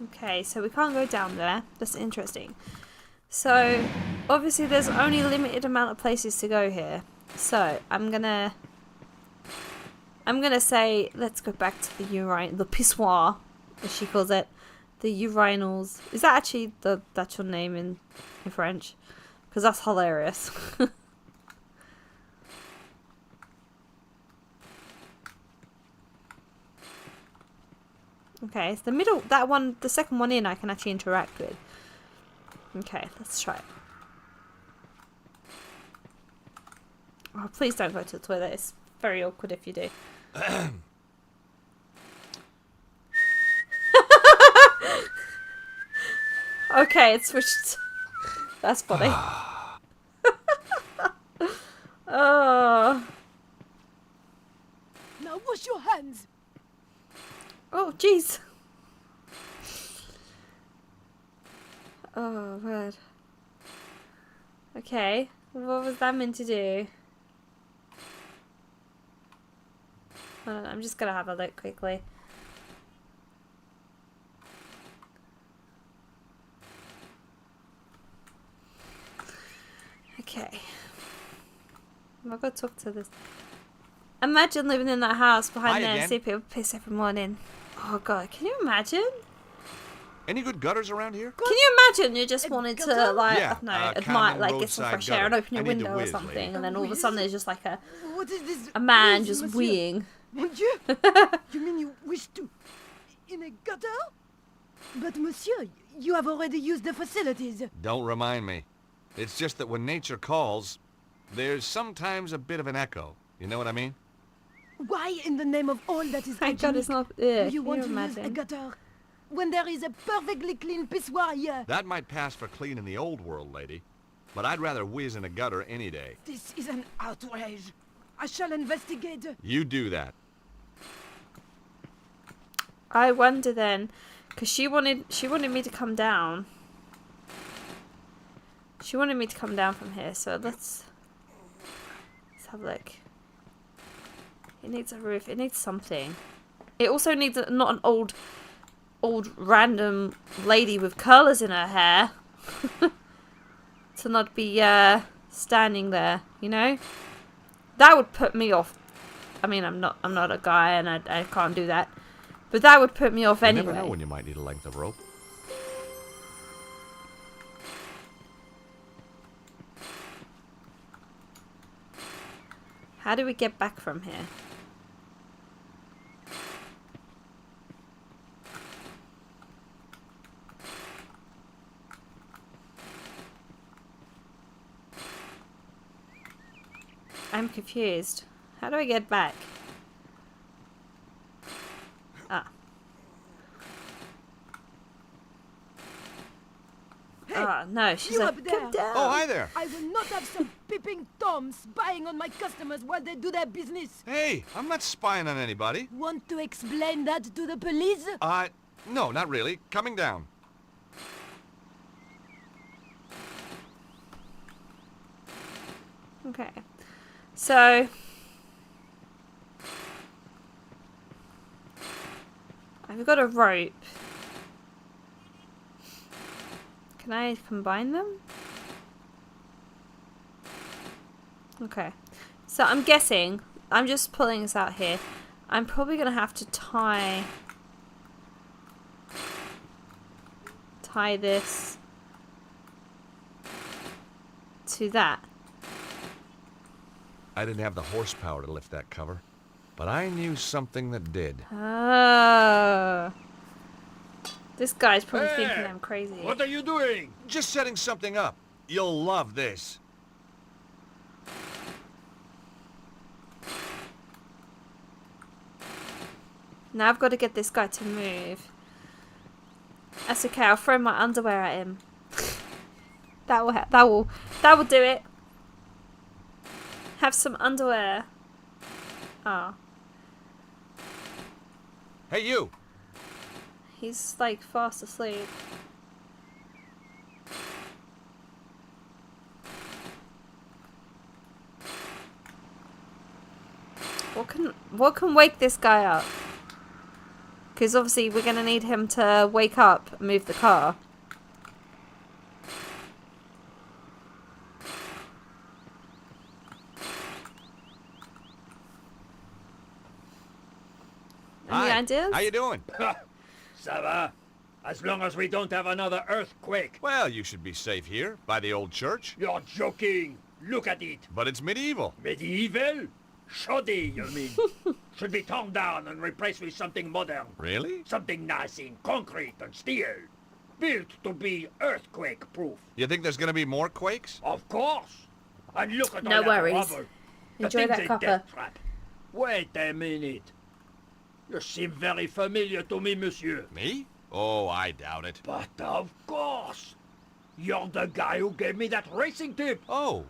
Okay, so we can't go down there. That's interesting. So, obviously there's only a limited amount of places to go here. So, I'm gonna say, let's go back to the pissoir, as she calls it. The urinals. Is that actually the actual name in French? Because that's hilarious. Okay, it's the middle, that one, the second one in I can actually interact with. Okay, let's try it. Oh, please don't go to the toilet. It's very awkward if you do. Okay, it switched. That's funny. Oh. Now wash your hands. Oh, jeez. Oh, word. Okay, what was that meant to do? Hold on, I'm just gonna have a look quickly. Okay. I've got to talk to this. Imagine living in that house behind there and see people piss every morning. Oh god, can you imagine? Any good gutters around here? Can you imagine you just wanted to, like, I don't know, admire, common like, get some fresh air and open your window or something, and then all of a sudden there's just like What is this? a man whiz, just monsieur? weeing. Mon Dieu! You mean you wish to... in a gutter? But monsieur, you have already used the facilities. Don't remind me. It's just that when nature calls, there's sometimes a bit of an echo. You know what I mean? Why in the name of all that is My god, it's hygienic not... do you can want you to use a imagine? gutter? When there is a perfectly clean pissoir here. That might pass for clean in the old world, lady. But I'd rather whiz in a gutter any day. This is an outrage. I shall investigate. You do that. I wonder then, because she wanted me to come down. She wanted me to come down from here, so let's have a look. It needs a roof. It needs something. It also needs not an old random lady with curlers in her hair to not be standing there, you know? That would put me off. I mean, I'm not a guy and I can't do that. But that would put me off anyway. You never know when you might need a length of rope. How do we get back from here? I'm confused. How do I get back? Ah. Hey, Ah, no, she's you like, up there? come down. Oh, hi there. I will not have some peeping Toms spying on my customers while they do their business. Hey, I'm not spying on anybody. Want to explain that to the police? No, not really. Coming down. Okay. So... I've got a rope. Can I combine them? Okay. So I'm guessing, I'm just pulling this out here. I'm probably going to have to tie this to that. I didn't have the horsepower to lift that cover, but I knew something that did. Oh. This guy's probably Hey, thinking I'm crazy. What are you doing? Just setting something up. You'll love this. Now I've got to get this guy to move. That's okay. I'll throw my underwear at him. that will do it. Have some underwear. Ah. Hey, you. He's like fast asleep. What can wake this guy up? Because obviously we're going to need him to wake up and move the car. Any ideas? How you doing? Ça va? As long as we don't have another earthquake. Well, you should be safe here, by the old church. You're joking. Look at it. But it's medieval. Medieval? Shoddy, you mean? Should be torn down and replaced with something modern. Really? Something nice in concrete and steel. Built to be earthquake-proof. You think there's gonna be more quakes? Of course. And look at No all worries. that rubble. Enjoy The that thing's a copper. death trap. Wait a minute. You seem very familiar to me, monsieur. Me? Oh, I doubt it. But of course. You're the guy who gave me that racing tip. Oh,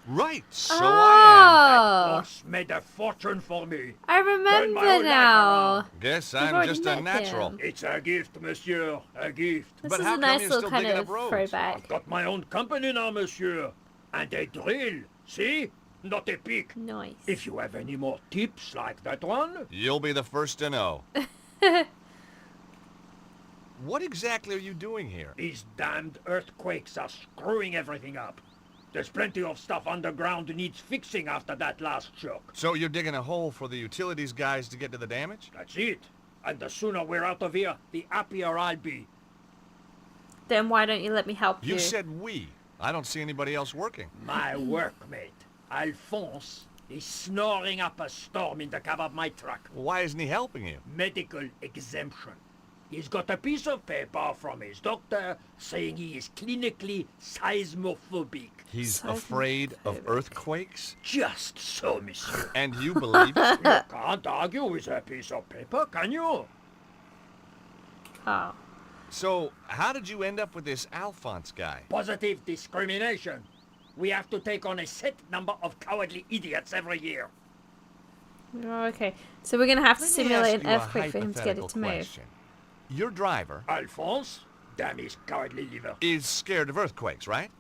right. So I Oh, Horse made a fortune for me. I Turned my remember whole life now. around. am. Guess We've I'm already just a met natural. him. It's a gift, monsieur. A gift. This But is how a come nice you're little still kind digging of up roads? throwback. I've got my own company now, monsieur. And a drill. See? Not a pick. Nice. If you have any more tips like that one, You'll be the first to know. What exactly are you doing here? these damned earthquakes are screwing everything up. There's plenty of stuff underground needs fixing after that last shock. So you're digging a hole for the utilities guys to get to the damage? That's it. And the sooner we're out of here, the happier I'll be. Then why don't you let me help you? You said we. I don't see anybody else working. My workmate, Alphonse, is snoring up a storm in the cab of my truck. Why isn't he helping you? Medical exemption. He's got a piece of paper from his doctor saying he is clinically seismophobic. He's afraid of earthquakes? Just so, monsieur. And you believe it? You can't argue with a piece of paper, can you? Oh. So, how did you end up with this Alphonse guy? Positive discrimination. We have to take on a set number of cowardly idiots every year. Oh, okay. So we're going to have to Let me simulate ask an you a earthquake for him to get it hypothetical to move. question. Your driver Alphonse? Damn his cowardly liver. is scared of earthquakes, right?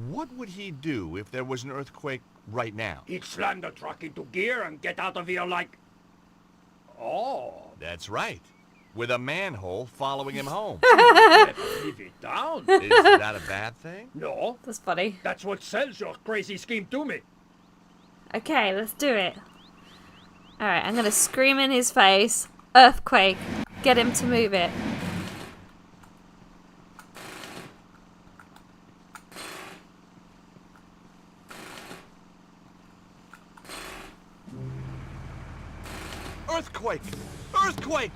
What would he do if there was an earthquake right now? He'd slam the truck into gear and get out of here like... Oh. That's right. With a manhole following him home. Never live it down. Is that a bad thing? No. That's funny. That's what sells your crazy scheme to me. Okay, let's do it. Alright, I'm going to scream in his face. Earthquake. Get him to move it. Earthquake! Earthquake!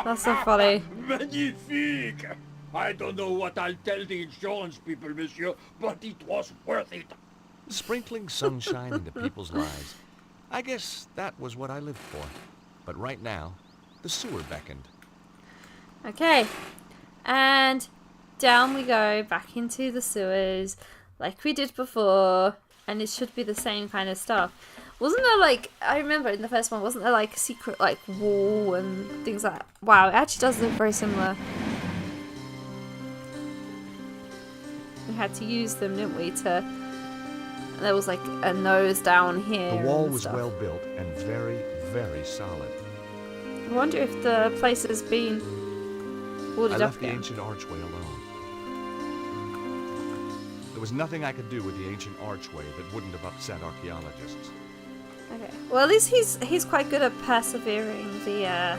That's so funny. Magnifique! I don't know what I'll tell the insurance people, monsieur, but it was worth it. Sprinkling sunshine into people's lives. I guess that was what I lived for. But right now, the sewer beckoned. Okay. And down we go, back into the sewers, like we did before. And it should be the same kind of stuff. Wasn't there like, I remember in the first one, wasn't there like a secret like wall and things like that? Wow, it actually does look very similar. We had to use them, didn't we, to... There was like a nose down here. The wall and was stuff. well built and very, very solid. I wonder if the place has been I boarded up left the again. ancient archway alone. There was nothing I could do with the ancient archway that wouldn't have upset archaeologists. Okay. Well, at least he's quite good at persevering the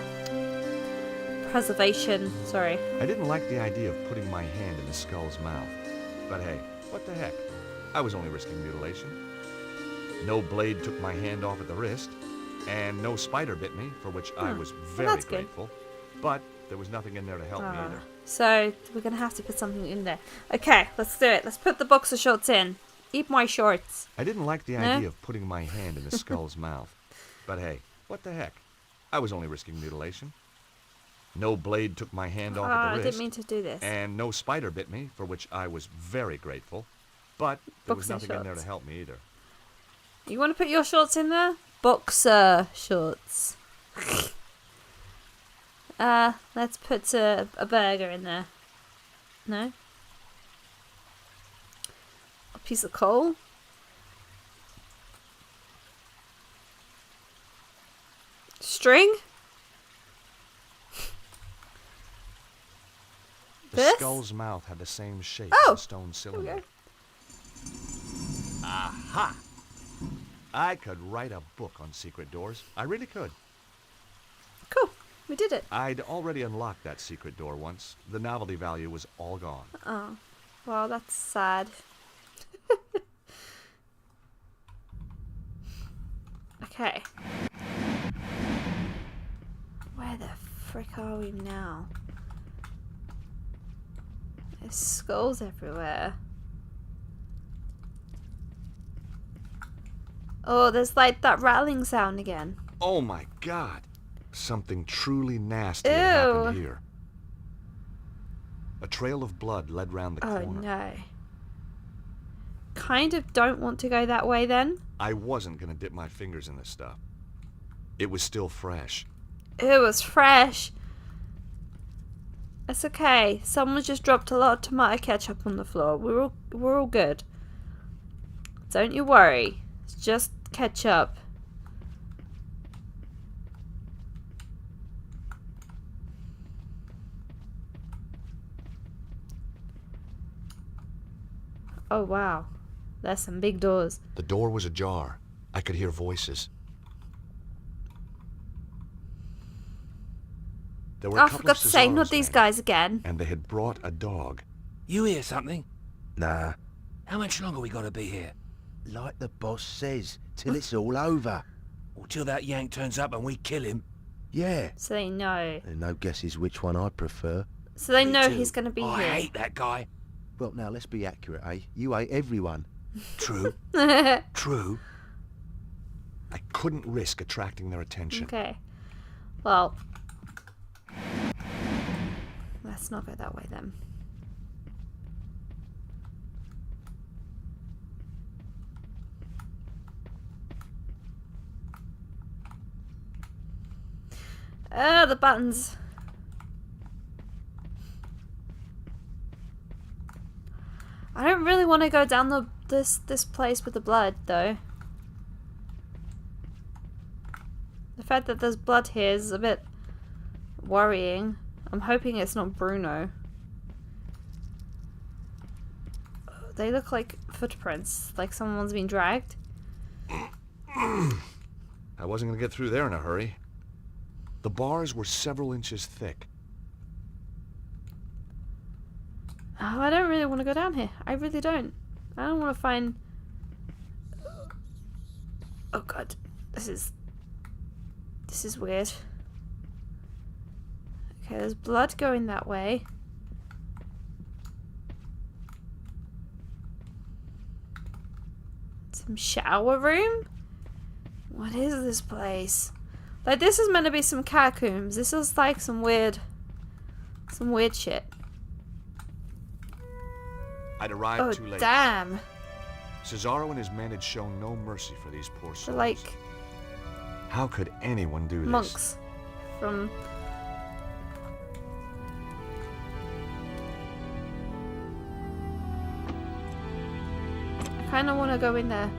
preservation. Sorry. I didn't like the idea of putting my hand in the skull's mouth. But hey, what the heck? I was only risking mutilation. No blade took my hand off at the wrist, and no spider bit me, for which I was very that's good. grateful. But there was nothing in there to help me either. So we're gonna have to put something in there. Okay, let's do it. Let's put the boxer shorts in. Eat my shorts. I didn't like the idea of putting my hand in the skull's mouth. But hey, what the heck? I was only risking mutilation. No blade took my hand off at I the wrist. didn't mean to do this. And no spider bit me, for which I was very grateful. But there was Boxing nothing in there to shorts. help me either. You want to put your shorts in there? Boxer shorts. Let's put a burger in there. No? A piece of coal? String? The This? skull's mouth had the same shape Oh, as a stone There we cylinder. go. Aha! I could write a book on secret doors. I really could. Cool. We did it. I'd already unlocked that secret door once. The novelty value was all gone. Oh. Well, that's sad. Okay. Where the frick are we now? There's skulls everywhere. Oh, there's like that rattling sound again. Oh my god! Something truly nasty Ew. had happened here. A trail of blood led round the Oh corner. no. Kind of don't want to go that way then. I wasn't gonna dip my fingers in this stuff. It was still fresh. It was fresh. It's okay. Someone just dropped a lot of tomato ketchup on the floor. We're all good. Don't you worry. It's just ketchup. Oh wow. There's some big doors. The door was ajar. I could hear voices. There were a Oh, I couple forgot of to say, not Cesaro's these men, guys again. And they had brought a dog. You hear something? Nah, How much longer we gotta be here? like the boss says, till it's all over. Or till that yank turns up and we kill him? Yeah, So they know. and no guesses which one I'd prefer. So they Me know too. he's going to be I here. hate that guy. Well, now let's be accurate, eh? You ate everyone. True. True. I couldn't risk attracting their attention. Okay. Well, Let's not go that way then. The buttons. I don't really want to go down this place with the blood though. The fact that there's blood here is a bit worrying. I'm hoping it's not Bruno. They look like footprints, like someone's been dragged. I wasn't going to get through there in a hurry. The bars were several inches thick. Oh, I don't really want to go down here. I really don't. I don't want to find... Oh god. This is weird. Okay, there's blood going that way. Some shower room? What is this place? Like, this is meant to be some catacombs. This is like some weird shit. I'd arrived too late. Damn. Cesaro and his men had shown no mercy for these poor souls. They're like how could anyone do this? monks from... I kind of want to go in there.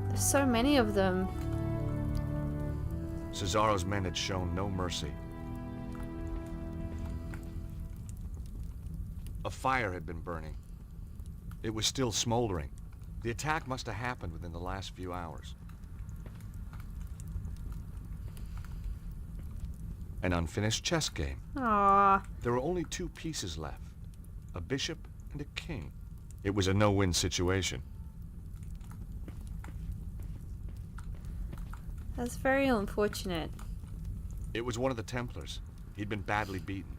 There's so many of them. Cesaro's men had shown no mercy. A fire had been burning. It was still smoldering. The attack must have happened within the last few hours. An unfinished chess game. Aww. There were only 2 pieces left. A bishop and a king. It was a no-win situation. That's very unfortunate. It was one of the Templars. He'd been badly beaten.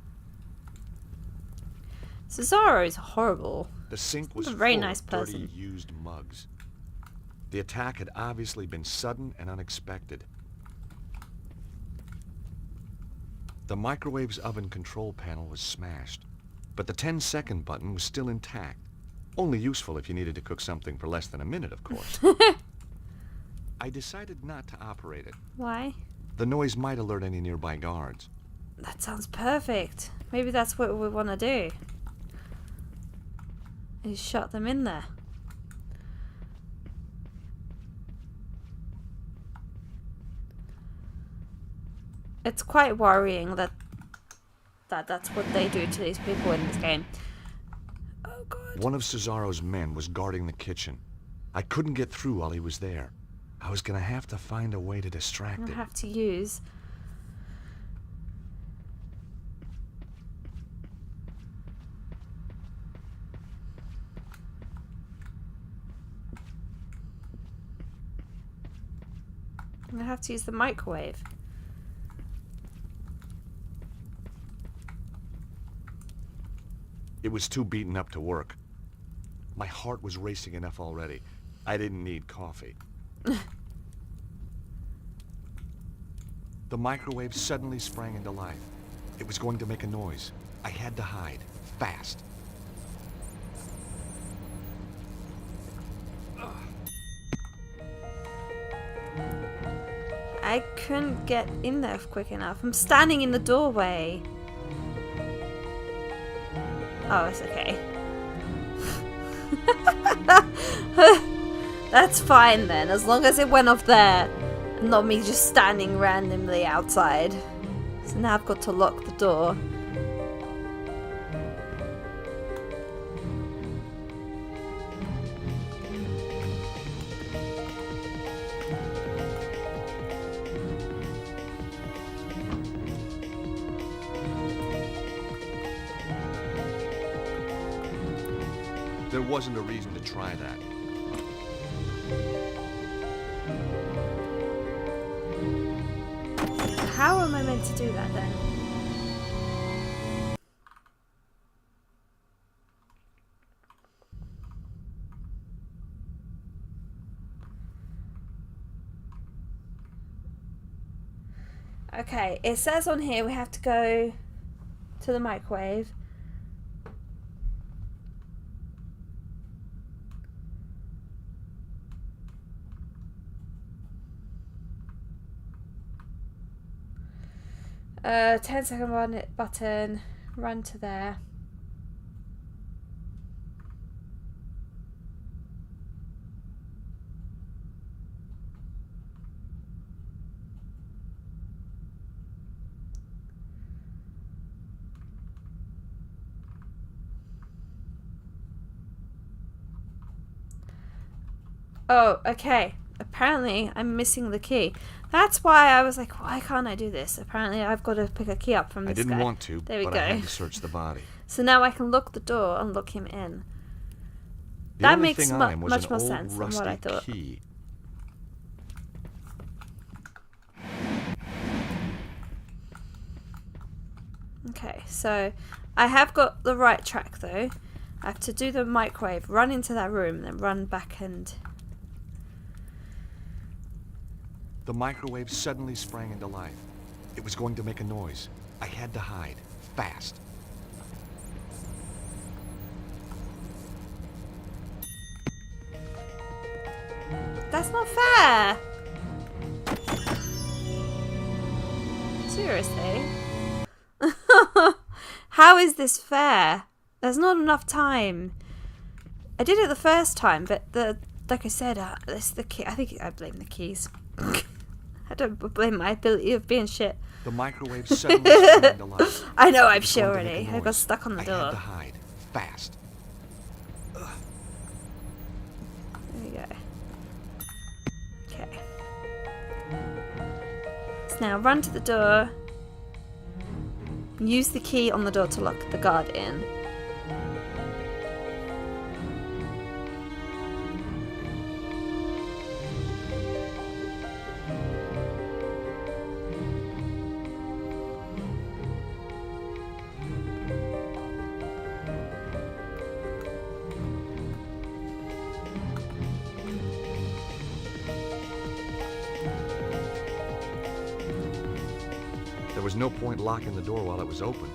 Cesaro is horrible. The sink was He's a very full nice of dirty, person. used mugs. The attack had obviously been sudden and unexpected. The microwave's oven control panel was smashed, but the 10-second button was still intact. Only useful if you needed to cook something for less than a minute, of course. I decided not to operate it. Why? The noise might alert any nearby guards. That sounds perfect. Maybe that's what we want to do. Is shut them in there. It's quite worrying that's what they do to these people in this game. Oh god. One of Cesaro's men was guarding the kitchen. I couldn't get through while he was there. I was gonna have to find a way to distract I him. have to use. I have to use the microwave. It was too beaten up to work. My heart was racing enough already. I didn't need coffee. The microwave suddenly sprang into life. It was going to make a noise. I had to hide. Fast. I couldn't get in there quick enough. I'm standing in the doorway. Oh, it's okay. That's fine then, as long as it went off there, and not me just standing randomly outside. So now I've got to lock the door. There wasn't a reason to try that. How am I meant to do that then? Okay, it says on here we have to go to the microwave. Uh, 10-second button, run to there. Oh, okay. Apparently, I'm missing the key. That's why I was like, why can't I do this? Apparently, I've got to pick a key up from this guy. I didn't want to, there we but go. I had to search the body. So now I can lock the door and lock him in. The That only makes thing on him was much an more old sense than what rusty I thought. key. Okay, so I have got the right track though. I have to do the microwave, run into that room, then run back and... The microwave suddenly sprang into life. It was going to make a noise. I had to hide. Fast. That's not fair! Seriously? How is this fair? There's not enough time. I did it the first time, but like I said, it's the key. I think I blame the keys. I don't blame my ability of being shit. The microwave suddenly sprang into life. I know, I'm It was sure going to make already. a I got noise. stuck on the door. I had to hide. Fast. There we go. Okay. So now run to the door. Use the key on the door to lock the guard in. There was no point locking the door while it was open.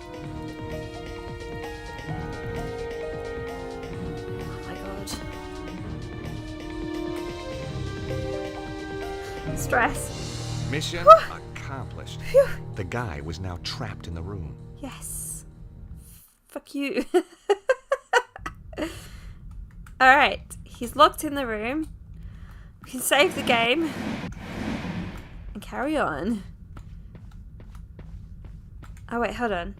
Oh my god. Stress. Mission accomplished. The guy was now trapped in the room. Yes. Fuck you. Alright. He's locked in the room. We can save the game. And carry on. Oh wait, hold on.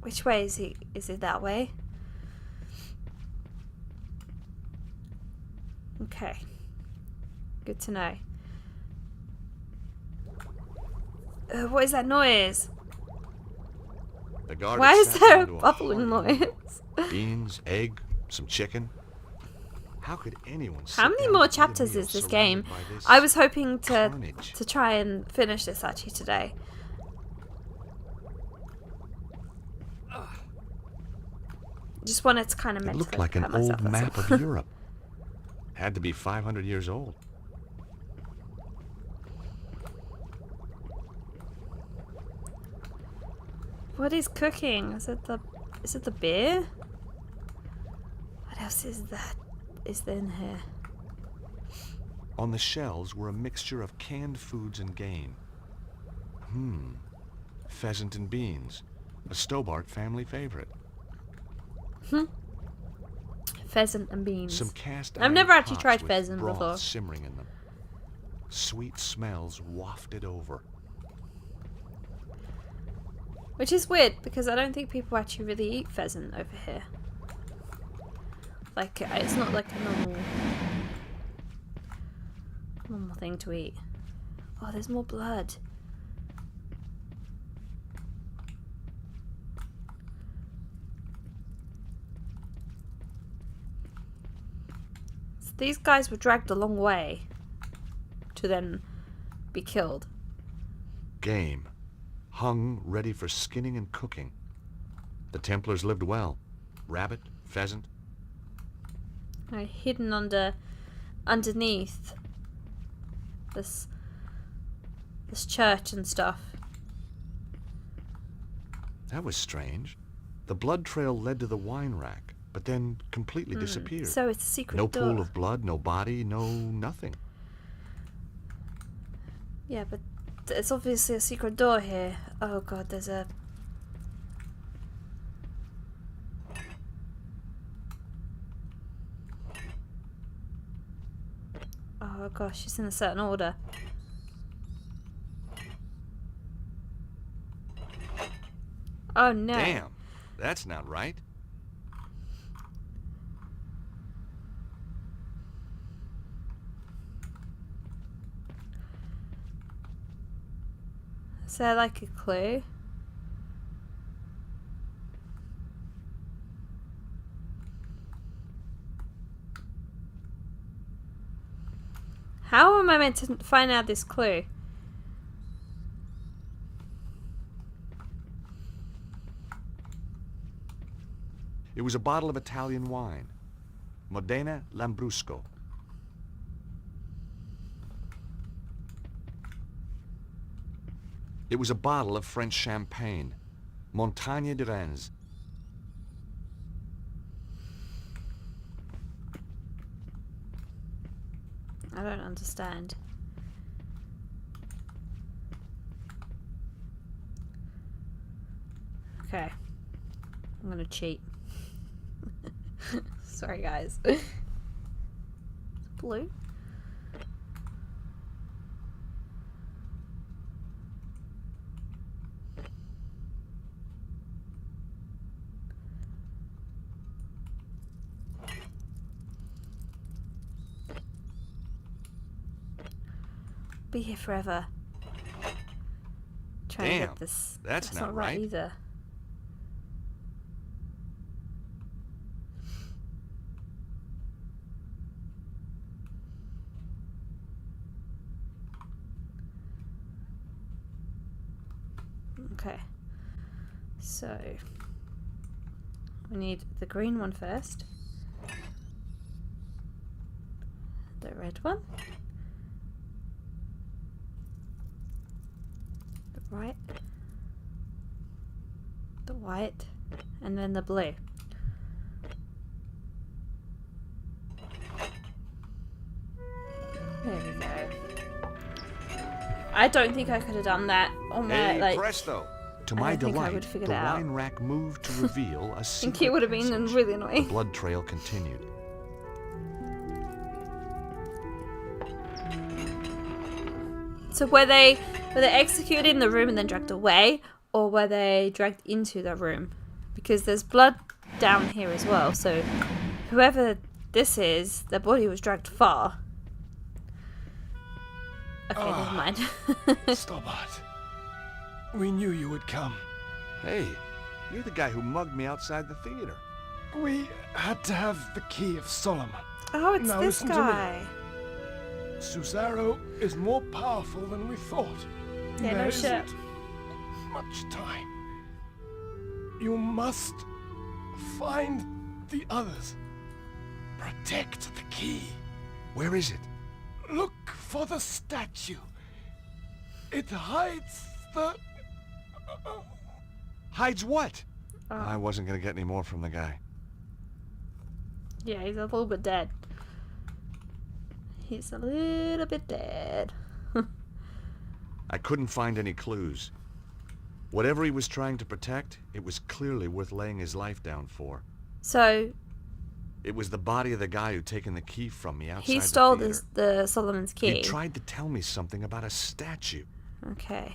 Which way is he? Is it that way? Okay. Good to know. What is that noise? The guard Why had is snapped there a into bubbling hearty meal. noise? Beans, egg, some chicken. How could anyone sit How many down more to eat a chapters meal is this surrounded game? by this I was hoping carnage? to try and finish this actually today. Just wanted to kind of It mentally looked like an prepare myself, old that's map all. of Europe. Had to be 500 years old. What is cooking? Is it the beer? What else is that? Is there in here? On the shelves were a mixture of canned foods and game. Pheasant and beans. A Stobart family favorite. Pheasant and beans. Some cast I've iron never actually pots tried with pheasant broth before. simmering in them. Sweet smells wafted over. Which is weird because I don't think people actually really eat pheasant over here. Like, it's not like a normal thing to eat. Oh, there's more blood. So these guys were dragged a long way to then be killed. Game. Hung, ready for skinning and cooking. The Templars lived well. Rabbit, pheasant. Hidden underneath this church and stuff. That was strange. The blood trail led to the wine rack, but then completely disappeared. So it's a secret No door. pool of blood, no body, no nothing. Yeah, but it's obviously a secret door here. Oh god, there's a... Oh gosh, it's in a certain order. Oh no. Damn, that's not right. Is there like a clue? How am I meant to find out this clue? It was a bottle of Italian wine. Modena Lambrusco. It was a bottle of French champagne. Montagne de Reims. I don't understand. Okay. I'm gonna cheat. Sorry guys. Blue? Be here forever. Trying to Damn, get this. that's not right. Either. Okay. So we need the green one first. The red one. Right, the white, and then the blue. There we go. I don't think I could have done that on my Hey, presto! To my I think I delight, would figure the it out. wine rack moved to reveal a I secret think it would have been passage. really The annoying. blood trail continued. So were they executed in the room and then dragged away, or were they dragged into the room? Because there's blood down here as well. So whoever this is, their body was dragged far. Okay, never mind. Stobart. We knew you would come. Hey, you're the guy who mugged me outside the theater. We had to have the key of Solomon. Oh, it's Now this listen to me. guy. Susaro is more powerful than we thought. Yeah, no There shit. isn't much time. You must find the others. Protect the key. Where is it? Look for the statue. It hides the... Hides what? Oh. I wasn't gonna get any more from the guy. Yeah, he's a little bit dead. He's a little bit dead. I couldn't find any clues. Whatever he was trying to protect, it was clearly worth laying his life down for. So It was the body of the guy who'd taken the key from me outside he the stole theater. the Solomon's key. He tried to tell me something about a statue. Okay.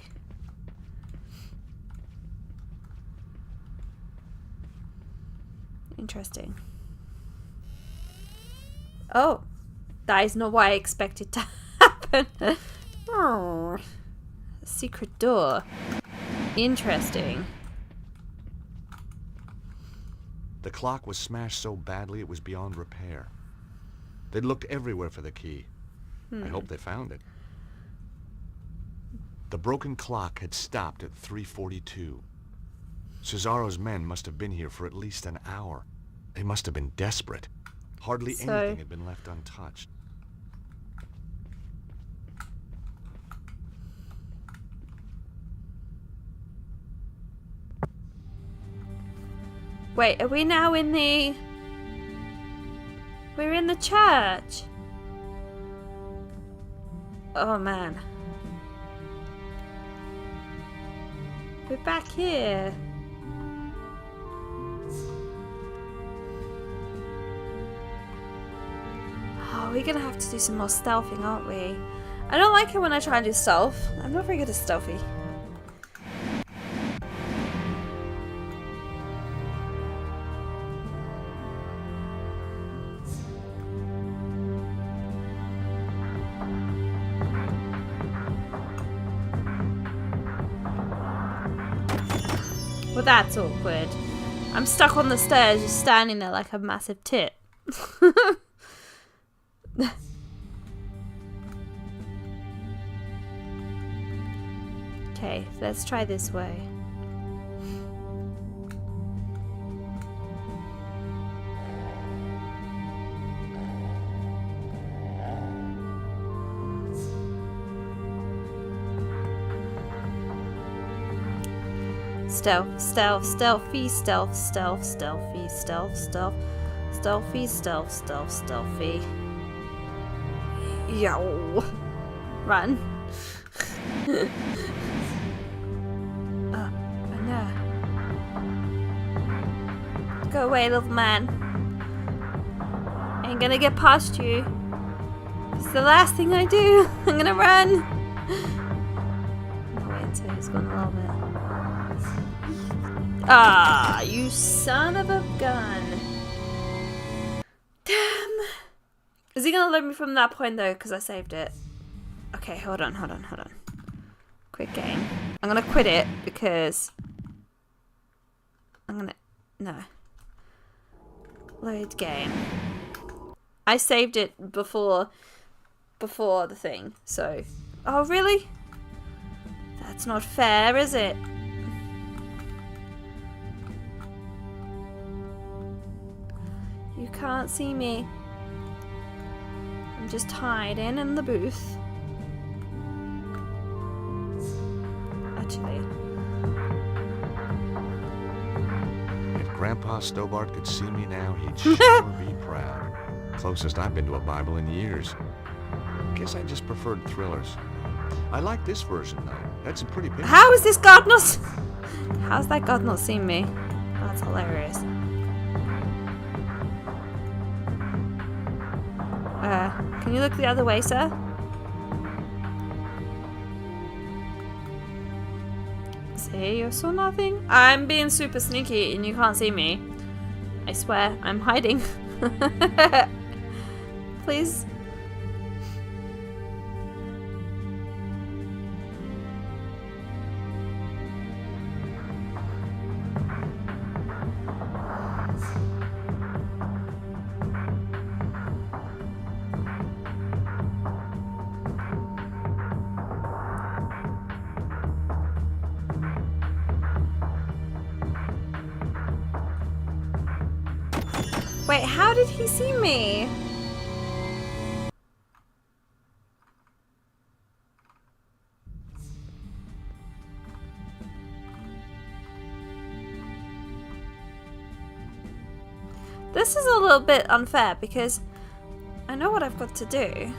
Interesting. Oh, that is not what I expected to happen. Oh, a secret door. Interesting. The clock was smashed so badly it was beyond repair. They'd looked everywhere for the key. I hope they found it. The broken clock had stopped at 3:42. Cesaro's men must have been here for at least an hour. They must have been desperate. Hardly So- anything had been left untouched. Wait, are we now in the... We're in the church. Oh man. We're back here. Oh, we're gonna have to do some more stealthing, aren't we? I don't like it when I try and do stealth. I'm not very good at stealthy. Well, that's awkward. I'm stuck on the stairs, just standing there like a massive tit. Okay, let's try this way. Stealth, stealth, stealthy, stealth, stealth, stealthy, stealth, stealth, stealthy, stealth, stealth, stealthy. Yo, run. No. Go away, little man. Ain't gonna get past you. It's the last thing I do. I'm gonna run. Wait until he's gone a little bit. Ah, you son of a gun. Damn. Is he gonna load me from that point though? Because I saved it. Okay, hold on. Quit game. I'm gonna quit it because no. Load game. I saved it before the thing, so. Oh really? That's not fair, is it? You can't see me. I'm just hiding in the booth. Actually. If Grandpa Stobart could see me now, he'd sure be proud. Closest I've been to a Bible in years. Guess I just preferred thrillers. I like this version though. That's a pretty picture. How is this God not? How's that God not seen me? That's hilarious. Can you look the other way, sir? See, you saw nothing. I'm being super sneaky and you can't see me. I swear, I'm hiding. Please. Wait, how did he see me? This is a little bit unfair because I know what I've got to do.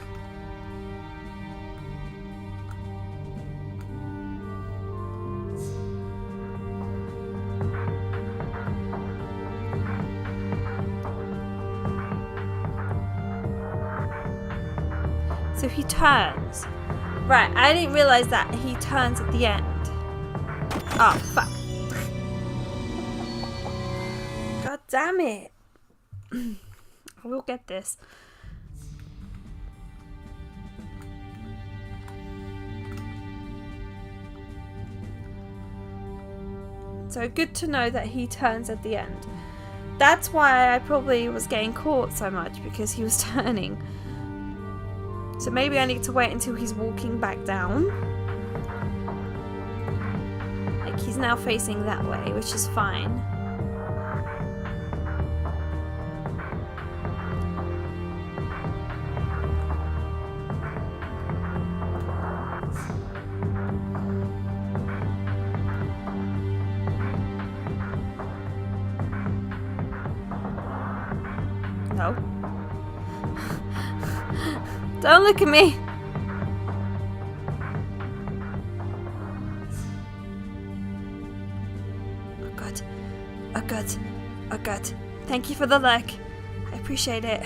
So he turns. Right, I didn't realize that he turns at the end. Oh, fuck. God damn it. I will get this. So good to know that he turns at the end. That's why I probably was getting caught so much, because he was turning. So maybe I need to wait until he's walking back down. Like he's now facing that way, which is fine. No. Don't look at me. Oh god. Oh god. Oh god. Thank you for the luck. I appreciate it.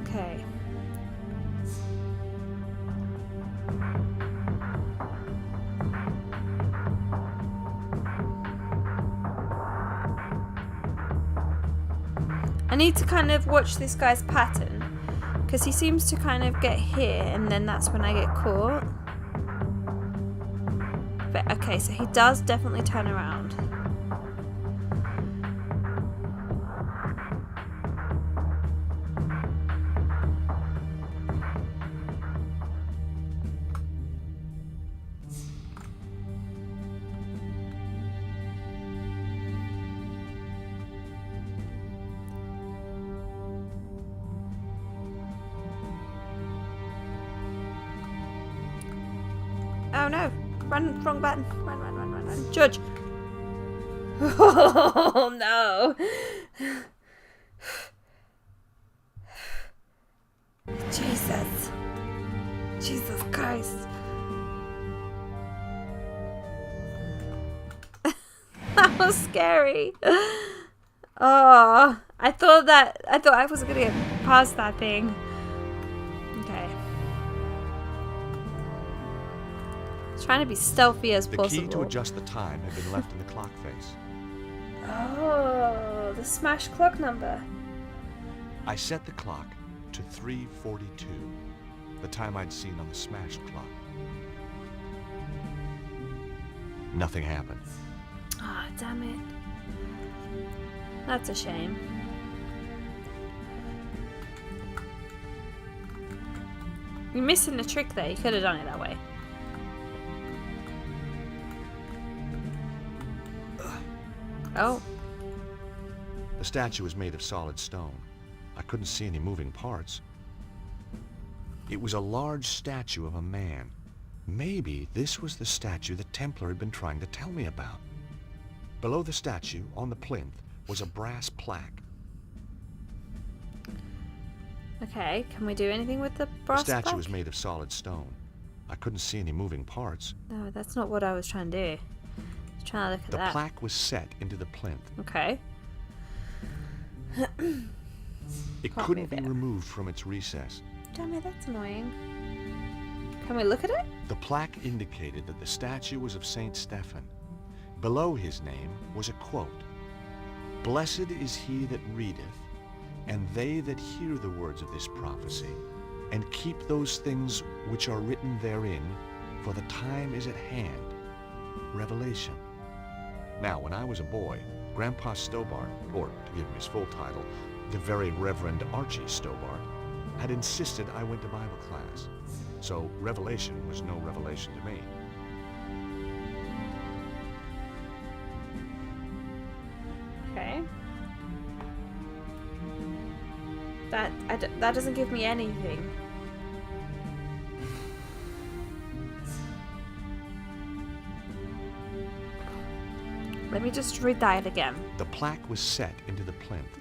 Okay. I need to kind of watch this guy's pattern, because he seems to kind of get here and then that's when I get caught. But okay, so he does definitely turn around. Oh no! Run, wrong button. Run, run, run, run, run. Judge! Oh no! Jesus. Jesus Christ. That was scary. Oh, I thought I was gonna get past that thing. Okay. Trying to be stealthy as possible. The key to adjust the time had been left in the clock face. Oh, the smash clock number. I set the clock to 3:42, the time I'd seen on the smashed clock. Nothing happened. Ah, oh, damn it. That's a shame. You're missing the trick there. You could have done it that way. Oh. The statue was made of solid stone. I couldn't see any moving parts. It was a large statue of a man. Maybe this was the statue the Templar had been trying to tell me about. Below the statue, on the plinth, was a brass plaque. Okay, can we do anything with the brass plaque? The statue was made of solid stone. I couldn't see any moving parts. No, that's not what I was trying to do. Trying to look at the that. plaque was set into the plinth. Okay. It couldn't be removed from its recess. Damn it, that's annoying. Can we look at it? The plaque indicated that the statue was of Saint Stephen. Below his name was a quote. "Blessed is he that readeth, and they that hear the words of this prophecy, and keep those things which are written therein, for the time is at hand." Revelation. Now, when I was a boy, Grandpa Stobart, or to give him his full title, the Very Reverend Archie Stobart, had insisted I went to Bible class. So Revelation was no revelation to me. Okay. That doesn't give me anything. Let me just read that again. The plaque was set into the plinth.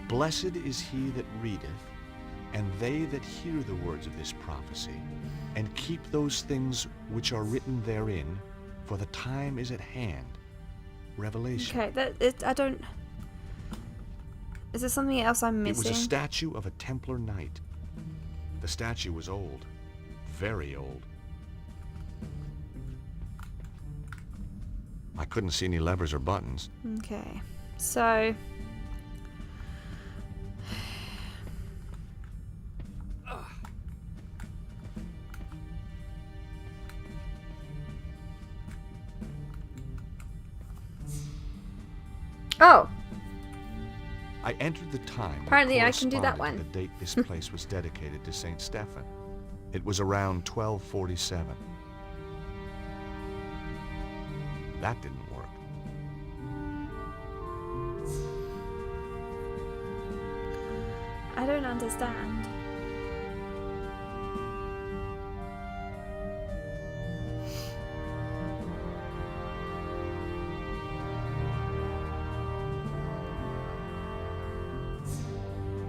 "Blessed is he that readeth, and they that hear the words of this prophecy, and keep those things which are written therein, for the time is at hand." Revelation. Okay, I don't... Is there something else I'm missing? It was a statue of a Templar knight. The statue was old. Very old. I couldn't see any levers or buttons. Okay, so... Oh! I entered the time. Apparently I can do that one. The date this place was dedicated to Saint Stephen. It was around 1247. That didn't work. I don't understand.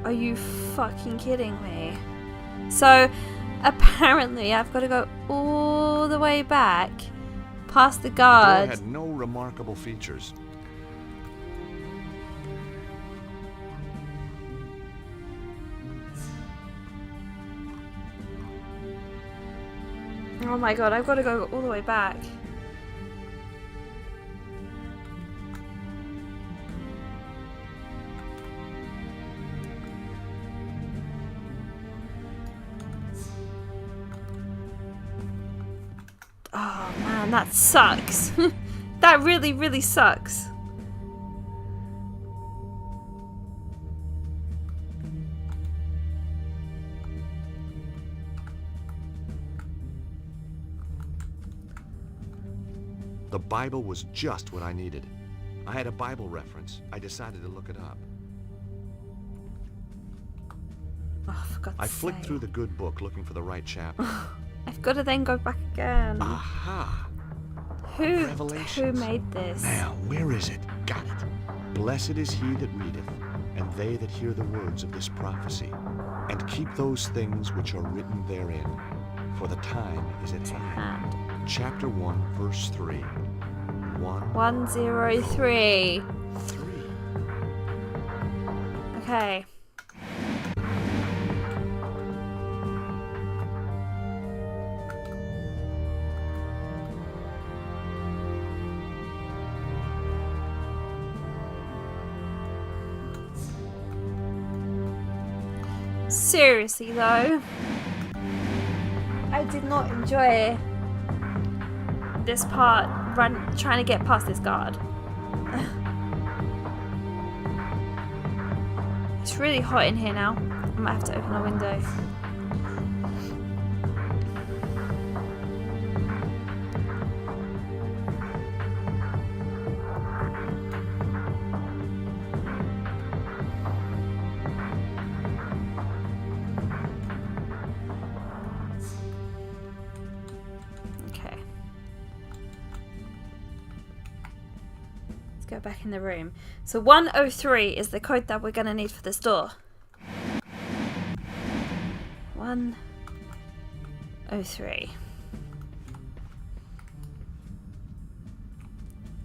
Are you fucking kidding me? So, apparently I've got to go all the way back, past the The guard. door had no remarkable features. Oh my god, I've got to go all the way back. Oh man, that sucks. That really, really sucks. The Bible was just what I needed. I had a Bible reference. I decided to look it up. Oh, for God's I flicked sake. through the good book looking for the right chapter. I've got to then go back again. Aha! Who Revelations. made this? Now, where is it? Got it. Blessed is he that readeth, and they that hear the words of this prophecy, and keep those things which are written therein, for the time is at hand. Chapter 1, verse 3. 103. 3. Okay. Seriously though, I did not enjoy this part trying to get past this guard. It's really hot in here now. I might have to open a window. Okay. Let's go back in the room. So 103 is the code that we're going to need for this door. 103.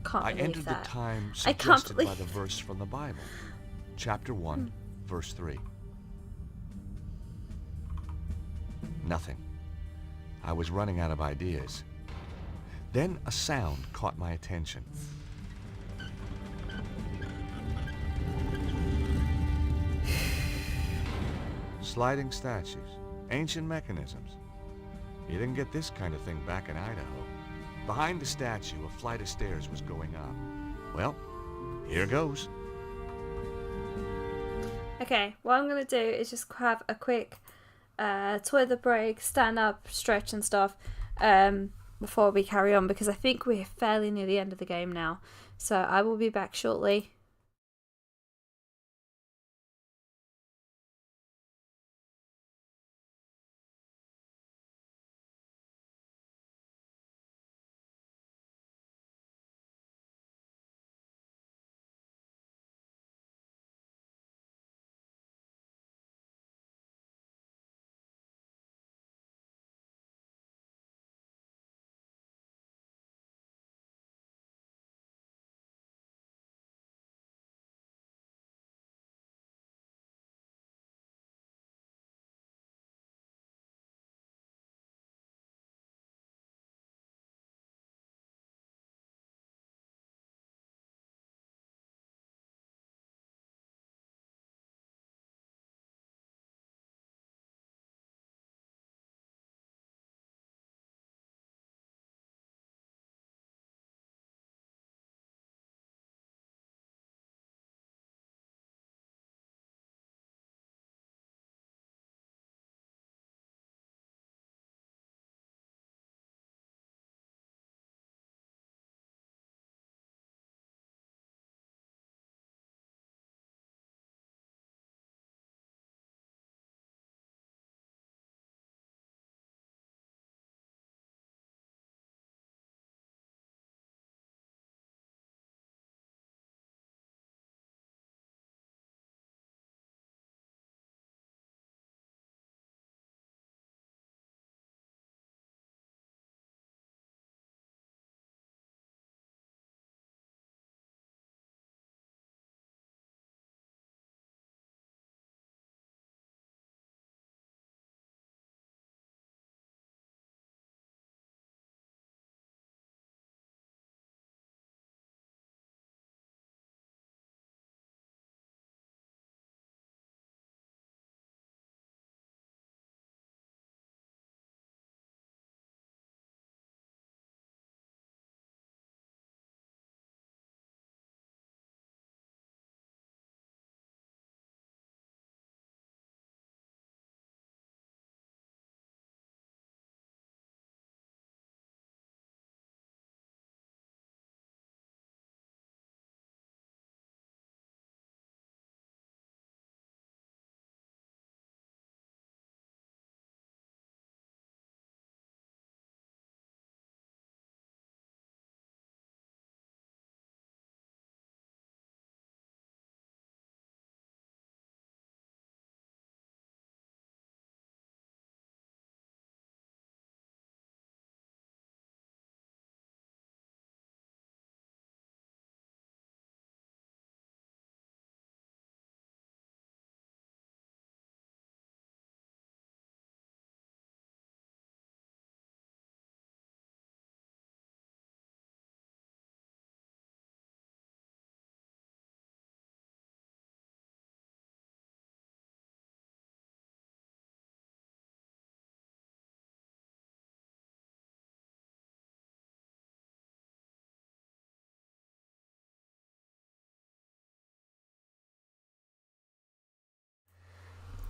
Can't I believe entered that. the time I can't suggested by believe. the verse from the Bible. Chapter 1, verse 3. Nothing. I was running out of ideas. Then a sound caught my attention. Sliding statues, ancient mechanisms. You didn't get this kind of thing back in Idaho. Behind the statue, a flight of stairs was going up. Well, here goes. Okay, what I'm going to do is just have a quick toilet break, stand up, stretch and stuff before we carry on, because I think we're fairly near the end of the game now. So I will be back shortly.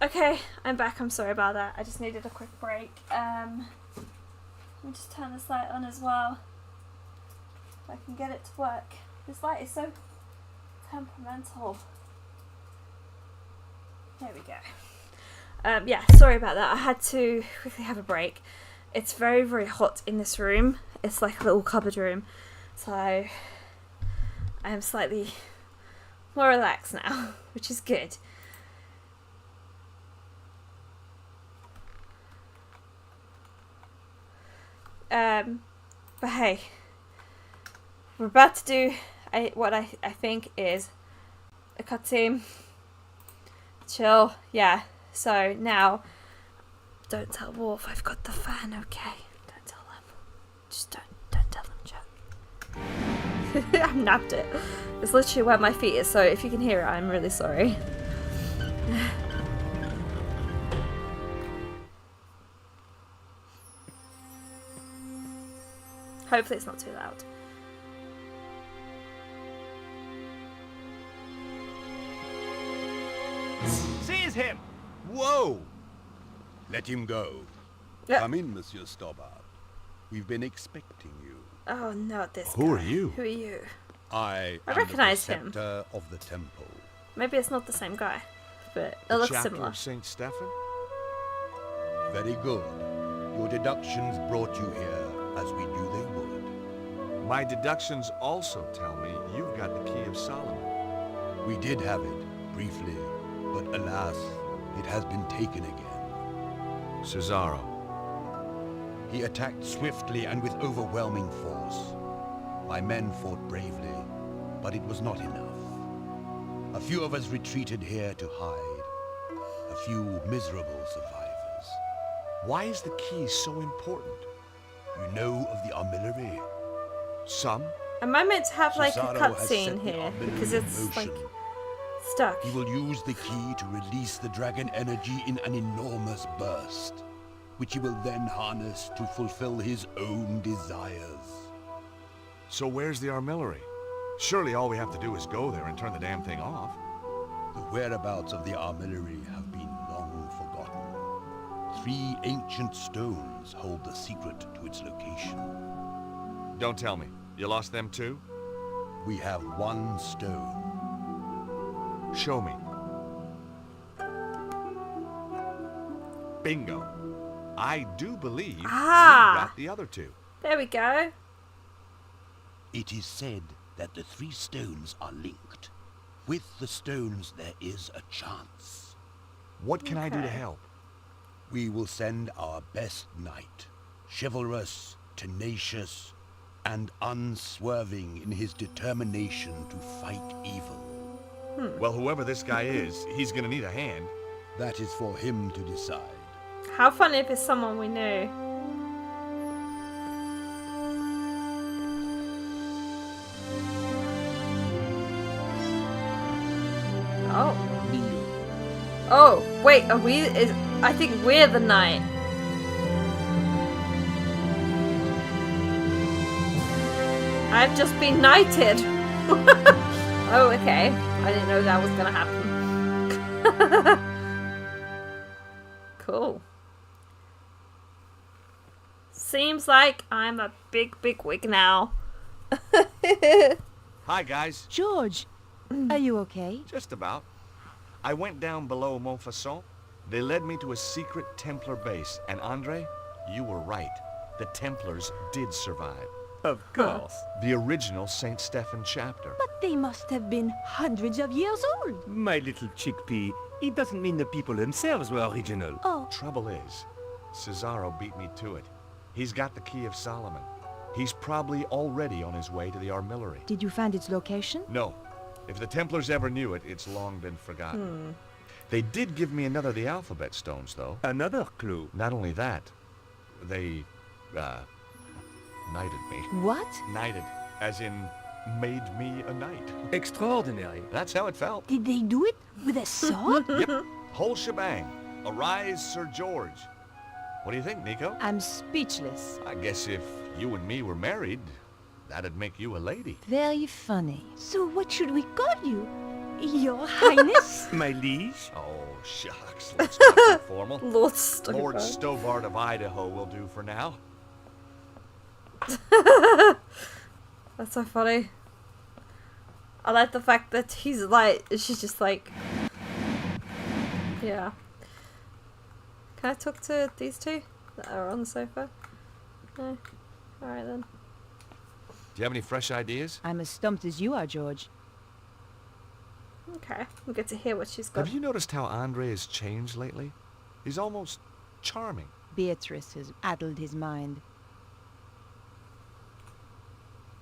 Okay, I'm back. I'm sorry about that. I just needed a quick break. Let me just turn this light on as well. If I can get it to work. This light is so temperamental. There we go. Yeah, sorry about that. I had to quickly have a break. It's very, very hot in this room. It's like a little cupboard room. So I am slightly more relaxed now, which is good. But hey, we're about to do what I think is a cutscene. Chill, yeah. So now, don't tell Wolf I've got the fan, okay? Don't tell them. Just don't tell them, Jack. I've napped it. It's literally where my feet is, so if you can hear it, I'm really sorry. Hopefully it's not too loud. Seize him! Whoa! Let him go. Yeah. Come in, Monsieur Stobbart. We've been expecting you. Oh, not this Who guy. are you? Who are you? I am recognize the him. preceptor of the temple. Maybe it's not the same guy, but it The looks chapter similar. of Saint Stephen? Very good. Your deductions brought you here, as we knew they would. My deductions also tell me you've got the Key of Solomon. We did have it, briefly, but alas, it has been taken again. Cesaro. He attacked swiftly and with overwhelming force. My men fought bravely, but it was not enough. A few of us retreated here to hide. A few miserable survivors. Why is the key so important? You know of the armillery? Some? Am I meant to have like a Cesaro has cutscene set the here? armillery Because in it's like motion. stuck. He will use the key to release the dragon energy in an enormous burst, which he will then harness to fulfill his own desires. So where's the armillery? Surely all we have to do is go there and turn the damn thing off. The whereabouts of the armillery have been long forgotten. 3 ancient stones hold the secret to its location. Don't tell me. You lost them too? We have 1 stone. Show me. Bingo. I do believe you got the other 2. There we go. It is said that the 3 stones are linked. With the stones there is a chance. What can I do to help? We will send our best knight, chivalrous, tenacious, and unswerving in his determination to fight evil. Well, whoever this guy is, he's gonna need a hand. That is for him to decide. How fun if it's someone we knew. Oh. Kneel. Oh, wait, are we? I think we're the knight. I've just been knighted. Oh, okay. I didn't know that was gonna happen. Cool. Seems like I'm a big wig now. Hi, guys. George, are you okay? Just about. I went down below Montfaucon. They led me to a secret Templar base. And Andre, you were right. The Templars did survive. Of course. The original Saint Stephen chapter. But they must have been hundreds of years old. My little chickpea, it doesn't mean the people themselves were original. Oh, Trouble is, Cesaro beat me to it. He's got the Key of Solomon. He's probably already on his way to the armillery. did you find its location? No. If the Templars ever knew it, it's long been forgotten. They did give me another of the alphabet stones, though. Another clue. Not only that, they, knighted me. What? Knighted, as in made me a knight. Extraordinary. That's how it felt. Did they do it with a sword? Yep, whole shebang. Arise, Sir George. What do you think, Nico? I'm speechless. I guess if you and me were married, that'd make you a lady. Very funny. So what should we call you? Your Highness? My liege? Oh, shucks. Let's not be formal. Lord Stobart. Lord Stobart of Idaho will do for now. That's so funny. I like the fact that he's like, she's just like, yeah. Can I talk to these two that are on the sofa? No. Alright then. Do you have any fresh ideas? I'm as stumped as you are, George. Okay, we'll get to hear what she's got. Have you noticed how Andre has changed lately? He's almost charming. Beatrice has addled his mind.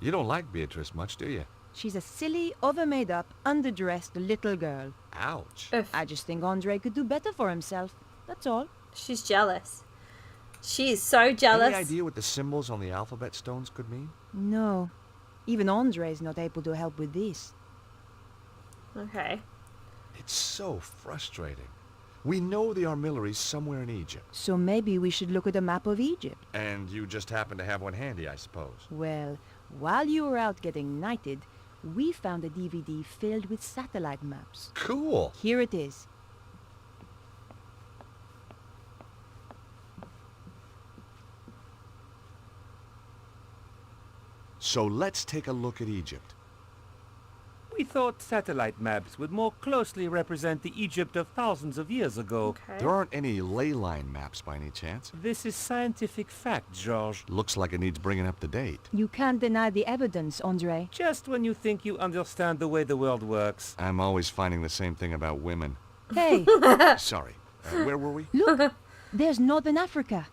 You don't like Beatrice much, do you? She's a silly, over-made-up, underdressed little girl. Ouch. Oof. I just think Andre could do better for himself. That's all. She's jealous. She is so jealous. Any idea what the symbols on the alphabet stones could mean? No. Even Andre's not able to help with this. Okay. It's so frustrating. We know the armillery's somewhere in Egypt. So maybe we should look at a map of Egypt. And you just happen to have one handy, I suppose. Well, while you were out getting knighted, we found a DVD filled with satellite maps. Cool. Here it is. So let's take a look at Egypt. We thought satellite maps would more closely represent the Egypt of thousands of years ago. Okay. There aren't any ley line maps by any chance. This is scientific fact, George. Looks like it needs bringing up to date. You can't deny the evidence, Andre. Just when you think you understand the way the world works. I'm always finding the same thing about women. Hey, Sorry. Where were we? look! There's Northern Africa.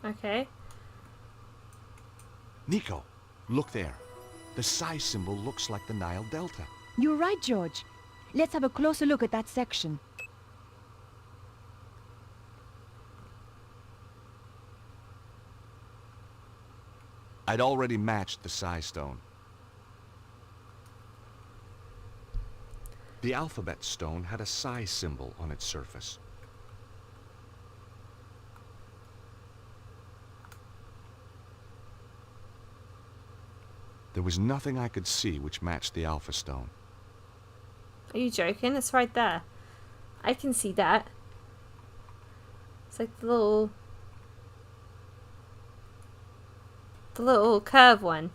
Okay. Nico, look there. The psi symbol looks like the Nile Delta. You're right, George. Let's have a closer look at that section. I'd already matched the psi stone. The alphabet stone had a psi symbol on its surface. There was nothing I could see which matched the alpha stone. Are you joking? It's right there. I can see that. It's like the little curve one.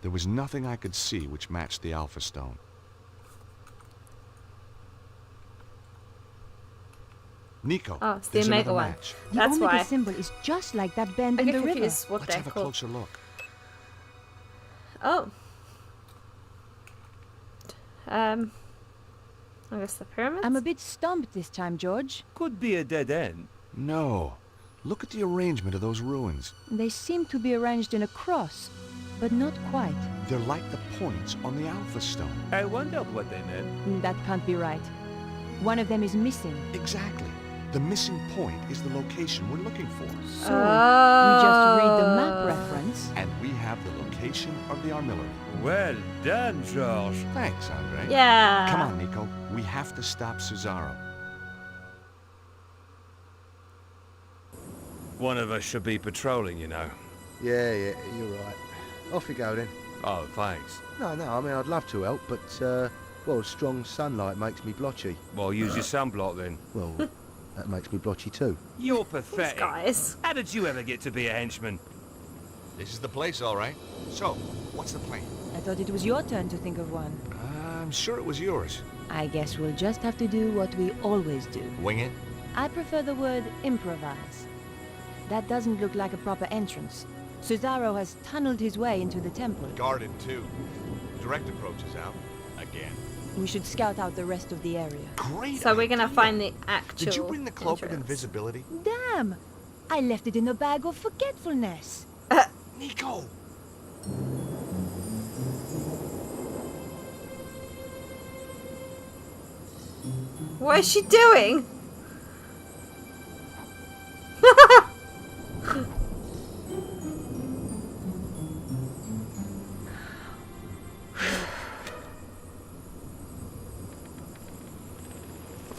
There was nothing I could see which matched the alpha stone. Nico, Oh, it's the there's Omega another one. match. The That's Omega why. symbol is just like that bend I in get the river. confused what Let's they're have a called. closer look. Oh. I guess the pyramids? I'm a bit stumped this time, George. Could be a dead end. No. Look at the arrangement of those ruins. They seem to be arranged in a cross, but not quite. They're like the points on the alpha stone. I wondered what they meant. That can't be right. One of them is missing. Exactly. The missing point is the location we're looking for. So, we just read the map reference. And we have the location of the armillery. Well done, George. Thanks, Andre. Yeah. Come on, Nico. We have to stop Cesaro. One of us should be patrolling, you know. Yeah, you're right. Off you go then. Oh, thanks. No, I mean, I'd love to help, but, well, strong sunlight makes me blotchy. Well, use your sunblock then. Well, that makes me blotchy too. You're pathetic. Guys. How did you ever get to be a henchman? This is the place, all right. So, what's the plan? I thought it was your turn to think of one. I'm sure it was yours. I guess we'll just have to do what we always do. Wing it? I prefer the word improvise. That doesn't look like a proper entrance. Cesaro has tunneled his way into the temple. Guarded, too. Direct approach is out. Again. We should scout out the rest of the area. Great So we're gonna idea. find the actual Did you bring the cloak of entrance. invisibility? Damn! I left it in the bag of forgetfulness. Nico! What is she doing?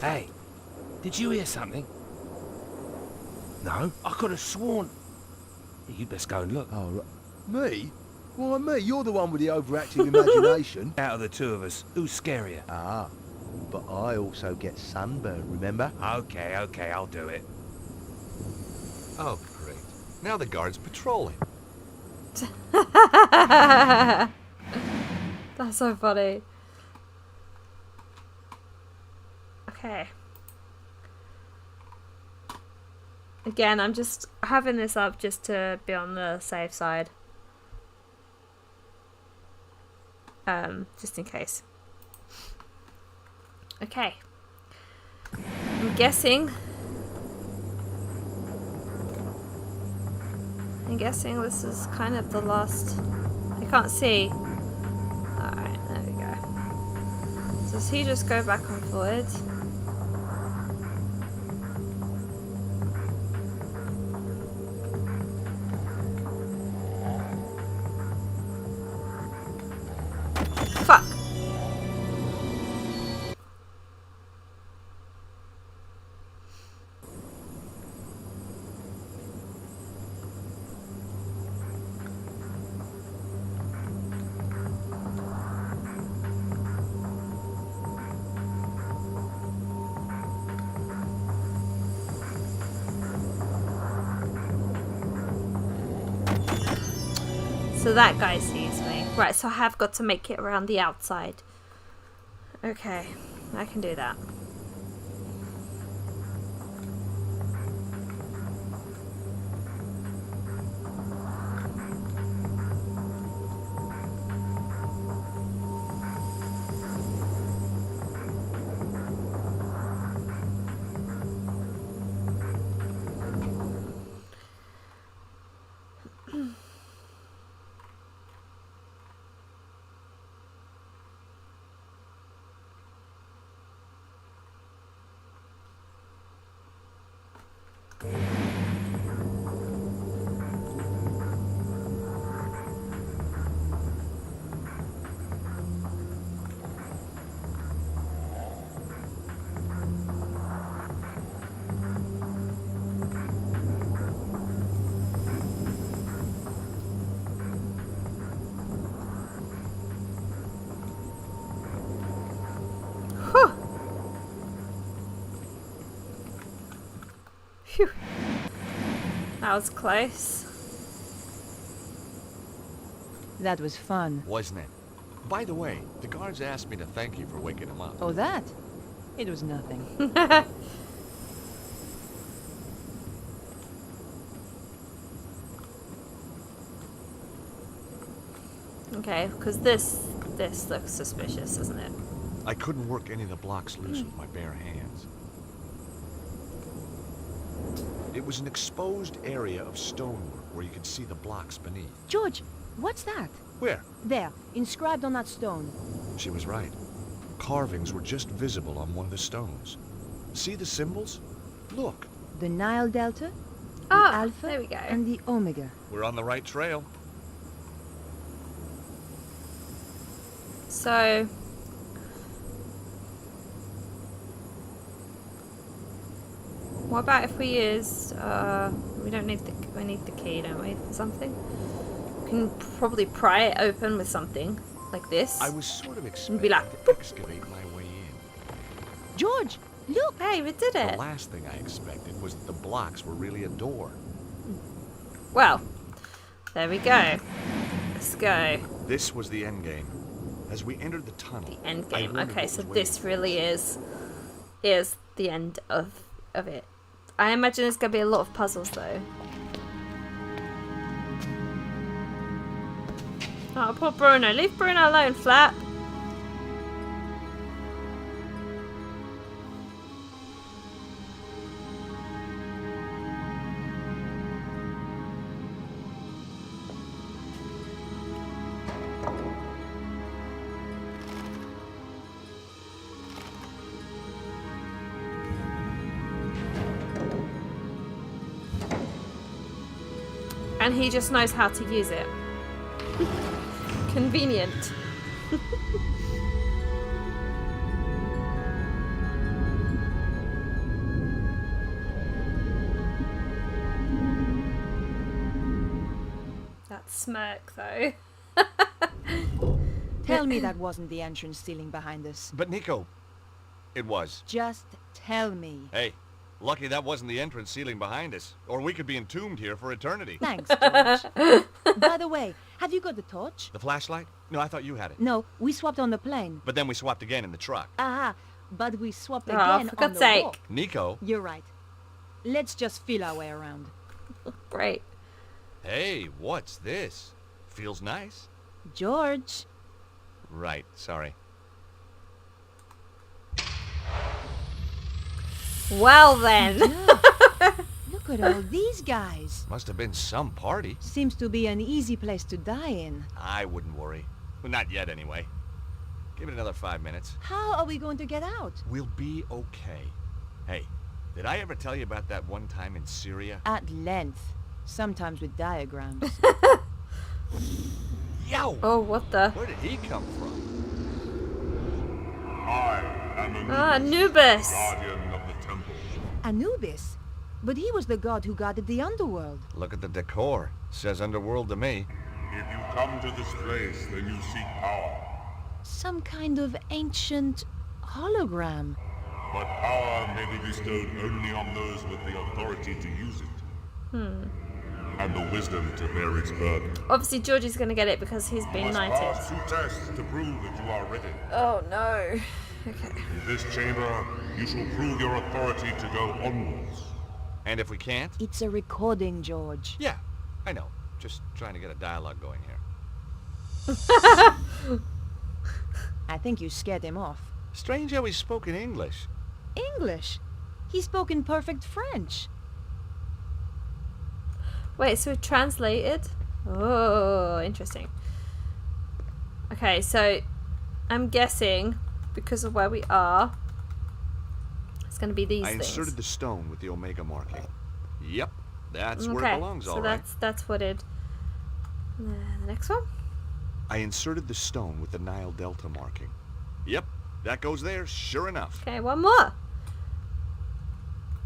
Hey, did you hear something? No? I could have sworn. You'd best go and look. Oh, right. Me? Why me? You're the one with the overactive imagination. Out of the two of us, who's scarier? Ah, but I also get sunburn, remember? Okay, I'll do it. Oh, great. Now the guard's patrolling. That's so funny. Okay. Again, I'm just having this up just to be on the safe side. Just in case. Okay. I'm guessing this is kind of the last. I can't see. Alright, there we go. So does he just go back and forward? Fuck! So that guy sees me. Right, so I have got to make it around the outside. Okay, I can do that. Phew. That was close. That was fun. Wasn't it? By the way, the guards asked me to thank you for waking them up. Oh, that? It was nothing. Okay, because this looks suspicious, doesn't it? I couldn't work any of the blocks loose with my bare hands. It was an exposed area of stonework where you could see the blocks beneath. George, what's that? Where? There, inscribed on that stone. She was right. Carvings were just visible on one of the stones. See the symbols? Look. The Nile Delta, the Ah, Alpha, there we go. and the Omega. We're on the right trail. So what about if we use we don't need we need the key, don't we, for something? We can probably pry it open with something like this. I was sort of And expecting be like, to excavate my way in. George, look! Hey, we did it. The last thing I expected was that the blocks were really a door. Well, there we go. Let's go. This was the end game. As we entered the tunnel, The end I game. wondered Okay, what so was this waiting really is the end of it. I imagine there's gonna be a lot of puzzles though. Oh, poor Bruno. Leave Bruno alone, Flap. And he just knows how to use it. Convenient. That smirk though. Tell me that wasn't the entrance ceiling behind us. But Nico, it was. Just tell me. Hey, lucky that wasn't the entrance ceiling behind us, or we could be entombed here for eternity. Thanks, George. By the way, have you got the torch? The flashlight? No, I thought you had it. No, we swapped on the plane. But then we swapped again in the truck. Aha, but we swapped Oh, again for on God's the sake. walk. Nico. You're right. Let's just feel our way around. Great. Hey, what's this? Feels nice. George. Right, sorry. Well then. Look at all these guys. Must have been some party. Seems to be an easy place to die in. I wouldn't worry. Well, not yet, anyway. Give it another 5 minutes. How are we going to get out? We'll be okay. Hey, did I ever tell you about that one time in Syria? At length. Sometimes with diagrams. Yow! Oh, what the? Where did he come from? I am Anubis. guardian of the temple. Anubis? But he was the god who guarded the underworld. Look at the decor. Says underworld to me. If you come to this place, then you seek power. Some kind of ancient hologram. But power may be bestowed only on those with the authority to use it. And the wisdom to bear its burden. Obviously, George is going to get it because he's been You must knighted. pass 2 tests to prove that you are ready. Oh no. Okay. In this chamber, you shall prove your authority to go onwards. And if we can't? It's a recording, George. Yeah, I know. Just trying to get a dialogue going here. I think you scared him off. Strange how he spoke in English. English? He spoke in perfect French. Wait, so it translated? Oh, interesting. Okay, so I'm guessing because of where we are, it's going to be these I things. inserted the stone with the Omega marking. Yep, that's where it belongs, so all right. that's what it. The next one. I inserted the stone with the Nile Delta marking. Yep, that goes there, sure enough. Okay, one more.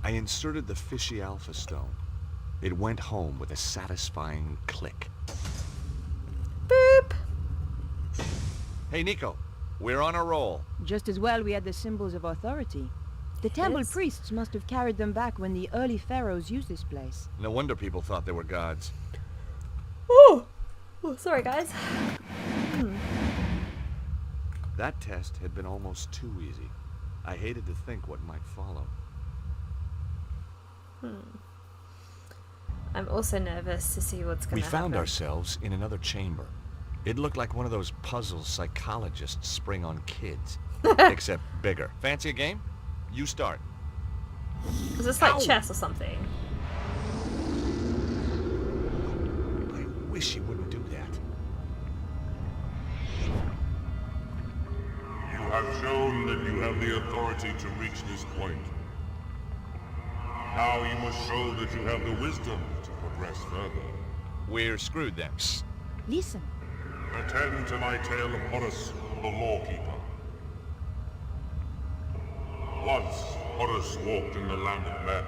I inserted the Fishy Alpha stone. It went home with a satisfying click. Boop. Hey, Nico, we're on a roll. Just as well we had the symbols of authority. The temple Yes. priests must have carried them back when the early pharaohs used this place. No wonder people thought they were gods. Oh, sorry guys. That test had been almost too easy. I hated to think what might follow. I'm also nervous to see what's going We to happen. found ourselves in another chamber. It looked like one of those puzzles psychologists spring on kids. Except bigger. Fancy a game? You start. Is this like chess or something? I wish you wouldn't do that. You have shown that you have the authority to reach this point. Now you must show that you have the wisdom to progress further. We're screwed then. Listen. Attend to my tale of Horus, the lawkeeper. Once, Horus walked in the land of men.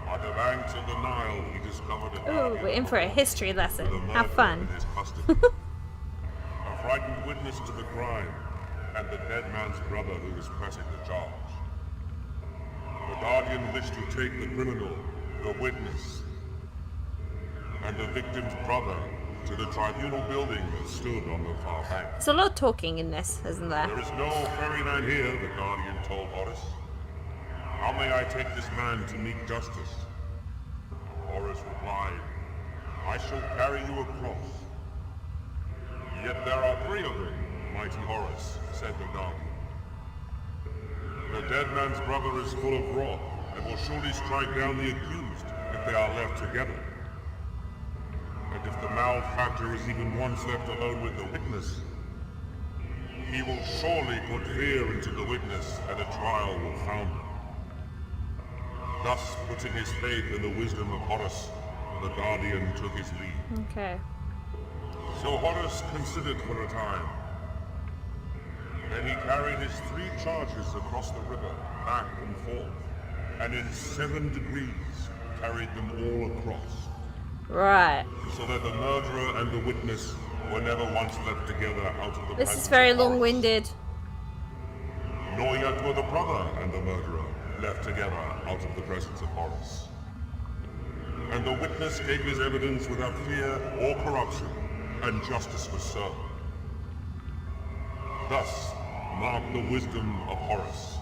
By the banks of the Nile, he discovered a Ooh, guardian we're in for a history lesson. with a Have murderer fun. in his custody. A frightened witness to the crime, and the dead man's brother who was pressing the charge. The guardian wished to take the criminal, the witness, and the victim's brother to the tribunal building that stood on the far bank. There's a lot of talking in this, isn't there? There is no ferryman here, the guardian told Horus. How may I take this man to meet justice? Horus replied, I shall carry you across. Yet there are 3 of them, mighty Horus, said the guardian. The dead man's brother is full of wrath, and will surely strike down the accused if they are left together. And if the malefactor is even once left alone with the witness, he will surely put fear into the witness, and a trial will founder. Thus, putting his faith in the wisdom of Horus, the guardian took his leave. Okay. So Horus considered for a time. Then he carried his 3 charges across the river, back and forth, and in 7 degrees carried them all across. Right. So that the murderer and the witness were never once left together out of the This is presence very of Horace. long-winded. Nor yet were the brother and the murderer left together out of the presence of Horace. And the witness gave his evidence without fear or corruption, and justice was served. Thus mark the wisdom of Horace.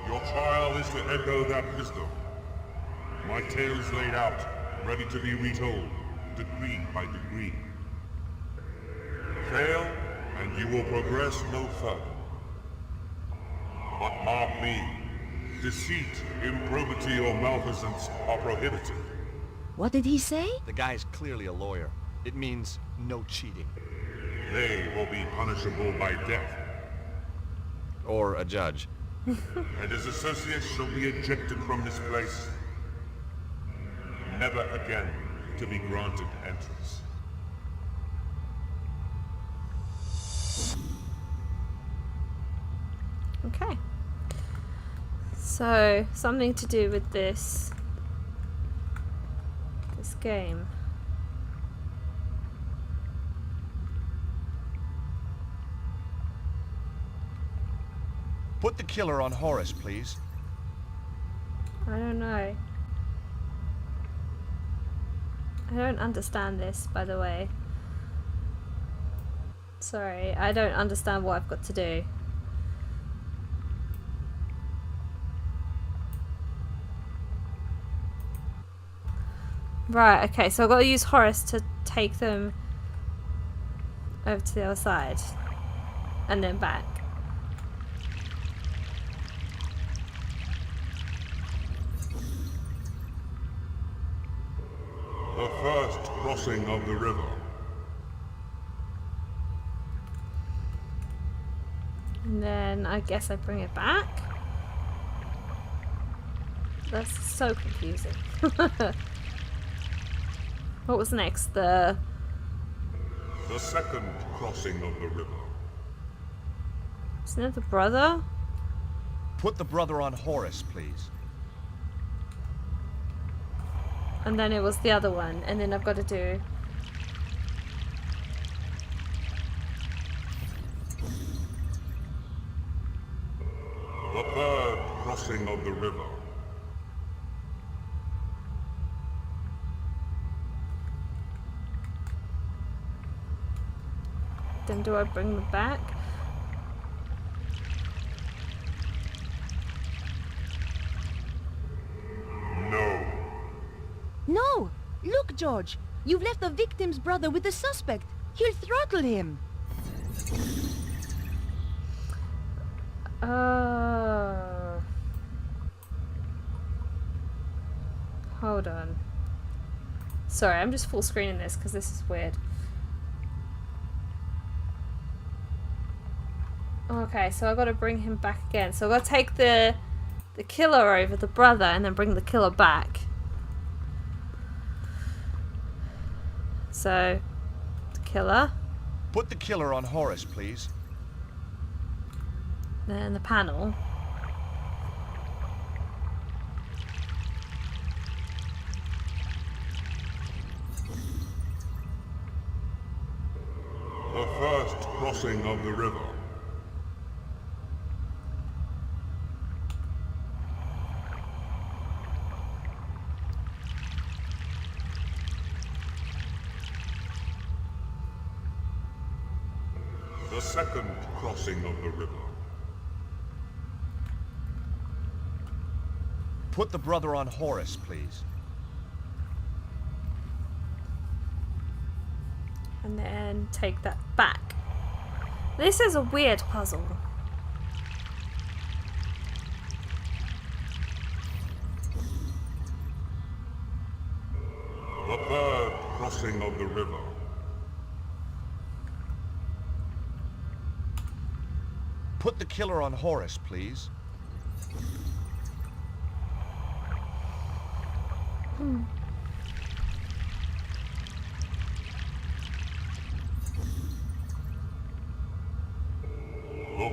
Your trial is to echo that wisdom. My tale is laid out, ready to be retold, degree by degree. Fail, and you will progress no further. But mark me, deceit, improbity, or malfeasance are prohibited. What did he say? The guy's clearly a lawyer. It means no cheating. They will be punishable by death. Or a judge. And his associates shall be ejected from this place, never again to be granted entrance. Okay. So, something to do with this game. Put the killer on Horace, please. I don't know. I don't understand this, by the way. Sorry, I don't understand what I've got to do. Right, okay, so I've got to use Horace to take them over to the other side. And then back. The first crossing of the river. And then I guess I bring it back. That's so confusing. What was next? The second crossing of the river. Isn't it the brother? Put the brother on Horace, please. And then it was the other one, and then I've got to do the third crossing of the river. Then do I bring them back? No. No! Look, George! You've left the victim's brother with the suspect. He'll throttle him. Hold on. Sorry, I'm just full screening this because this is weird. Okay, so I've got to bring him back again. So I've got to take the killer over, the brother, and then bring the killer back. So, the killer. Put the killer on Horace, please. Then the panel. The first crossing of the river. The second crossing of the river. Put the brother on Horace, please. And then take that back. This is a weird puzzle. The third crossing of the river. Put the killer on Horace, please. The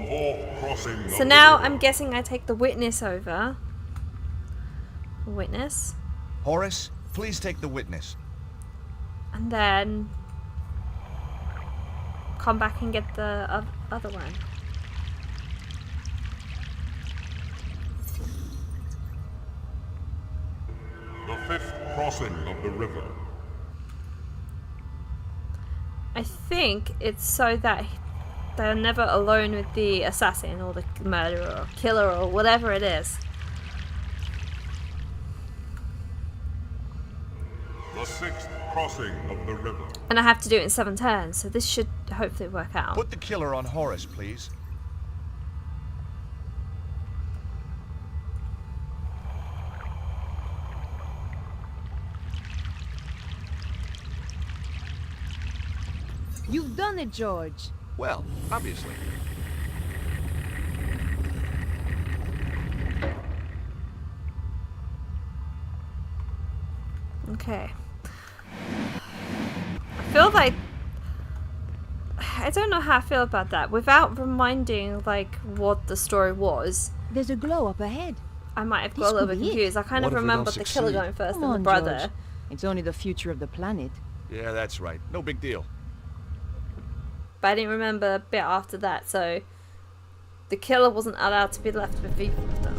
fourth crossing. So now I'm guessing I take the witness over. Witness. Horace, please take the witness. And then come back and get the other one. The fifth crossing of the river. I think it's so that they're never alone with the assassin or the murderer or killer or whatever it is. The sixth crossing of the river. And I have to do it in 7 turns, so this should hopefully work out. Put the killer on Horace, please. You've done it, George. Well, obviously. Okay. I feel like... I don't know how I feel about that. Without reminding, like, what the story was... There's a glow up ahead. I might have got a little bit confused. I kind of remembered the killer going first and the brother. George. It's only the future of the planet. Yeah, that's right. No big deal. But I didn't remember a bit after that, so... The killer wasn't allowed to be left with either of them.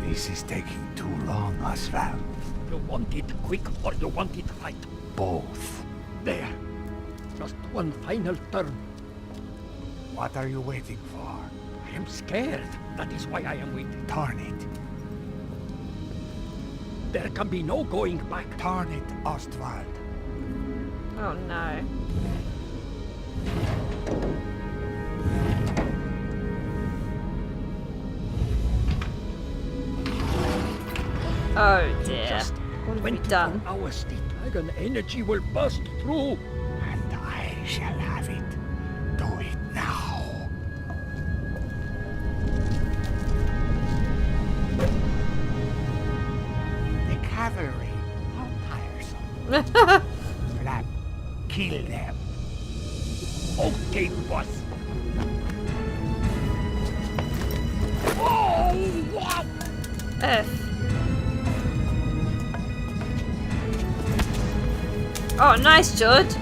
This is taking too long, Oswald. You want it quick or you want it right? Both. There. Just one final turn. What are you waiting for? I am scared. That is why I am waiting. Turn it. There can be no going back. Turn it, Ostwald. Oh no. Oh dear. Just what have we done? Hours, the dragon energy will burst through. And I shall have it. Do it now. The cavalry. How tiresome. Slap. Kill them. Okay, boss. Oh, wow. Oh, nice, George.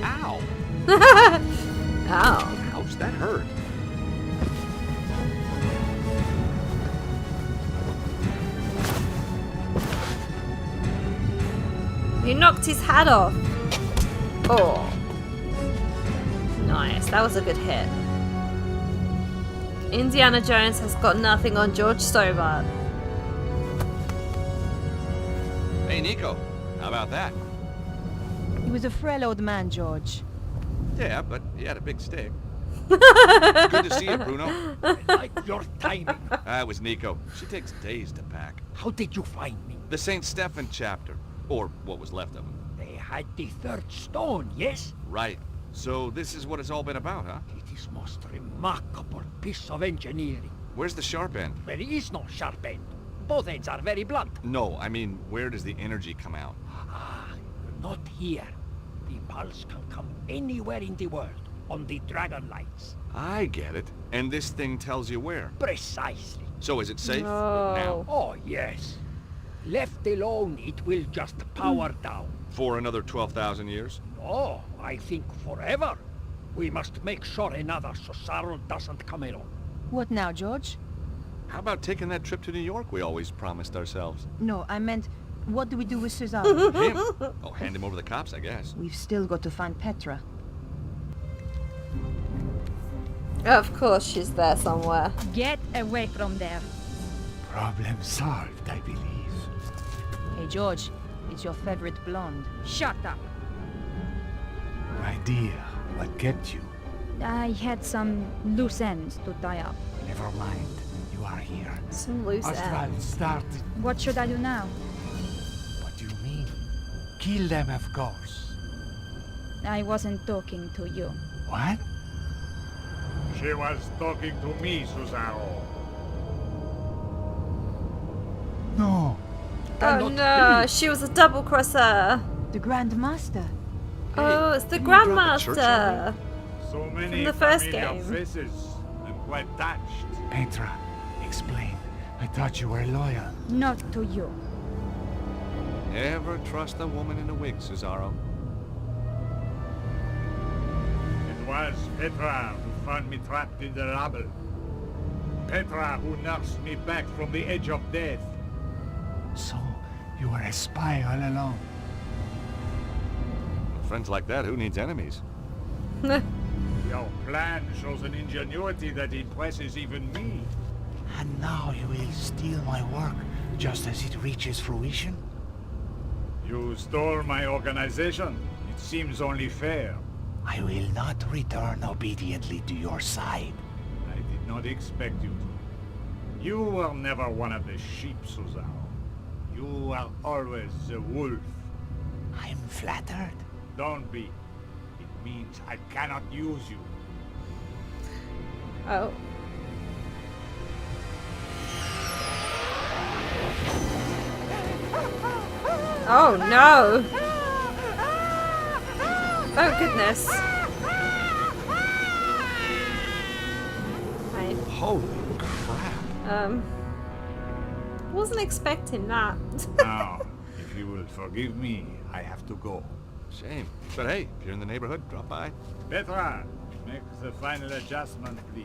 Ow. Ow. Ouch, that hurt. You knocked his hat off. Oh. Nice, that was a good hit. Indiana Jones has got nothing on George Stobart. Hey, Nico. How about that? He was a frail old man, George. Yeah, but he had a big stick. It's good to see you, Bruno. I like your timing. That was Nico. She takes days to pack. How did you find me? The St. Stephen chapter. Or what was left of him. They had the third stone, yes? Right. So this is what it's all been about, huh? It is most remarkable piece of engineering. Where's the sharp end? There is no sharp end. Both ends are very blunt. No, I mean, where does the energy come out? Ah, not here. The pulse can come anywhere in the world, on the dragon lights. I get it. And this thing tells you where? Precisely. So is it safe? No. Now? Oh, yes. Left alone, it will just power down. For another 12,000 years? No, I think forever. We must make sure another Cesaro doesn't come along. What now, George? How about taking that trip to New York we always promised ourselves? No, I meant, what do we do with Cesaro? Him? Oh, hand him over the cops, I guess. We've still got to find Petra. Of course she's there somewhere. Get away from there. Problem solved, I believe. Hey, George, it's your favorite blonde. Shut up. My dear, what kept you? I had some loose ends to tie up. Never mind. You are here. Some loose Ostwald, ends. start. What should I do now? What do you mean? Kill them, of course. I wasn't talking to you. What? She was talking to me, Cesaro. No. Oh no, she was a double crosser. The Grand Master. Oh, it's the Didn't you drop the church Grandmaster. So many From the first familiar game. faces. I'm quite touched. Petra, explain. I thought you were loyal. Not to you. Never trust a woman in a wig, Cesaro. was Petra who found me trapped in the rubble. Petra who nursed me back from the edge of death. So, you were a spy all along. With friends like that, who needs enemies? Your plan shows an ingenuity that impresses even me. And now you will steal my work just as it reaches fruition? You stole my organization. It seems only fair. I will not return obediently to your side. I did not expect you to. You were never one of the sheep, Suzao. You were always the wolf. I'm flattered. Don't be. It means I cannot use you. Oh. Oh no! Oh goodness. Right. Holy crap. Wasn't expecting that. Now, if you will forgive me, I have to go. Shame. But hey, if you're in the neighborhood, drop by. Petra, make the final adjustment, please.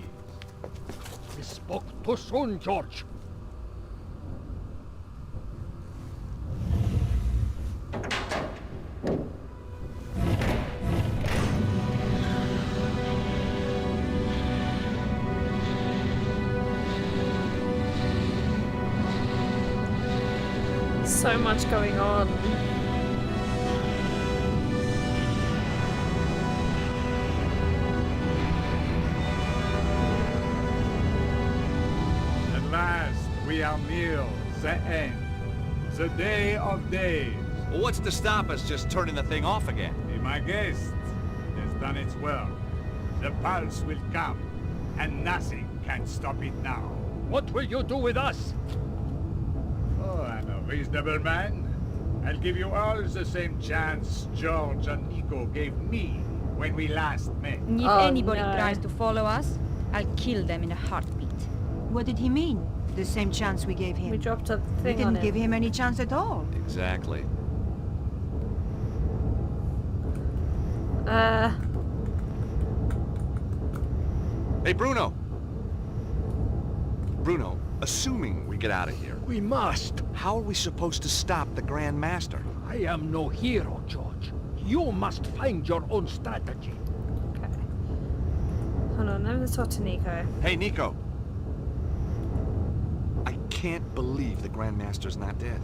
You spoke too soon, George. So much going on. At last, we are near the end. The day of days. Well, what's to stop us just turning the thing off again? Be my guest. It has done its work. The pulse will come, and nothing can stop it now. What will you do with us? Oh, I'm a reasonable man. I'll give you all the same chance George and Nico gave me when we last met. If anybody tries to follow us, I'll kill them in a heartbeat. What did he mean? The same chance we gave him. We dropped a thing We on didn't give him any chance at all. Exactly. Hey, Bruno! Bruno, assuming we get out of here, We must. how are we supposed to stop the Grand Master? I am no hero, George. You must find your own strategy. Okay. Hold on, let me talk to Nico. Hey, Nico! I can't believe the Grand Master's not dead.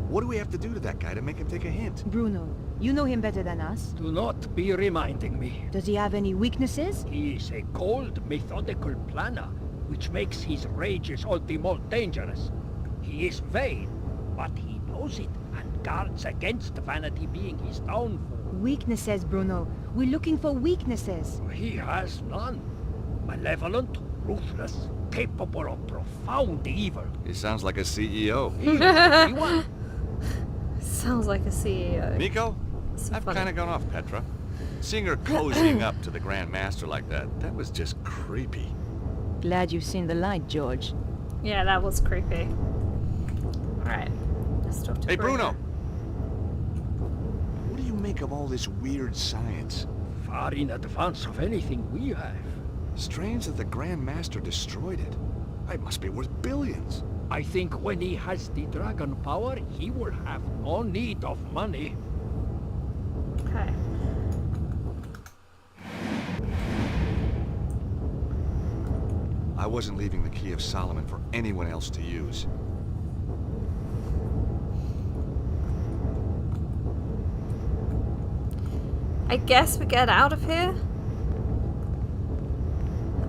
What do we have to do to that guy to make him take a hint? Bruno, you know him better than us. Do not be reminding me. Does he have any weaknesses? He is a cold, methodical planner, which makes his rages all the more dangerous. He is vain, but he knows it and guards against vanity being his downfall. Weaknesses, Bruno. We're looking for weaknesses. He has none. Malevolent, ruthless, capable of profound evil. He sounds like a CEO. Sounds like a CEO. Nico, So I've funny. kind of gone off Petra. Seeing her cozying up to the Grand Master like that was just creepy. Glad you've seen the light, George. Yeah, that was creepy. Alright. Let's talk to Hey, Bruno! What do you make of all this weird science? Far in advance of anything we have. Strange that the Grand Master destroyed it. It must be worth billions. I think when he has the dragon power, he will have no need of money. Okay. I wasn't leaving the Key of Solomon for anyone else to use. I guess we get out of here.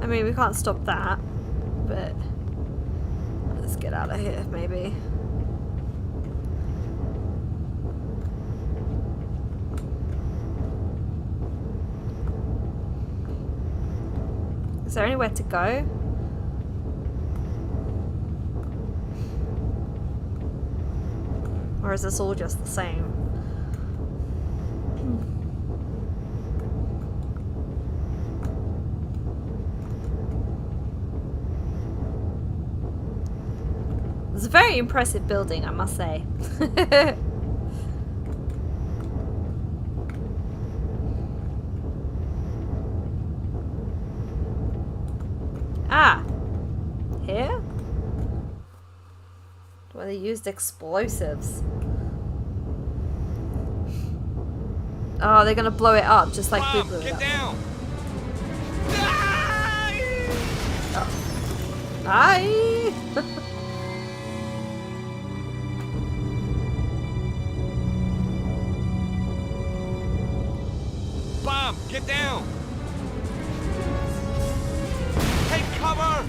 I mean, we can't stop that, but let's get out of here, maybe. Is there anywhere to go? Or is this all just the same? It's a very impressive building, I must say. Ah! Here? Where they used explosives. Oh, they're gonna blow it up just like we blew it up. Get down! Aye! Bomb! Get down! Take cover!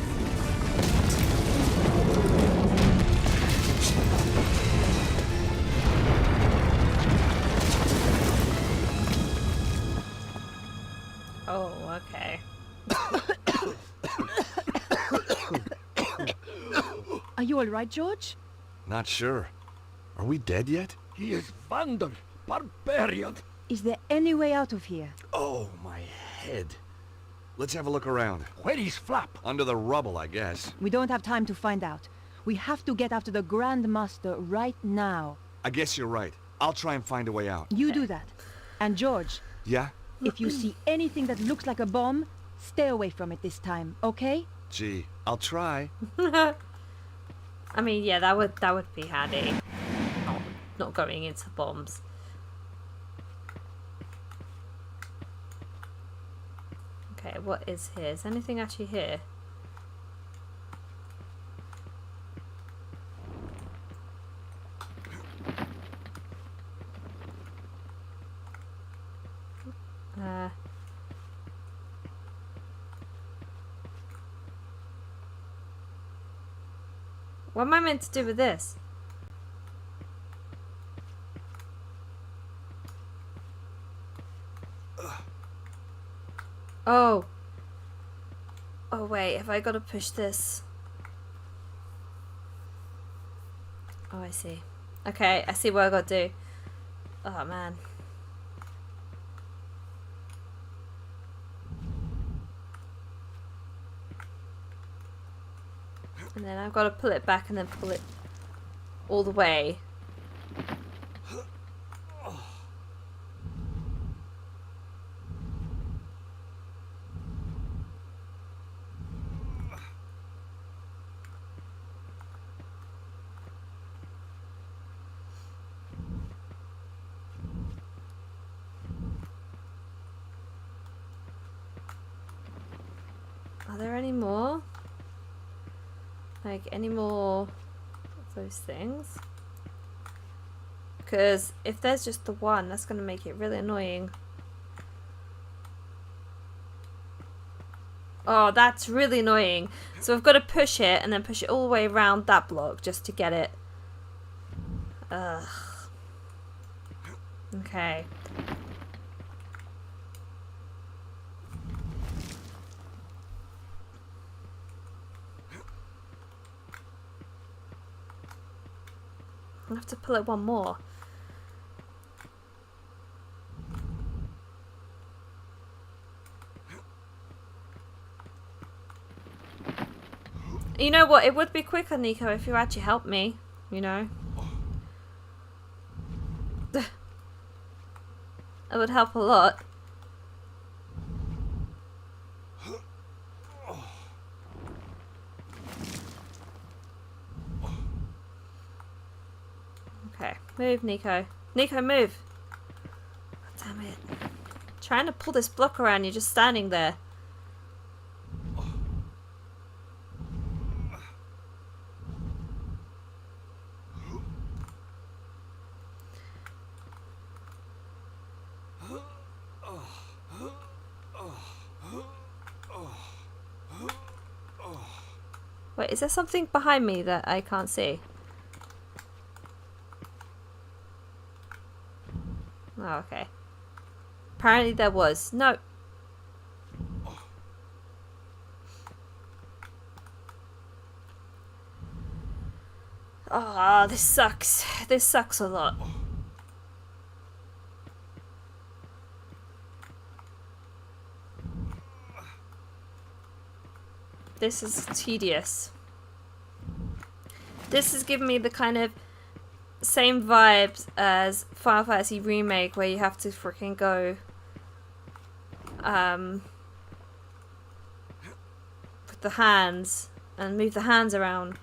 Oh, okay. Are you all right, George? Not sure. Are we dead yet? He is vandal, barbarian. Is there any way out of here? Oh, my head. Let's have a look around. Where is Flap? Under the rubble, I guess. We don't have time to find out. We have to get after the Grand Master right now. I guess you're right. I'll try and find a way out. You do that. And George, Yeah? if you see anything that looks like a bomb, stay away from it this time, okay? Gee, I'll try. I mean, yeah, that would be handy. Not going into bombs. Okay, what is here? Is anything actually here? What am I meant to do with this? Oh. Oh wait, have I got to push this? Oh, I see. Okay, I see what I got to do. Oh man. And then I've got to pull it back and then pull it all the way. Are there any more? Like, any more of those things? Because if there's just the one, that's going to make it really annoying. Oh, that's really annoying. So I've got to push it and then push it all the way around that block just to get it. Ugh. Okay. I have to pull it one more. You know what? It would be quicker, Nico, if you actually helped me. You know? It would help a lot. Okay, move, Nico. Nico, move. Oh, damn it. Trying to pull this block around, you're just standing there. Wait, is there something behind me that I can't see? Oh, okay. Apparently there was. No. Ah, this sucks. This sucks a lot. This is tedious. This is giving me the kind of same vibes as Final Fantasy Remake, where you have to freaking go the hands and move the hands around.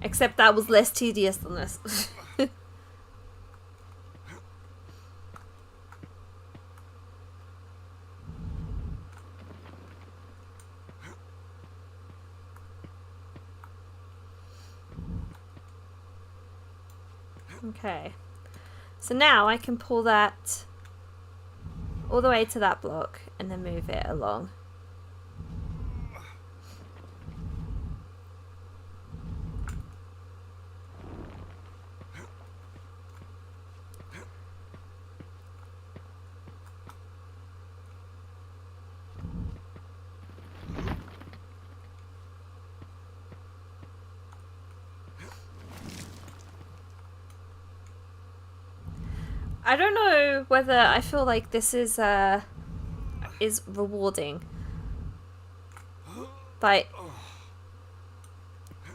Except that was less tedious than this. Okay. So now I can pull that all the way to that block and then move it along. I don't know whether I feel like this is rewarding. Like,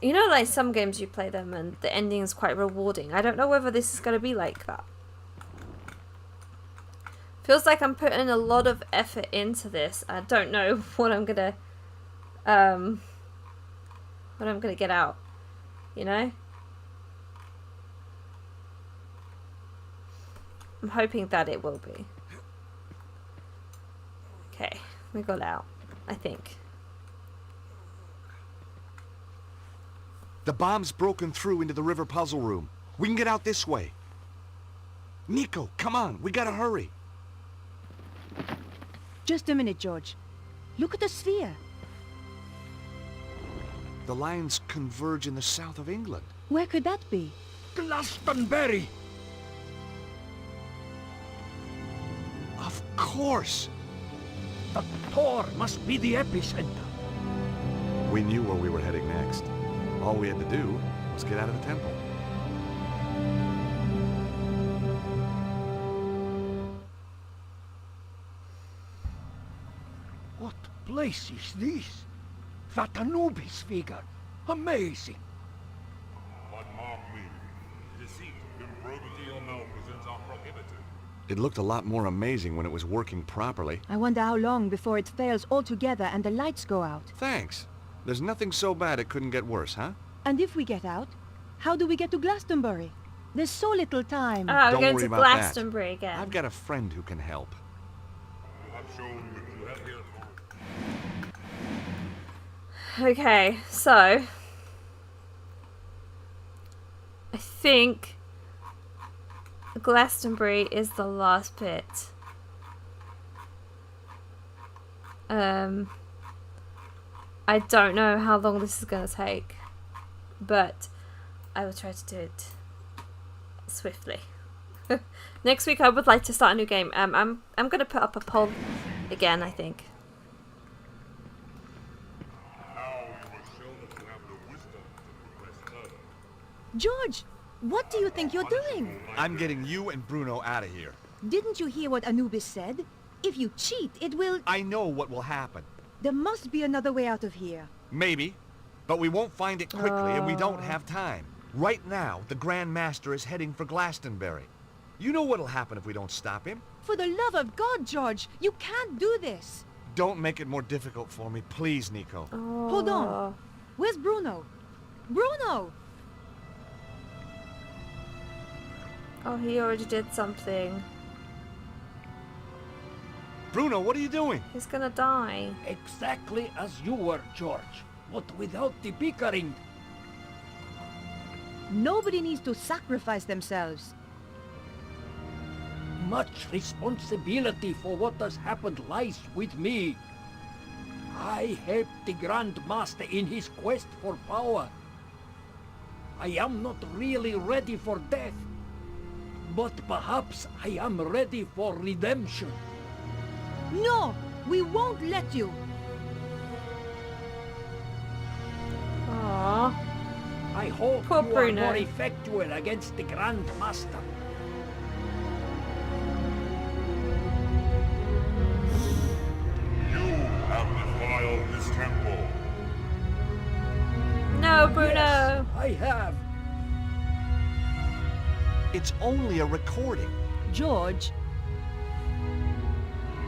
you know, like some games you play them and the ending is quite rewarding. I don't know whether this is going to be like that. Feels like I'm putting a lot of effort into this. I don't know what I'm gonna get out, you know? I'm hoping that it will be. Okay, we got out, I think. The bomb's broken through into the river puzzle room. We can get out this way. Nico, come on, we gotta hurry. Just a minute, George. Look at the sphere. The lines converge in the south of England. Where could that be? Glastonbury! Of course! The Tor must be the epicenter. We knew where we were heading next. All we had to do was get out of the temple. What place is this? That Anubis figure. Amazing. But mark me, deceit, improbity, or malpresence are prohibited. It looked a lot more amazing when it was working properly. I wonder how long before it fails altogether and the lights go out. Thanks. There's nothing so bad it couldn't get worse, huh? And if we get out, how do we get to Glastonbury? There's so little time. Ah, we're Don't going worry to about Glastonbury that. again. I've got a friend who can help. You have shown that you have heretofore. Okay, so I think Glastonbury is the last bit. I don't know how long this is gonna take, but I will try to do it swiftly. Next week I would like to start a new game. I'm gonna put up a poll again, I think. George, what do you think you're doing? I'm getting you and Bruno out of here. Didn't you hear what Anubis said? If you cheat, it will... I know what will happen. There must be another way out of here. Maybe, but we won't find it quickly and we don't have time. Right now, the Grand Master is heading for Glastonbury. You know what'll happen if we don't stop him? For the love of God, George, you can't do this. Don't make it more difficult for me, please, Nico. Hold on. Where's Bruno? Bruno! Oh, he already did something. Bruno, what are you doing? He's gonna die. Exactly as you were, George. But without the bickering. Nobody needs to sacrifice themselves. Much responsibility for what has happened lies with me. I helped the Grand Master in his quest for power. I am not really ready for death. But perhaps I am ready for redemption. No! We won't let you! Aww. I hope Poor you Bruno. are more effectual against the Grand Master. You have defiled this temple. No, Bruno! Yes, I have. It's only a recording. George.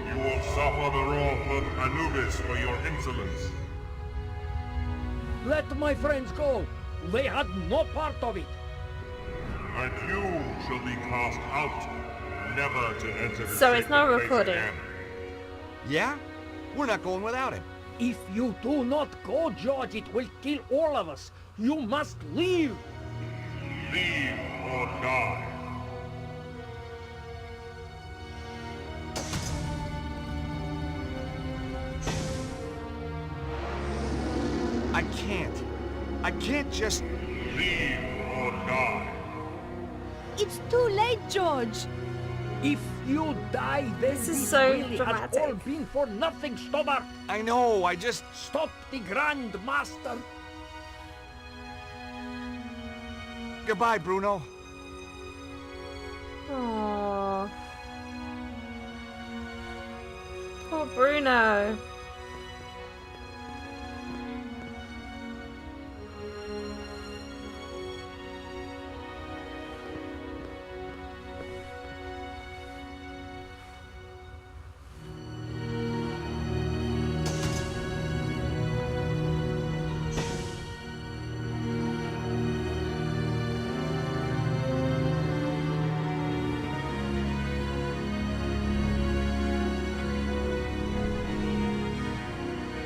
You will suffer the wrath of Anubis for your insolence. Let my friends go. They had no part of it. And you shall be cast out, never to enter the So it's not sacred place recording. again. Yeah? We're not going without him. If you do not go, George, it will kill all of us. You must leave. Leave or die. I can't. I can't just... Leave or die. It's too late, George. If you die, then This is so really dramatic. has all been for nothing, Stobbart. I know, I just... Stop the Grand Master. Goodbye, Bruno. Aww. Poor Bruno.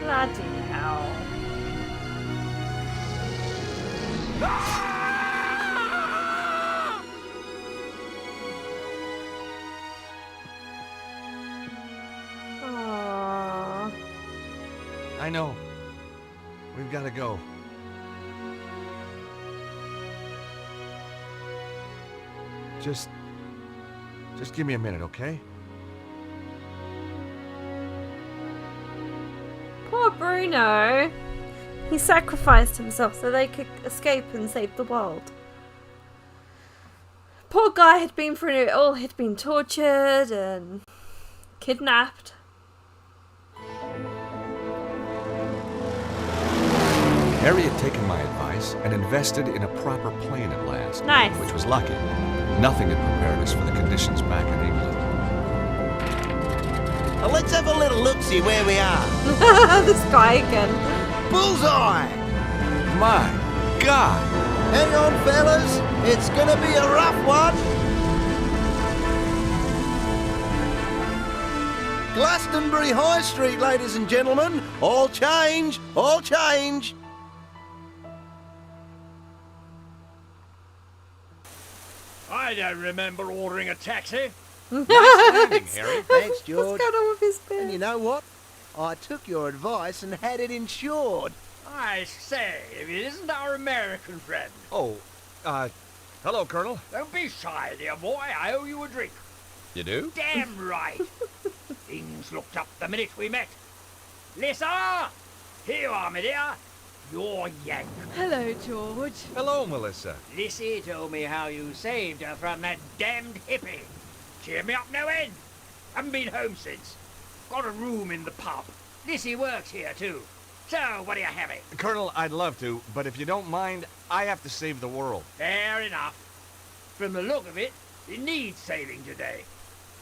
Bloody hell. Aww. I know. We've got to go. Just give me a minute, okay? Poor Bruno. He sacrificed himself so they could escape and save the world. Poor guy had been through it all. He'd been tortured and kidnapped. Harry had taken my advice and invested in a proper plane at last. Nice. Which was lucky. Nothing had prepared us for the conditions back in England. Well, let's have a little look-see where we are. This guy again. Bullseye! My God! Hang on, fellas. It's gonna be a rough one. Glastonbury High Street, ladies and gentlemen. All change, all change. I don't remember ordering a taxi. Nice landing, Harry. Thanks, What's George. going on with his beard? And you know what? I took your advice and had it insured. I say, if it isn't our American friend. Oh, hello, Colonel. Don't be shy, dear boy. I owe you a drink. You do? Damn right. Things looked up the minute we met. Lisa! Here you are, my dear. You're Yank. Hello, George. Hello, Melissa. Lissy told me how you saved her from that damned hippie. Cheered me up no end. Haven't been home since. Got a room in the pub. Lissy works here, too. So, what are you having? Colonel, I'd love to, but if you don't mind, I have to save the world. Fair enough. From the look of it, it needs saving today.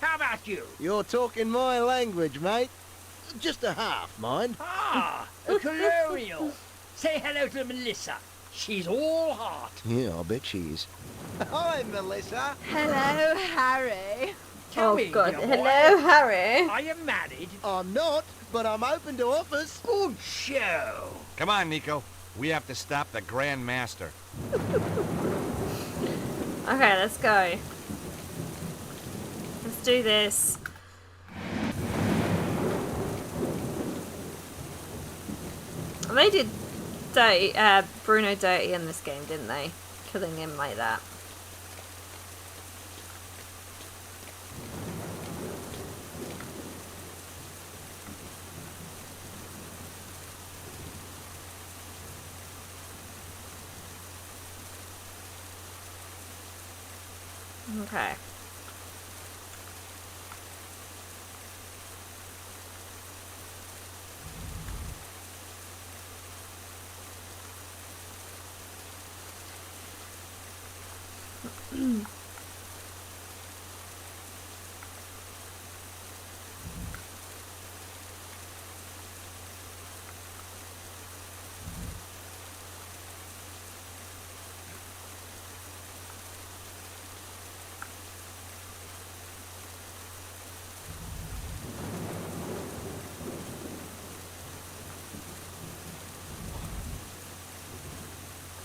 How about you? You're talking my language, mate. Just a half, mind. Ah, a colonial. Say hello to Melissa. She's all heart. Yeah, I bet she is. Hi, Melissa. Hello, Harry. Tell Oh me, God! dear boy, Hello, Harry. are you married? I'm not, but I'm open to offers. Good show. Come on, Nico. We have to stop the Grand Master. Okay, let's go. Let's do this. They did Bruno dirty in this game, didn't they? Killing him like that. Okay.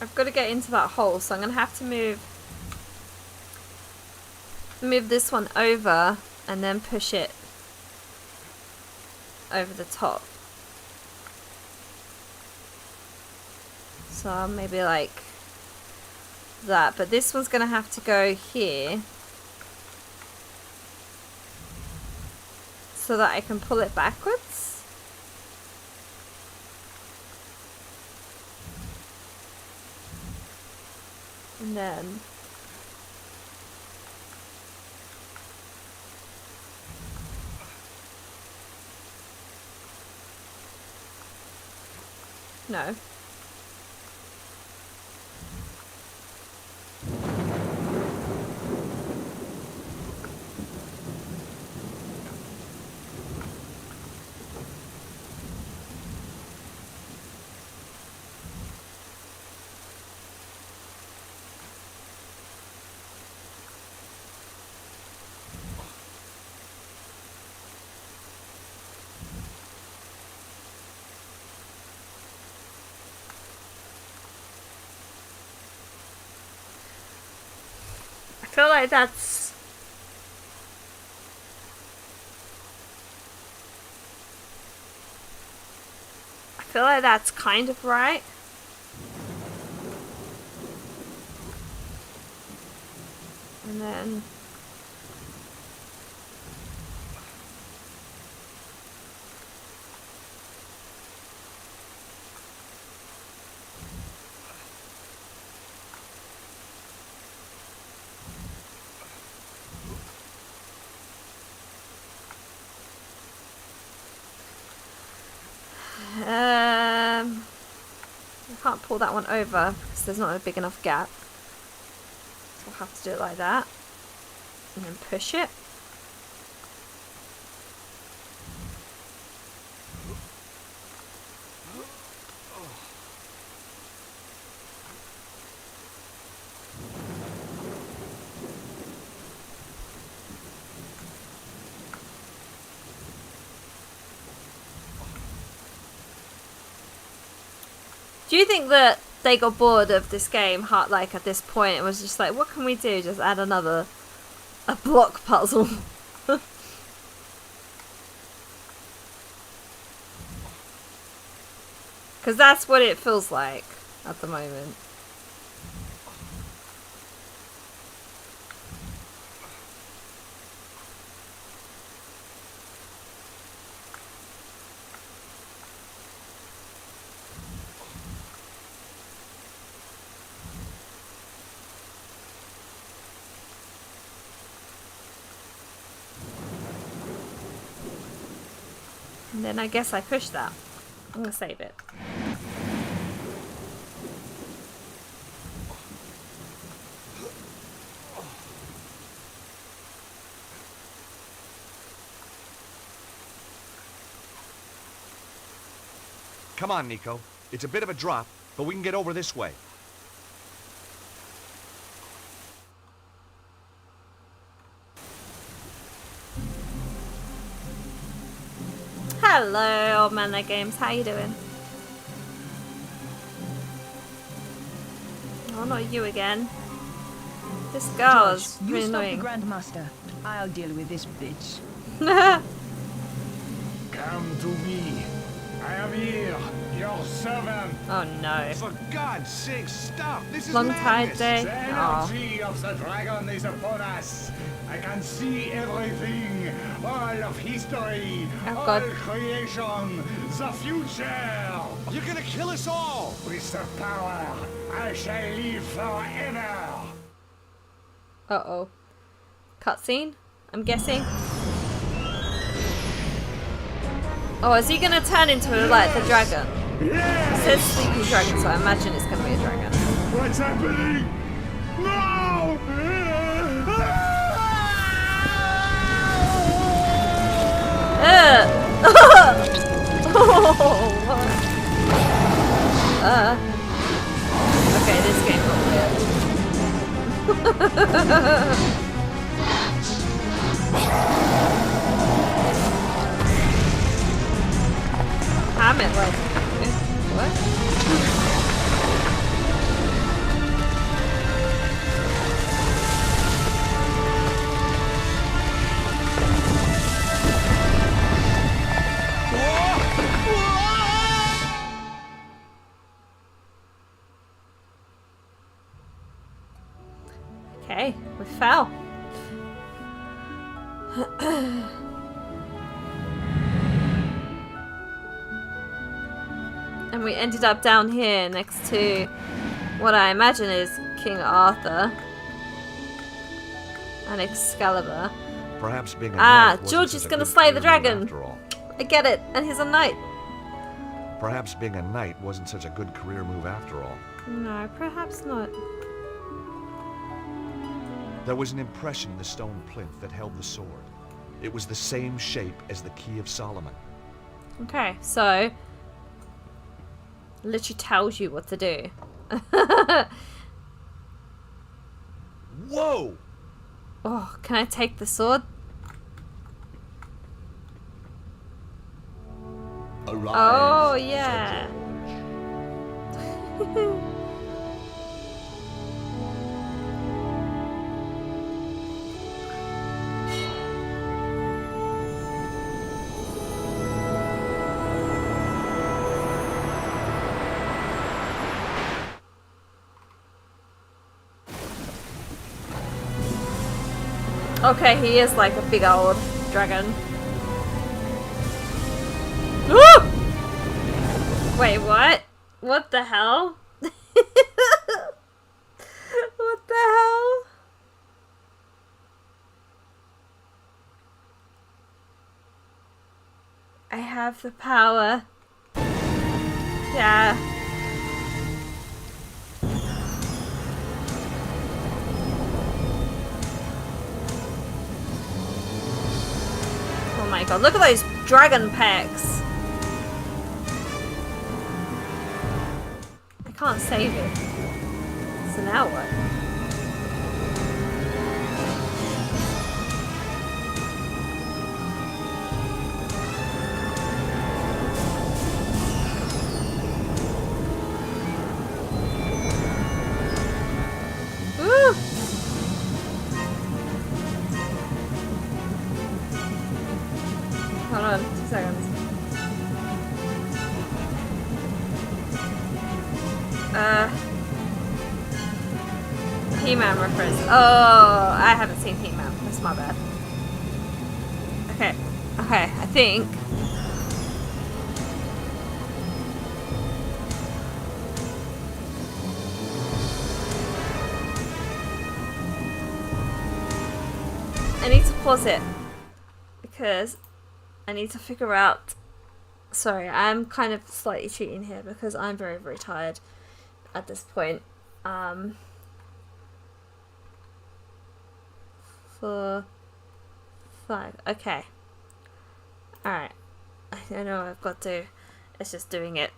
I've got to get into that hole, so I'm going to have to move this one over and then push it over the top. So maybe like that, but this one's going to have to go here so that I can pull it backwards. And then no. I feel like that's kind of right. And then I can't pull that one over because there's not a big enough gap. So I'll have to do it like that. And then push it. Do you think that they got bored of this game, like at this point, and was just like, what can we do? Just add a block puzzle. Because that's what it feels like at the moment. And then I guess I push that. I'm gonna save it. Come on, Nico. It's a bit of a drop, but we can get over this way. Hello, Old Man That Games. How you doing? Oh, not you again. This girl's George, really you stop annoying. the Grandmaster. I'll deal with this bitch. Come to me. I am here, your servant. Oh no. For God's sake, stop. This is Long Tide madness. Day. The energy of the dragon is upon us. I can see everything. All of history. Oh, all God. creation. The future. You're gonna kill us all! With the power, I shall live forever. Uh-oh. Cutscene? I'm guessing. Oh, is he gonna turn into like the dragon? It says sleeping dragon, so I imagine it's gonna be a dragon. What's happening? No! Okay, this game got weird. Hammer, like, what? Okay, we fell. And we ended up down here next to what I imagine is King Arthur and Excalibur. Perhaps being a knight wasn't George such is a gonna good slay the career move dragon. after all. I get it, and he's a knight. Perhaps being a knight wasn't such a good career move after all. No, perhaps not. There was an impression in the stone plinth that held the sword. It was the same shape as the Key of Solomon. Okay, so literally tells you what to do. Whoa! Oh, can I take the sword? Arise, Oh, yeah. Okay, he is like a big old dragon. Woo! Wait, what? What the hell? What the hell? I have the power. Yeah. Oh my god, look at those dragon packs. I can't save it. So now what? Woo! Hold on, 2 seconds. He-Man reference. Oh, I haven't seen He-Man. That's my bad. Okay. Okay, I think. I need to pause it because I need to figure out. Sorry, I'm kind of slightly cheating here because I'm very, very tired at this point. 4, 5. Okay. Alright. I know I've got to. It's just doing it.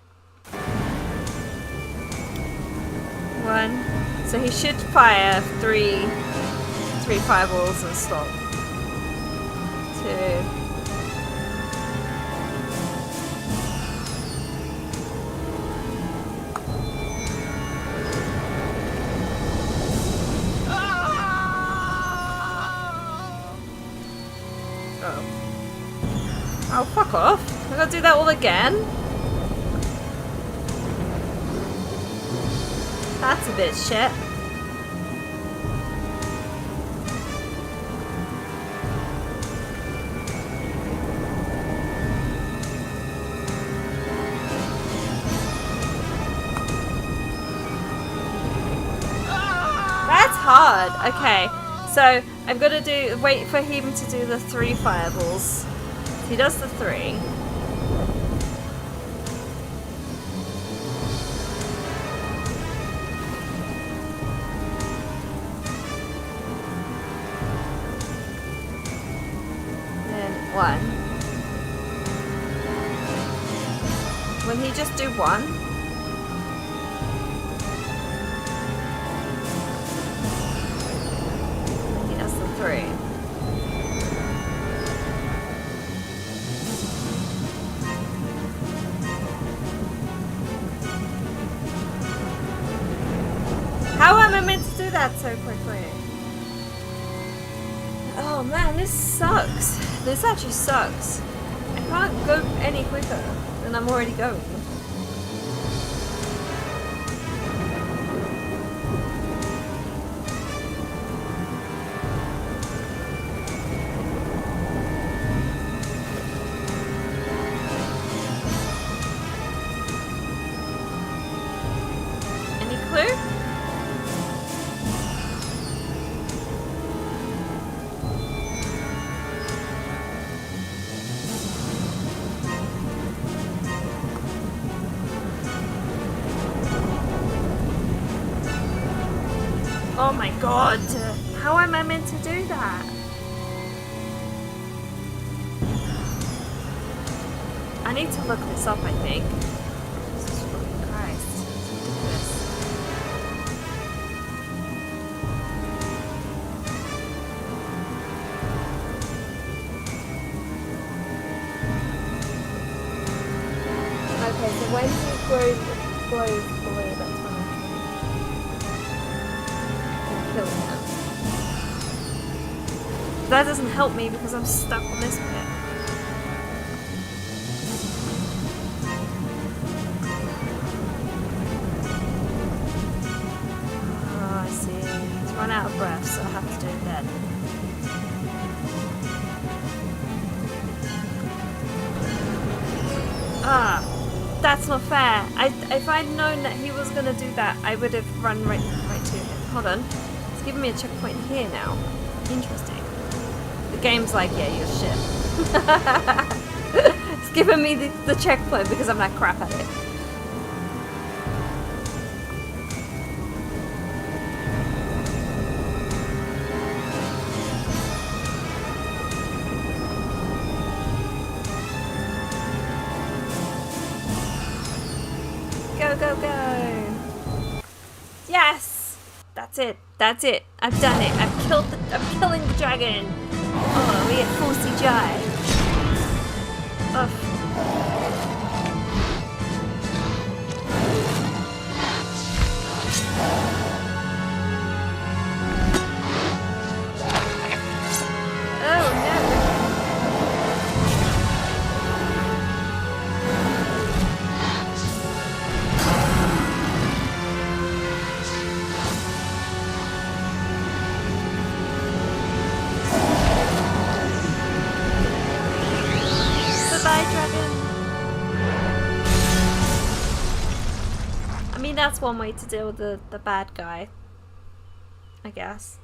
1. So he should fire 3 fireballs and stop. 2. Oh, fuck off. I gotta do that all again? That's a bit shit. That's hard. Okay, so I'm gonna wait for him to do the 3 fireballs. He does the 3. Then 1. Will he just do 1? He does the 3. How am I meant to do that so quickly? Oh man, this sucks. This actually sucks. I can't go any quicker than I'm already going. Oh my god! How am I meant to do that? I need to look this up, I think. Jesus fucking Christ. Look at this. Okay, so when he glows blue, that's when I can kill him. That doesn't help me because I'm stuck on this bit. Oh, I see. He's run out of breath, so I have to do it then. Ah, that's not fair. If I'd known that he was gonna do that, I would have run right to him. Hold on. It's giving me a checkpoint here now. Interesting. The game's like, yeah, you're shit. It's giving me the checkpoint because I'm not crap at it. Go, go, go! Yes! That's it. That's it. I've done it. I'm killing the dragon. Oh, we get full CGI. Oh no. I mean, that's one way to deal with the bad guy, I guess.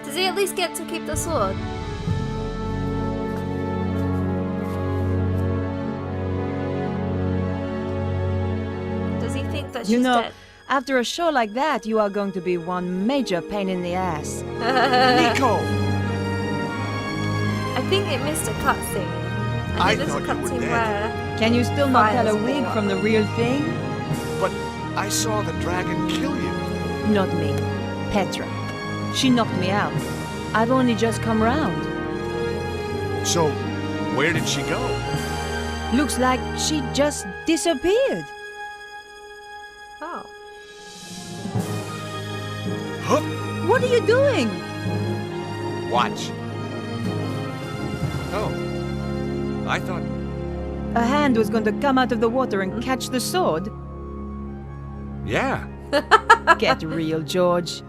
Does he at least get to keep the sword? That you know, dead. After a show like that, you are going to be one major pain in the ass. Nico! I think it missed a cutscene. I think there's a thought you were cutscene dead. where Can you still not tell a wig from the real thing? But I saw the dragon kill you. Not me. Petra. She knocked me out. I've only just come round. So, where did she go? Looks like she just disappeared. Oh. Huh? What are you doing? Watch. Oh. I thought... A hand was going to come out of the water and catch the sword. Yeah. Get real, George.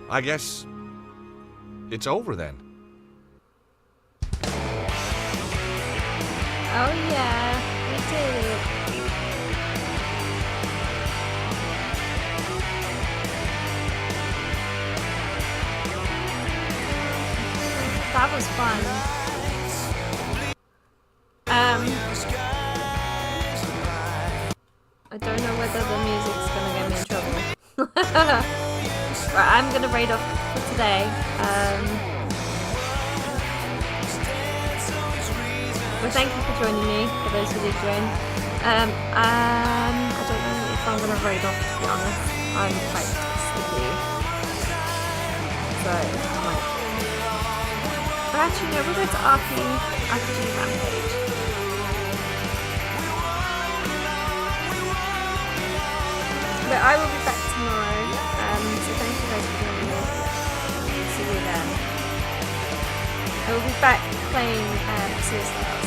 I guess... it's over then. Oh yeah, we did it. That was fun. I don't know whether the music's gonna get me in trouble. Right, I'm gonna raid off for today. Well, thank you for joining me, for those who did join. I don't know if I'm gonna raid off, to be honest. I'm quite sticky. So, actually, no, we'll go to RPG Rampage. But I will be back tomorrow, so thank you guys for joining me. See you then. I will be back playing Suicide.